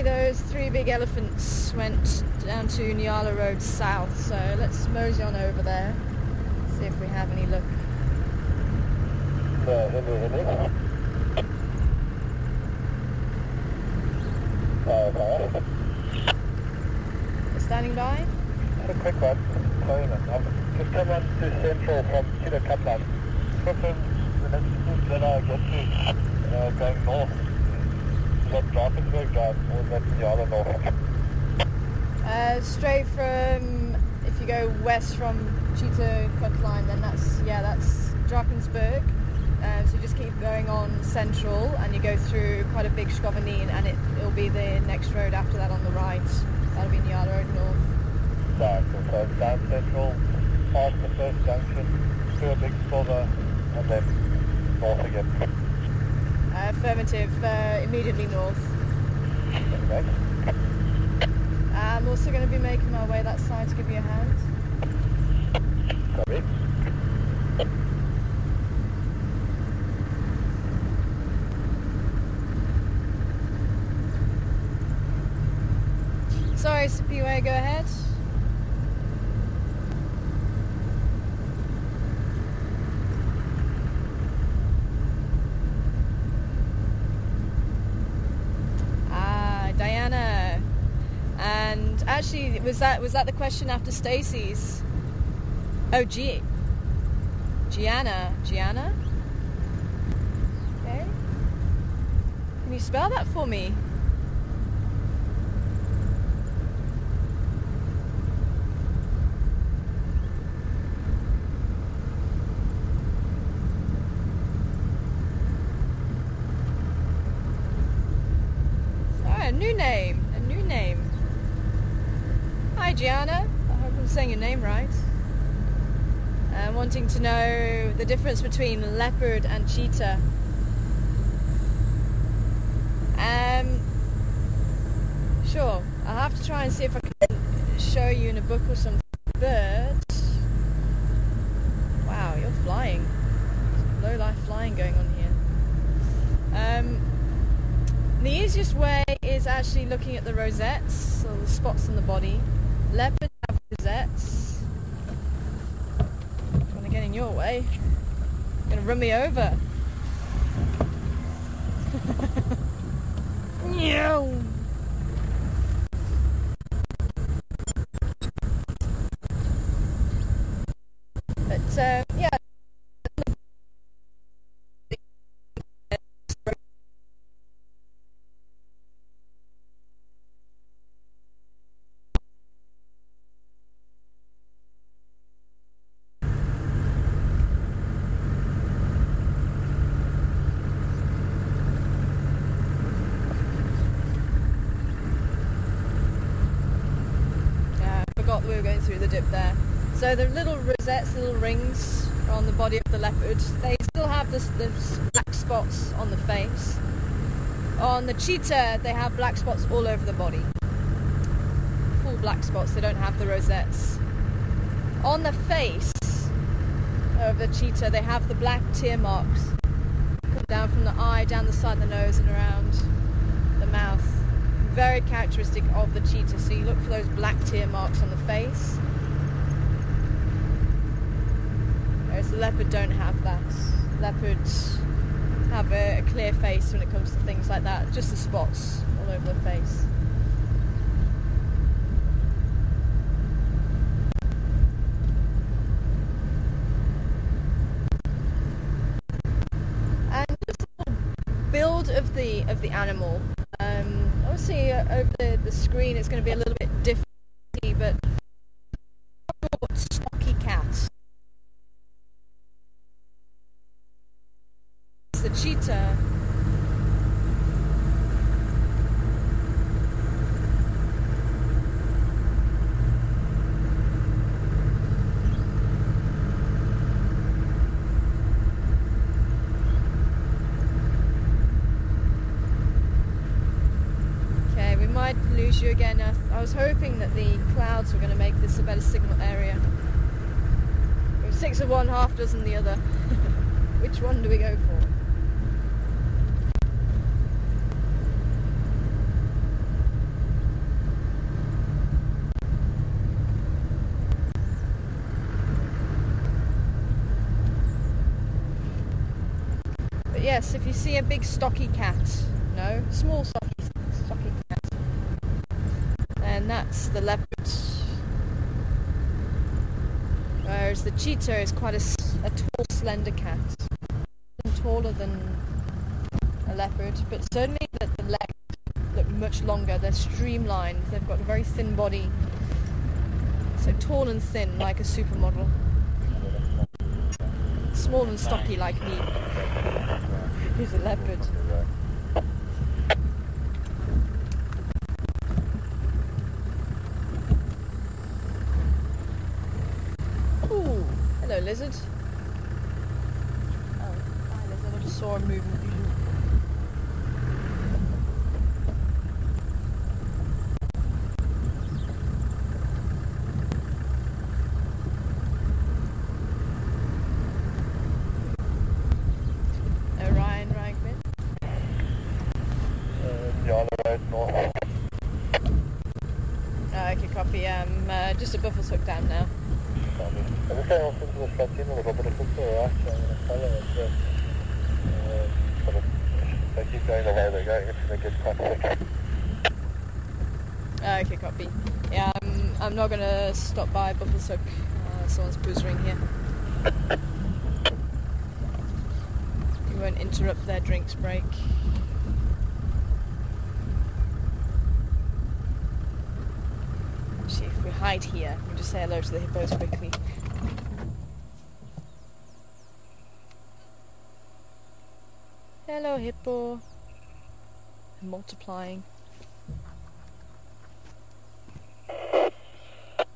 Those 3 big elephants went down to Nyala Road south, so let's mosey on over there, see if we have any luck. Standing by? Just a quick one. Sorry, man. I've just come on to Central from Cheetah Cutline. The next that I get to going north. Is that Drakensberg Drive or is that Nyala North? Straight from, if you go west from Cheetah Cutline, then that's Drakensberg. So you just keep going on Central and you go through quite a big Scovanine and it'll be the next road after that on the right. That'll be Nyala Road North. Right, so down Central, past the first junction, through a big silver and then north again. Affirmative, immediately north. Okay. I'm also going to be making my way that side to give you a hand. Copy. Sorry, Sipiwe, go ahead. actually, was that the question after Stacy's? Oh, Gianna. Okay. Can you spell that for me? A new name. Hi, Gianna. I hope I'm saying your name right. Wanting to know the difference between leopard and cheetah. Sure. I'll have to try and see if I can show you in a book or something. But wow, you're flying. Some low life flying going on here. The easiest way is actually looking at the rosettes, or the spots on the body. Leopards have rosettes. Don't want to get in your way. You're going to run me over. But yeah. We were going through the dip there. So the little rosettes, little rings on the body of the leopard, they still have the black spots on the face. On the cheetah, they have black spots all over the body. Full black spots, they don't have the rosettes. On the face of the cheetah, they have the black tear marks. Come down from the eye, down the side of the nose and around the mouth. Very characteristic of the cheetah, so you look for those black tear marks on the face. Whereas the leopard don't have that. Leopards have a clear face when it comes to things like that, just the spots all over the face. And just a little build of the animal. Obviously over the screen it's going to be a little bit different, but short, stocky cat. It's the cheetah. Might lose you again. I was hoping that the clouds were going to make this a better signal area. 6 of one, half dozen the other. Which one do we go for? But yes, if you see a big stocky cat, no, small stocky cat, and that's the leopard. Whereas the cheetah is quite a tall, slender cat. Taller than a leopard, but certainly the legs look much longer. They're streamlined. They've got a very thin body. So tall and thin, like a supermodel. Small and stocky, like me. He's a leopard. Hello, lizard. Oh, hi, lizard. I just saw a movement. Ryan Quinn. Yeah, on the road north. Okay, copy. Just a Buffalo's Hook down now. I'm just going off into the front end a little bit. It's looks alright, so I'm going to follow it. They keep going the way they're going. It's going to get quite quick. Okay, copy. Yeah, I'm not gonna stop by Buffalo's Hook. Someone's boozering here. We won't interrupt their drinks break. Actually, if we hide here, we'll just say hello to the hippos quickly. Hello, hippo. Multiplying.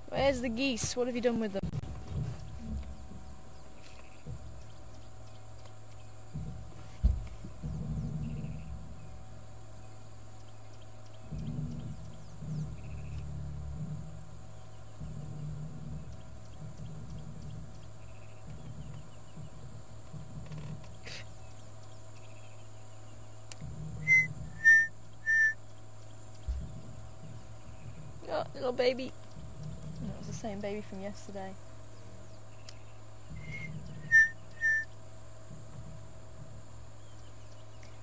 Where's the geese? What have you done with them? Oh, little baby. That was the same baby from yesterday.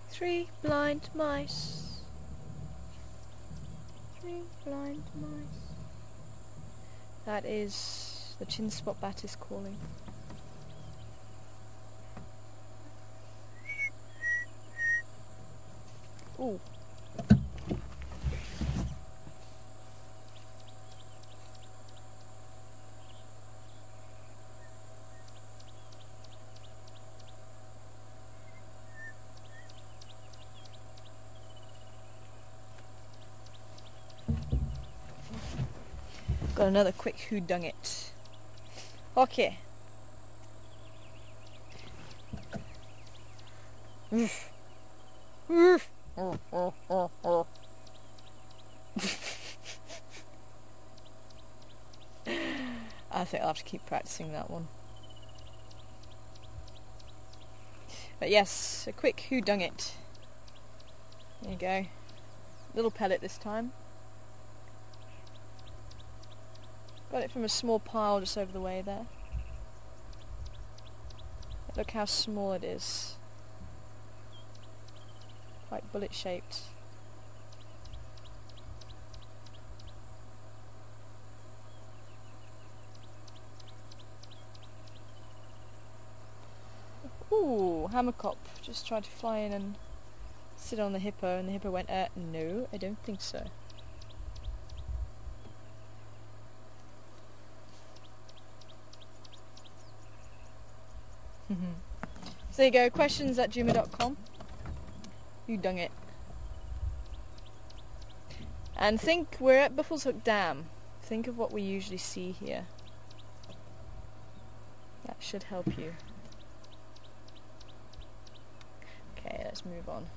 Three blind mice. Three blind mice. That is the chin spot bat is calling. Ooh. Got another quick whodunit. Okay. Oof. Oof. Oh, oh, oh, oh. I think I'll have to keep practicing that one. But yes, a quick whodunit. There you go. Little pellet this time. Got it from a small pile just over the way there. Look how small it is. Quite bullet shaped. Ooh, hammercop just tried to fly in and sit on the hippo, and the hippo went, no, I don't think so. So there you go, questions@juma.com. You dung it. And think, we're at Buffalo's Hook Dam. Think of what we usually see here. That should help you. Okay, let's move on.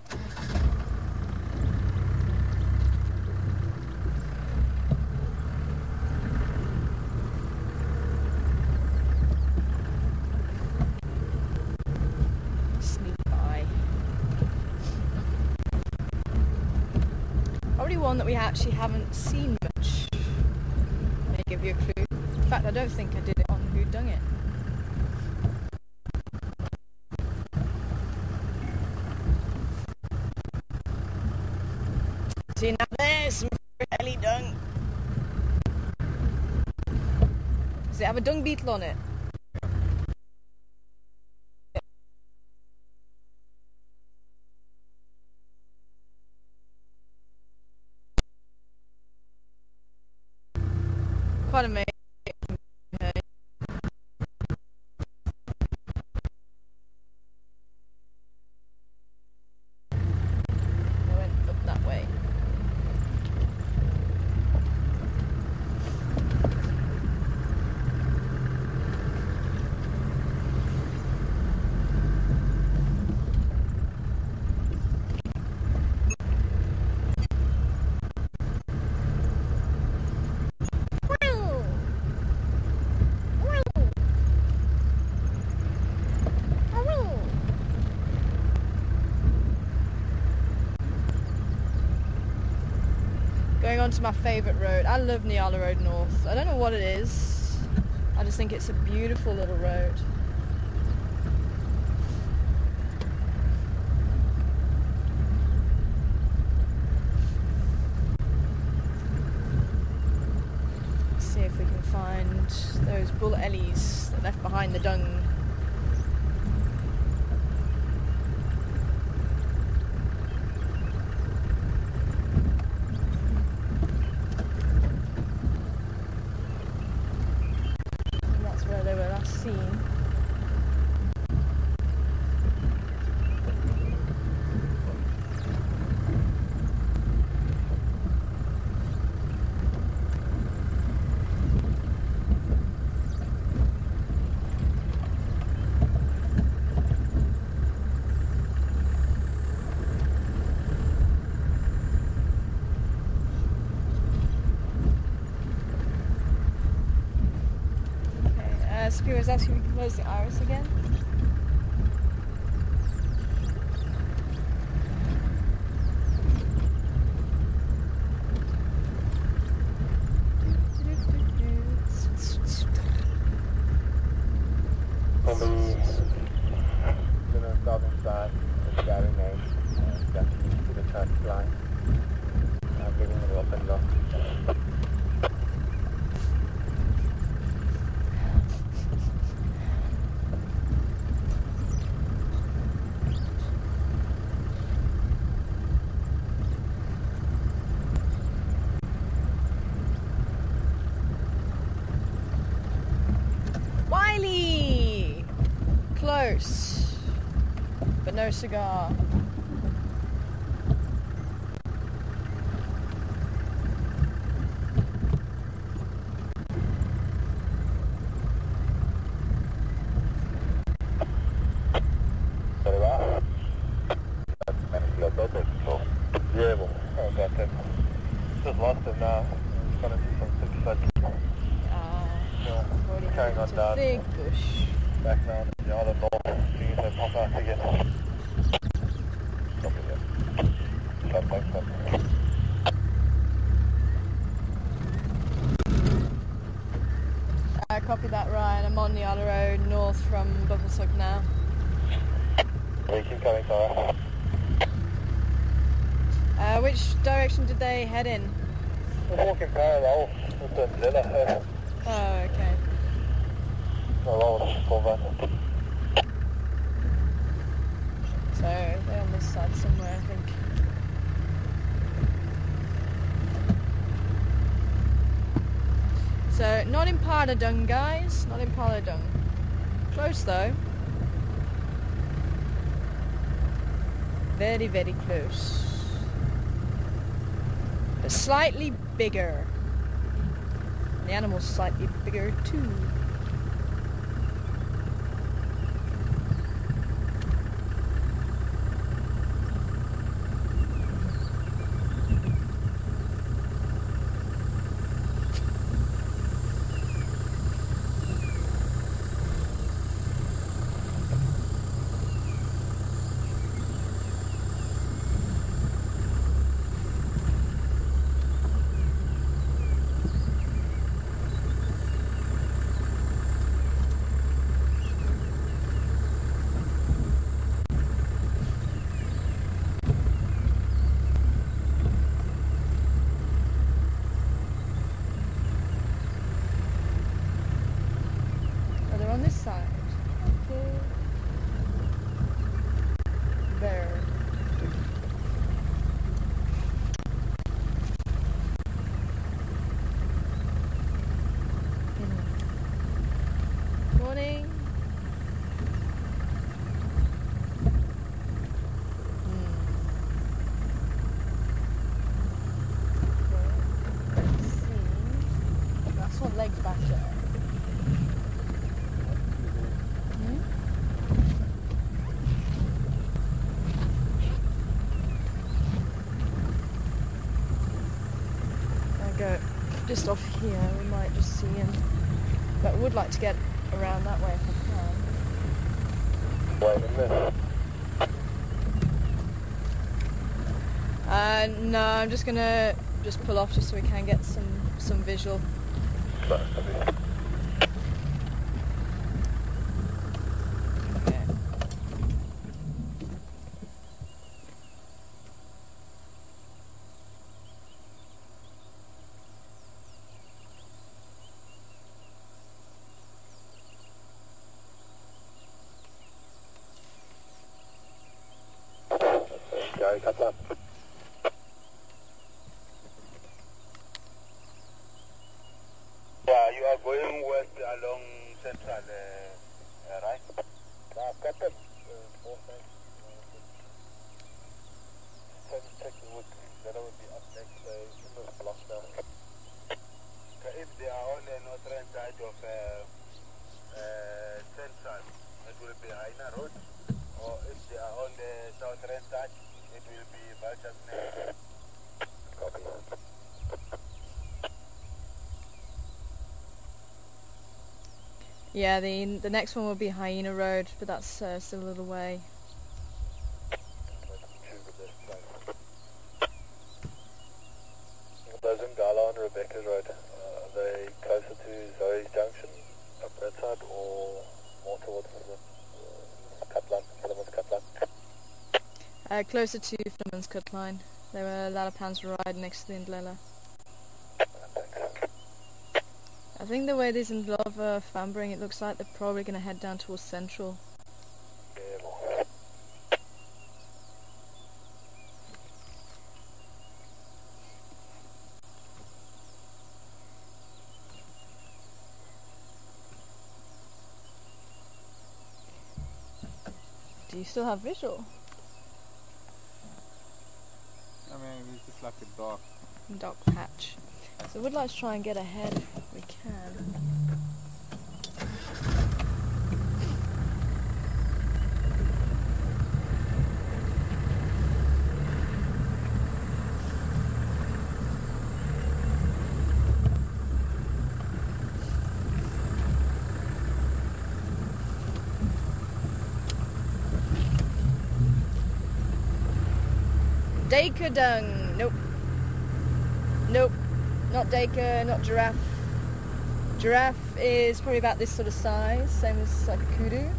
Sneak by. Probably one that we actually haven't seen much. Let me give you a clue. In fact, I don't think I did it on Who Dung It. See, now there's some belly dung. Does it have a dung beetle on it? Quite amazing. I went up that way. Going on to my favourite road. I love Nyala Road North. I don't know what it is. I just think it's a beautiful little road. find those bull ellies that left behind the dung. And that's where they were last seen. Spiro's asking if we can close the iris again. On the southern side, the guiding name, that's to the church line. I'm giving it up and down. Close, but no cigar. Just lost him now. He's gonna do some 6 foot. Carrying on down. Big bush. Back now to the other normal trees that pop out again. Stop again. Stop. I copy that, Ryan. I'm on the other road north from Bubbleshook now. We keep coming, Sarah. Which direction did they head in? We're walking parallel with the Induna. Oh, okay. So they're on this side somewhere, I think. So not in Parda dung, guys. Not in Parda dung. Close though. Very, very close. But slightly bigger. The animal's slightly bigger too. On this side. Okay. There. Morning. Let's see. That's what legs back there. Go just off here, we might just see him, but I would like to get around that way if I can. No, I'm just gonna pull off just so we can get some visual. Gary Cutler. Yeah, you are going west along Central, right? Captain. Check the wood. That will be up next. In the block now. If they are on the northern side of Central, it will be Hyena Road. Or if they are on the southern side, it will be Vulture's Nest. Copy. Yeah, the next one will be Hyena Road, but that's still a little way. Those in Gala and Rebecca's Road, are they closer to Zoe's Junction up that side or more towards the Cutline, Philemon's Cutline? Closer to Philemon's Cut Line. There were Lalapans right next to the Indlela. I think the way there's a lot of fambering, it looks like they're probably going to head down towards Central. Do you still have visual? I mean, it's just like a dark. Dark patch. So we'd like to try and get ahead if we can. Daker dung. Nope. Nope. Not Daker, not giraffe. Giraffe is probably about this sort of size, same as like a kudu.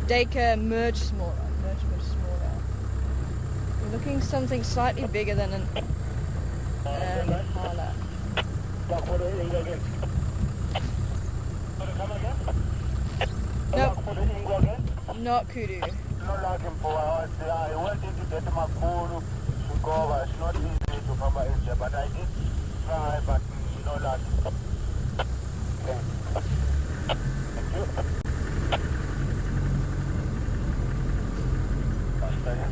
Daker much smaller. Much smaller. We're looking something slightly bigger than an impala. Nope. Not kudu. I wanted to get my phone to cover. It's not easy to cover it, but I did try, but you know that. Okay. Thank you.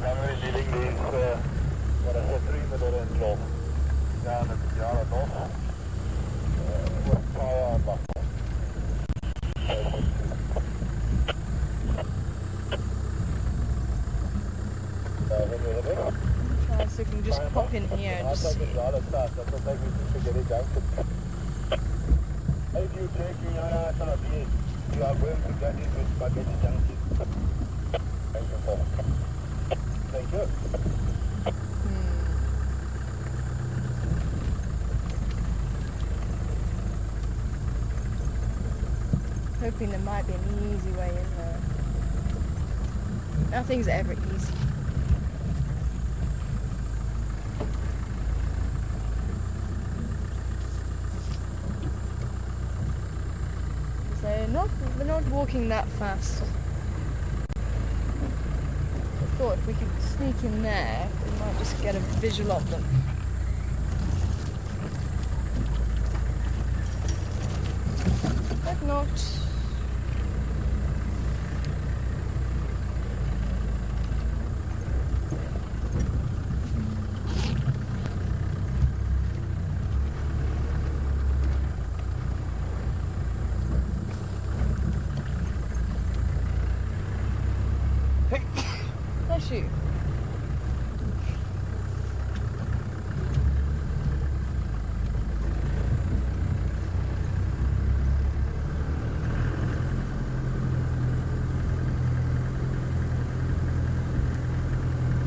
I'm really leaving these, what I said, 3 meter and long down at the Yara North. With power and buffer. Try so we can just pop in here and just see. If you take your you are going to get into spaghetti junction. Thank you. Hoping there might be an easy way in there. Nothing's ever easy. So we're not walking that fast. I thought if we could sneak in there, we might just get a visual of them. But not. Bless you.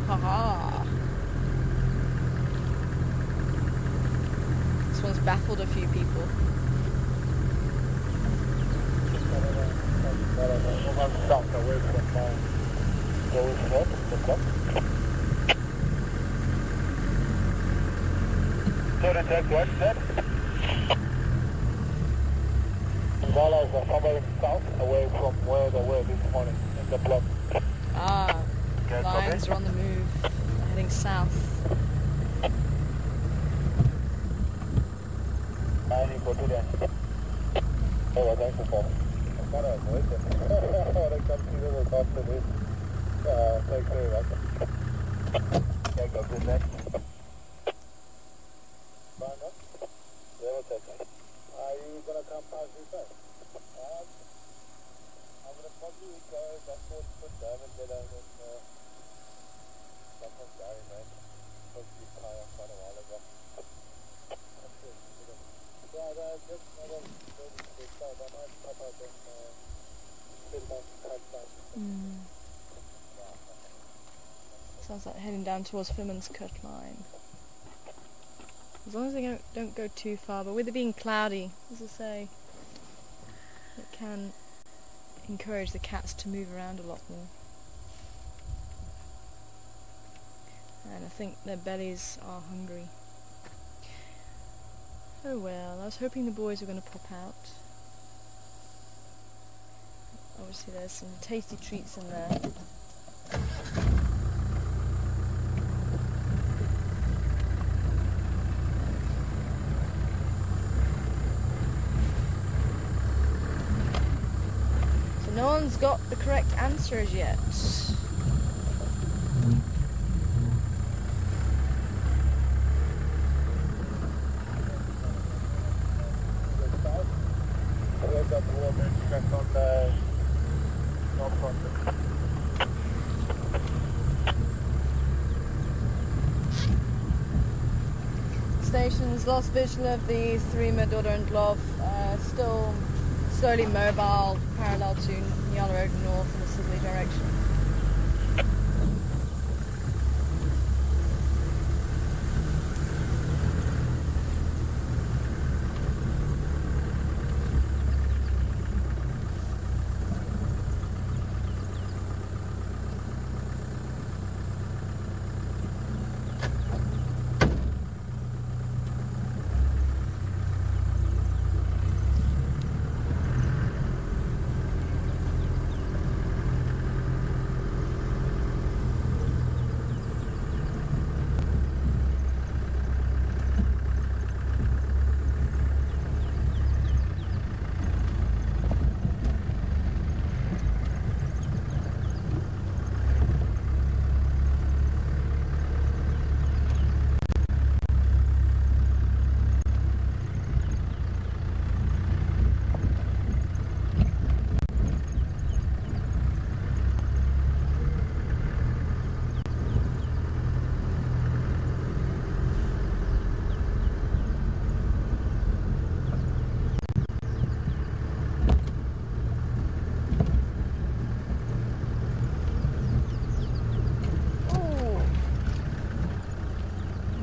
Haha. This one's baffled a few people. Away from going north the clock. Sorry, Jack, what's that? Salas are somewhere south, away from where they were this morning in the block. Ah, lions are on the move. They're heading south. Are you going to come past this way? I'm going to probably go back towards the diamond villa and then back on Gary, man. Hopefully fire quite a while ago. Yeah, just another this side. I might pop up and sit on the cut. Sounds like heading down towards Fimmon's cut line. As long as they don't go too far, but with it being cloudy, as I say, it can encourage the cats to move around a lot more. And I think their bellies are hungry. Oh well, I was hoping the boys were going to pop out. Obviously there's some tasty treats in there. No one's got the correct answer as yet. Stations lost visual of the three Medora and Love, still slowly mobile, parallel to Nyala Road north in a southerly direction.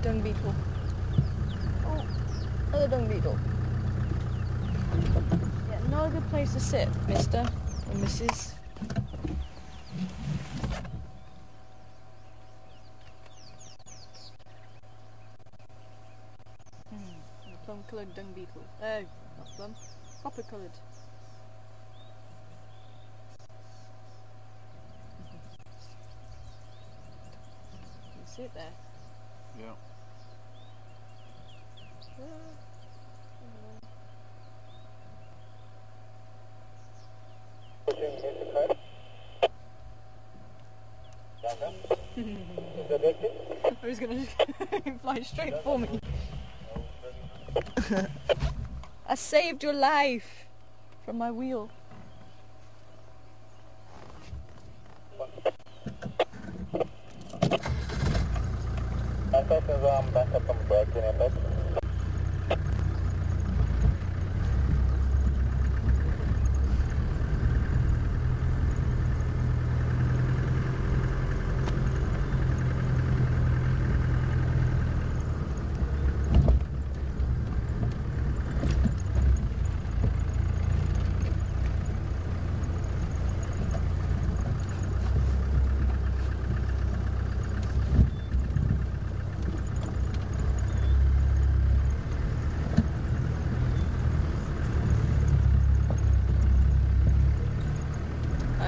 Dung beetle. Oh, another dung beetle. Yeah, not a good place to sit, mister or missus. Plum coloured dung beetle. Oh, not plum. Copper coloured. You see it there? Yeah. Or he's going to fly straight for me. I saved your life from my wheel. I thought it was back up on the break in it.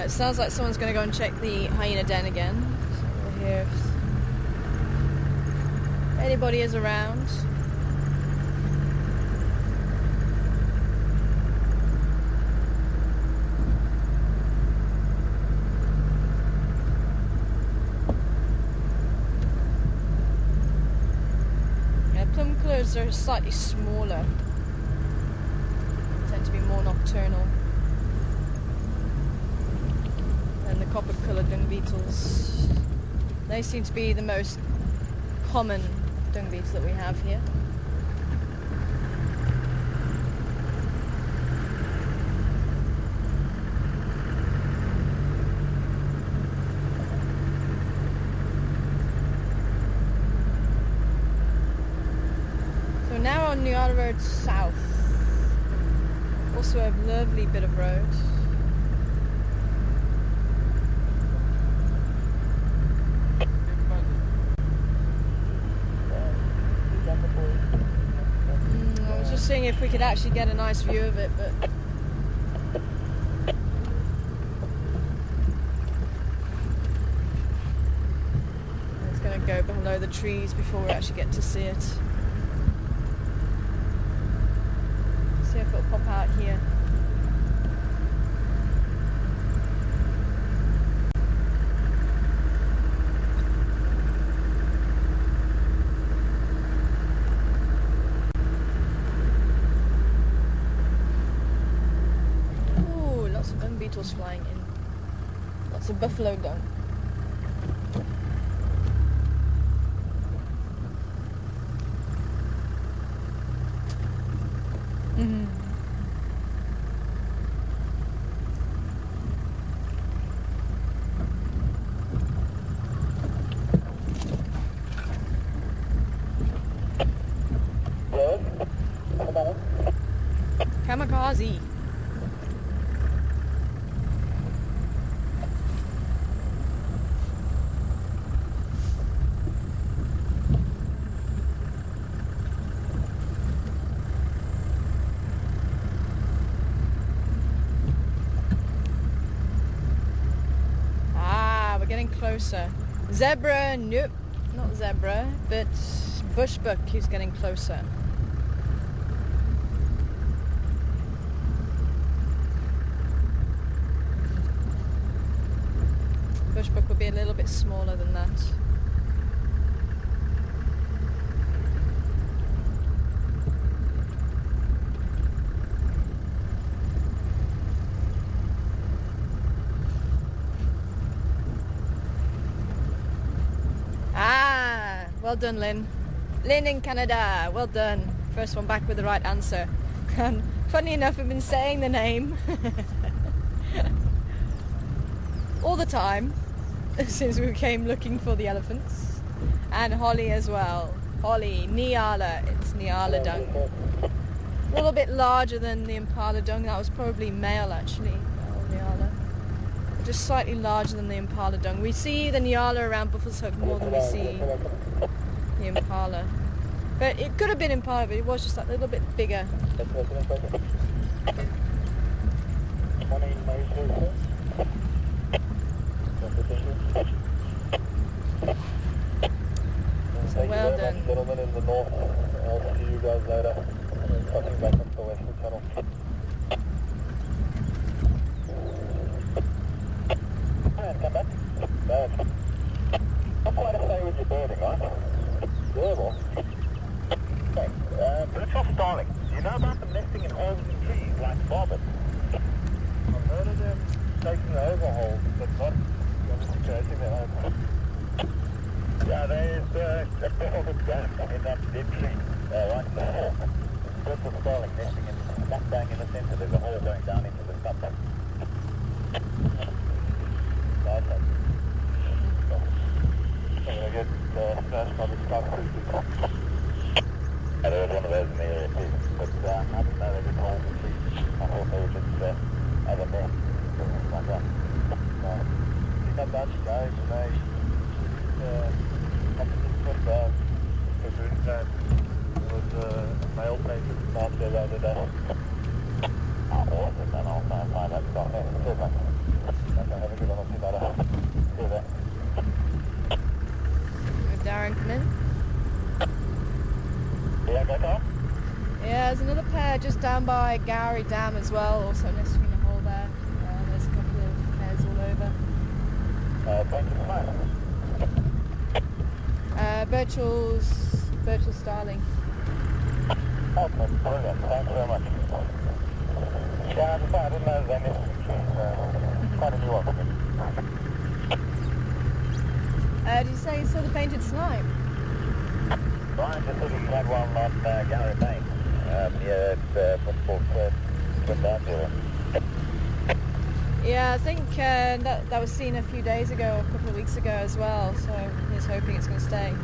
It sounds like someone's going to go and check the hyena den again. So we'll hear anybody is around. Yeah, plum colours are slightly smaller. Tend to be more nocturnal than the copper coloured dung beetles. They seem to be the most common dung beetle that we have here. So now on Nyala Road South, also a lovely bit of road. I was just seeing if we could actually get a nice view of it, but it's going to go below the trees before we actually get to see it. See if it'll pop out here. Ooh, lots of dung beetles flying in. Lots of buffalo dung. Kamikaze. Ah, we're getting closer. Zebra, nope, not zebra, but bushbuck is getting closer. Bushbuck will be a little bit smaller than that. Ah, well done, Lynn. Lynn in Canada, well done. First one back with the right answer. Funny enough, I've been saying the name all the time since we came looking for the elephants. And Holly as well. Holly, Nyala, it's Nyala dung. A little bit larger than the impala dung. That was probably male actually, male Nyala. Just slightly larger than the impala dung. We see the Nyala around Buffalo's Hook more than we see the impala. But it could have been impala, but it was just that little bit bigger. So well done. Gentlemen in the north, I'll see you guys later. Coming back up the western tunnel. Come back. Bad. Not quite a say with your birding, right? Durable. Okay. Virtual starling. Do you know about them nesting in holes in trees like bobbers? I've heard of them taking overhauls, but not creating their own. Yeah, there's a velvet gun in that dead tree, right there. Virtual starling nesting in that bang in the centre. There's a hole going down into the stump. Nice one. I'm going to get smashed by the stump. Yeah, there was one of those in the area too, but I didn't know they did holes in trees. I thought they were just other nests, things like that. Pick up that guys today. Opposite foot for doing that. There was a male patient out there the other day. Oh, awesome, man. I'll try and find that stuff. Cheers, mate. Okay, have a good one. I'll see you later. See you there. Darren, come in. Yeah, go on. Yeah, there's another pair just down by Gowrie Dam as well, also nesting in a hole there. There's a couple of pairs all over. Thank you so much. Birchall starling. Oh, that's brilliant. Thank you very much. Yeah, I didn't know they missed the trees. Quite a new one for me. Did you say you saw the painted snipe? Brian just said he had one on Gowrie Bank. Yeah, it's football put down to him. Yeah, I think that was seen a few days ago, a couple of weeks ago as well, so he's hoping it's going to stay.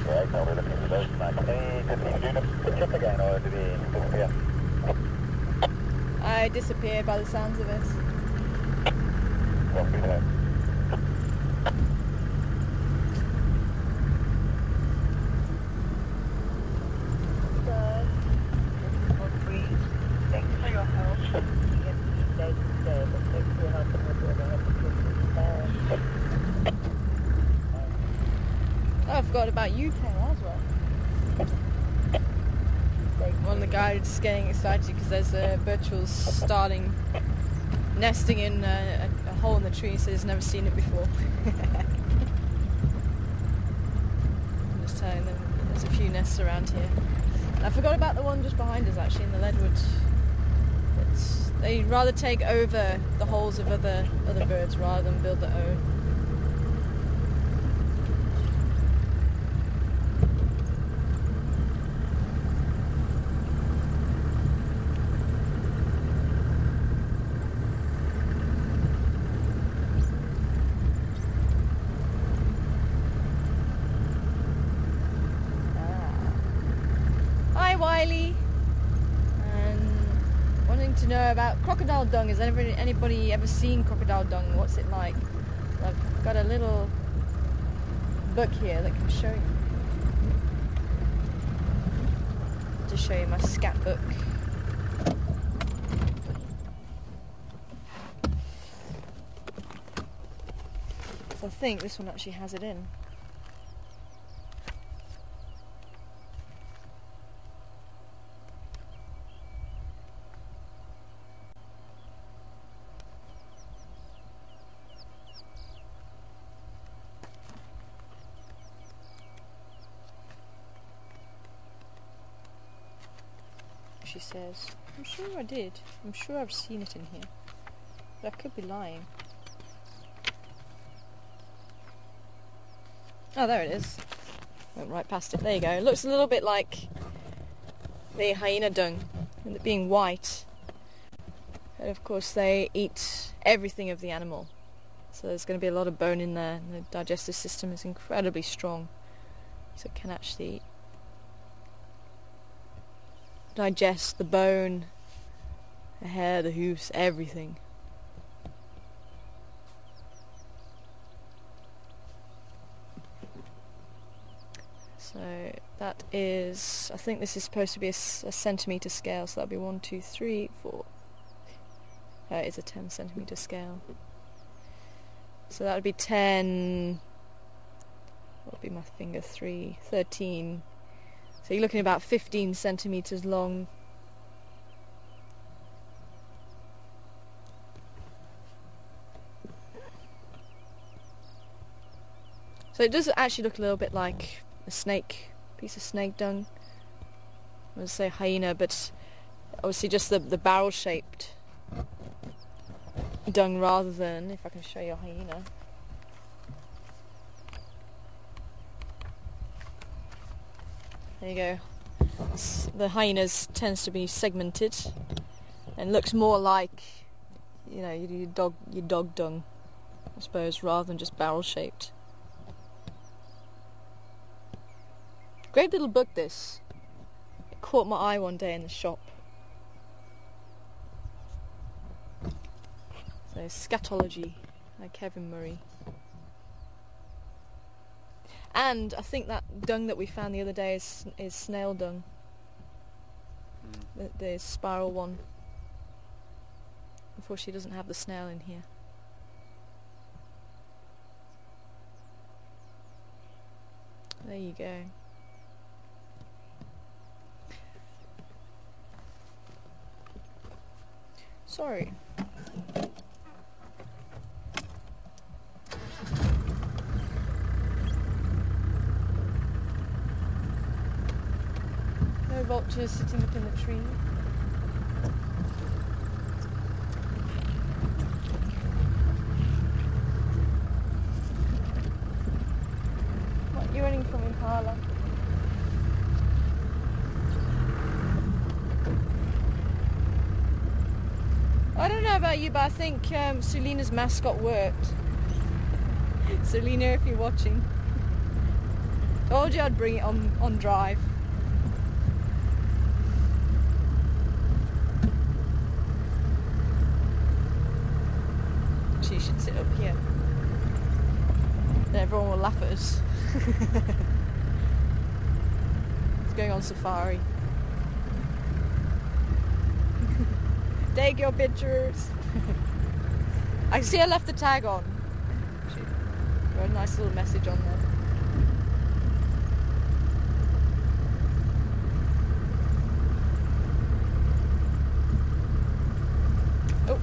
Yeah, I'll be looking for those tonight. Did he do the trip again, or did he disappear? I disappeared by the sounds of it. Well, we know. Thanks for your help. Oh, I forgot about you, Taylor, as well. One of the guys is getting excited because there's a Birchall's starling nesting in a hole in the tree, so he's never seen it before. I'm just telling them there's a few nests around here. And I forgot about the one just behind us, actually, in the leadwood. They'd rather take over the holes of other birds rather than build their own. Hi Wiley, and wanting to know about crocodile dung. Has anybody ever seen crocodile dung? What's it like? I've got a little book here that can show you. To show you my scat book. So I think this one actually has it in. She says, I'm sure I did. I'm sure I've seen it in here. But I could be lying. Oh, there it is. Went right past it. There you go. It looks a little bit like the hyena dung, and it being white. And of course they eat everything of the animal. So there's going to be a lot of bone in there, and the digestive system is incredibly strong. So it can actually digest the bone, the hair, the hoofs, everything. So that is, I think this is supposed to be a centimetre scale, so that'll be 1, 2, 3, 4. It's a 10 centimetre scale. So that would be 10, what would be my finger, 3, 13. So you're looking at about 15 centimetres long. So it does actually look a little bit like a snake, piece of snake dung. I would say hyena, but obviously just the barrel-shaped dung rather than, if I can show you a hyena. There you go. The hyenas tends to be segmented and looks more like, you know, your dog dung, I suppose, rather than just barrel-shaped. Great little book, this. It caught my eye one day in the shop. So, Scatology by Kevin Murray. And I think that dung that we found the other day is snail dung. The spiral one. Unfortunately, it doesn't have the snail in here. There you go. Sorry. No vultures sitting up in the tree. What are you running from, Impala? I don't know about you, but I think Sulina's mascot worked. Sulina, if you're watching. Told you I'd bring it on drive. She should sit up here. Then everyone will laugh at us. It's going on safari. Take your pictures. I see I left the tag on. She wrote a nice little message on there. Oh.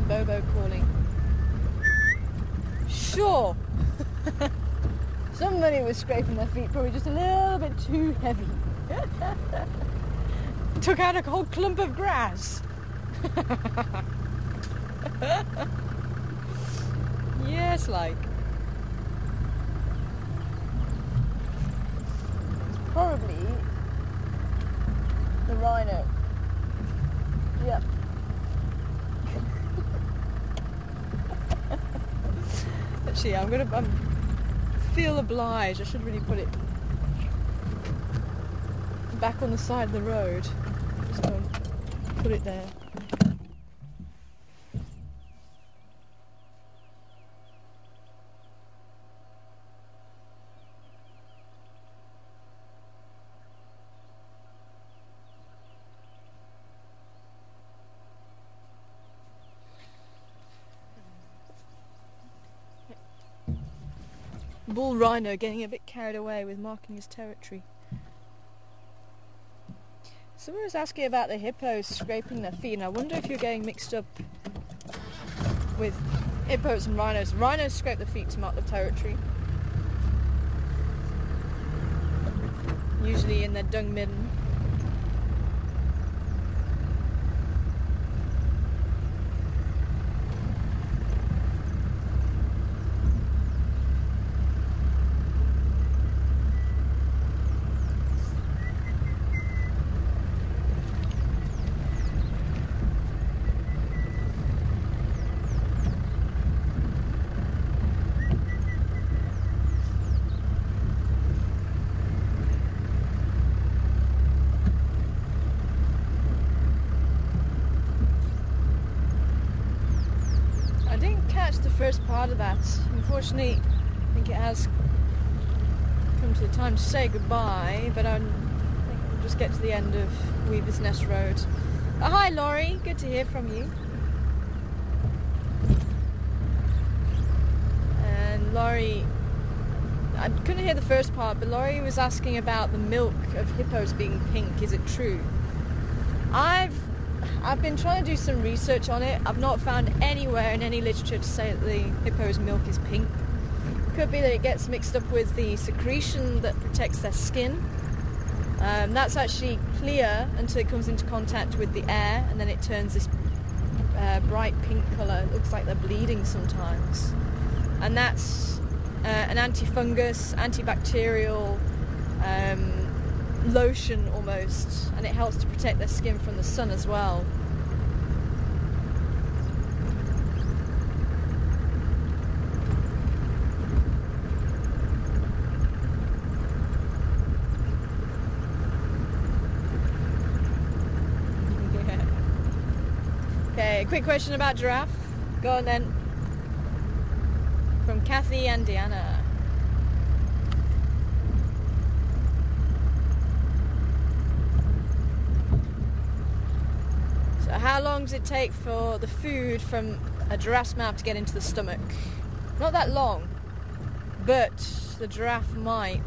Bobo calling. Sure. Somebody was scraping their feet, probably just a little bit too heavy. Took out a whole clump of grass. Yes, like. It's probably the rhino. Yep. Actually, I feel obliged. I should really put it back on the side of the road. Just go and put it there. Bull rhino getting a bit carried away with marking his territory. Someone was asking about the hippos scraping their feet, and I wonder if you're getting mixed up with hippos and rhinos. Rhinos scrape their feet to mark the territory, usually in their dung midden. First part of that. Unfortunately, I think it has come to the time to say goodbye, but I think we'll just get to the end of Weaver's Nest Road. Oh, hi Laurie, good to hear from you. And Laurie, I couldn't hear the first part, but Laurie was asking about the milk of hippos being pink. Is it true? I've been trying to do some research on it. I've not found anywhere in any literature to say that the hippo's milk is pink. Could be that it gets mixed up with the secretion that protects their skin. That's actually clear until it comes into contact with the air, and then it turns this bright pink colour. It looks like they're bleeding sometimes. And that's an antifungus, antibacterial lotion almost, and it helps to protect their skin from the sun as well. Yeah. Okay, a quick question about giraffe. Go on then. From Kathy and Deanna. How long does it take for the food from a giraffe's mouth to get into the stomach? Not that long, but the giraffe might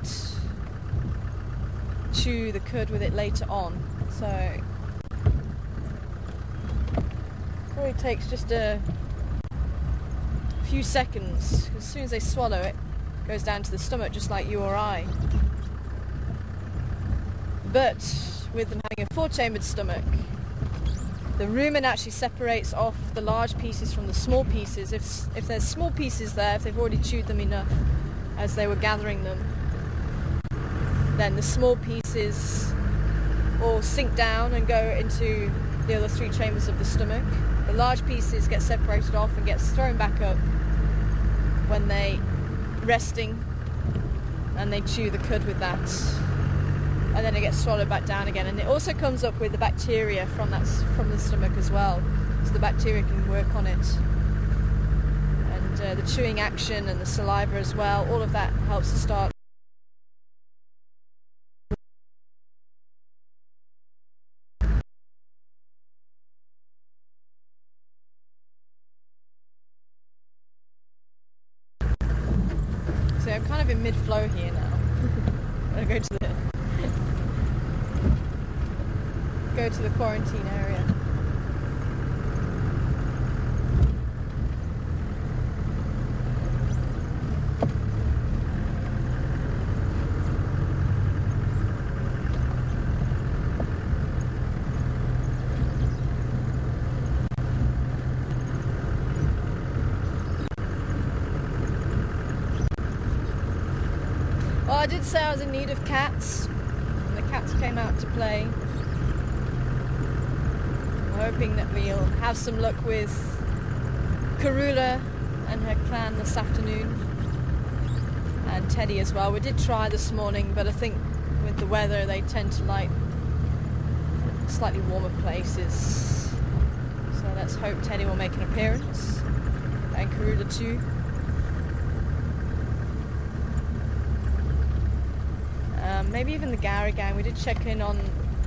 chew the cud with it later on. So probably takes just a few seconds. As soon as they swallow it, it goes down to the stomach just like you or I. But with them having a 4-chambered stomach, the rumen actually separates off the large pieces from the small pieces. If there's small pieces there, if they've already chewed them enough as they were gathering them, then the small pieces all sink down and go into the other 3 chambers of the stomach. The large pieces get separated off and gets thrown back up when they resting, and they chew the cud with that, and then it gets swallowed back down again. And it also comes up with the bacteria from the stomach as well, so the bacteria can work on it, and the chewing action and the saliva as well, all of that helps to start. So I'm kind of in mid-flow here now. I'm going to go to the quarantine area. Well, I did say I was in need of cats, and the cats came out to play. I'm hoping that we'll have some luck with Karula and her clan this afternoon, and Teddy as well. We did try this morning, but I think with the weather they tend to like slightly warmer places. So let's hope Teddy will make an appearance, and Karula too. Maybe even the Garragang. We did check in on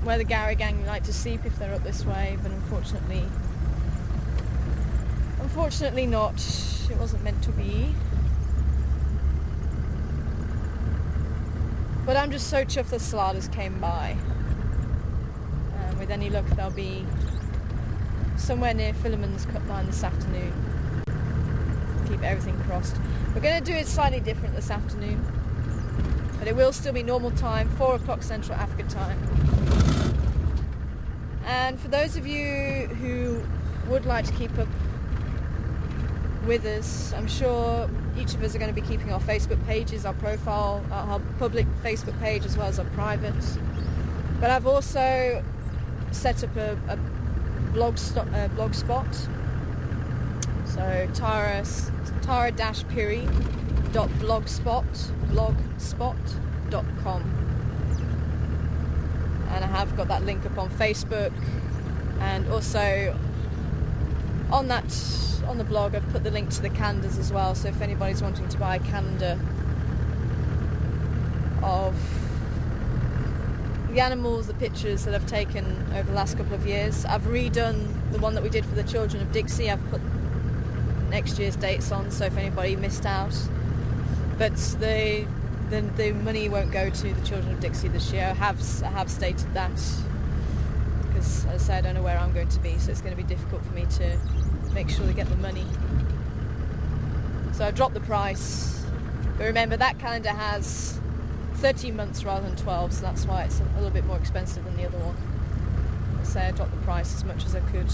where the Garragang like to sleep if they're up this way, but unfortunately not. It wasn't meant to be. But I'm just so chuffed the Salalas came by. With any luck they'll be somewhere near Philemon's cut line this afternoon. Keep everything crossed. We're going to do it slightly different this afternoon, but it will still be normal time, 4 o'clock Central Africa time. And for those of you who would like to keep up with us, I'm sure each of us are going to be keeping our Facebook pages, our profile, our public Facebook page as well as our private. But I've also set up a blog spot. So tara-piri.blogspot.com, and I have got that link up on Facebook, and also on the blog I've put the link to the calendars as well, so if anybody's wanting to buy a calendar of the animals, the pictures that I've taken over the last couple of years. I've redone the one that we did for the Children of Dixie. I've put next year's dates on, so if anybody missed out. But the money won't go to the Children of Dixie this year. I have stated that, because as I say, I don't know where I'm going to be, so it's going to be difficult for me to make sure they get the money. So I've dropped the price. But remember, that calendar has 13 months rather than 12, so that's why it's a little bit more expensive than the other one. So I dropped the price as much as I could.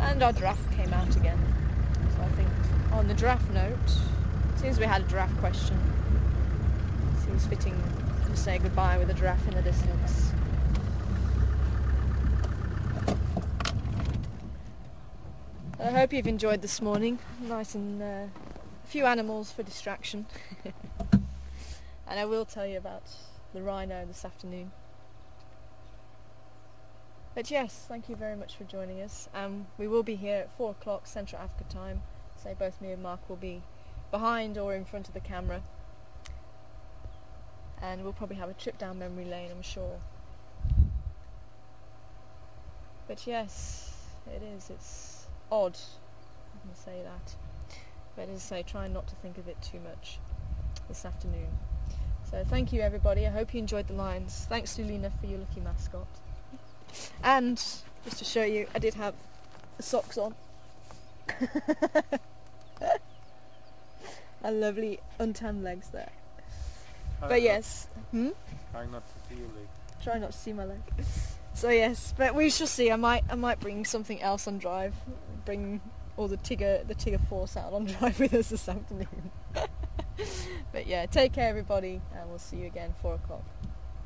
And our giraffe came out again. So I think on the giraffe note, seems we had a giraffe question. Seems fitting to say goodbye with a giraffe in the distance. I hope you've enjoyed this morning. Nice and a few animals for distraction. And I will tell you about the rhino this afternoon. But yes, thank you very much for joining us. We will be here at 4 o'clock Central Africa time. So both me and Mark will be behind or in front of the camera. And we'll probably have a trip down memory lane, I'm sure. But yes, it is. It's odd. I can say that. But as I say, try not to think of it too much this afternoon. So thank you everybody. I hope you enjoyed the lines. Thanks to Lena for your lucky mascot. And just to show you, I did have the socks on. And lovely untanned legs there. But yes. Trying not to see your leg. Try not to see my leg. So yes, but we shall see. I might bring something else on drive. Bring all the Tigger force out on drive with us this afternoon. But yeah, take care everybody, and we'll see you again 4 o'clock.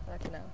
Bye for now.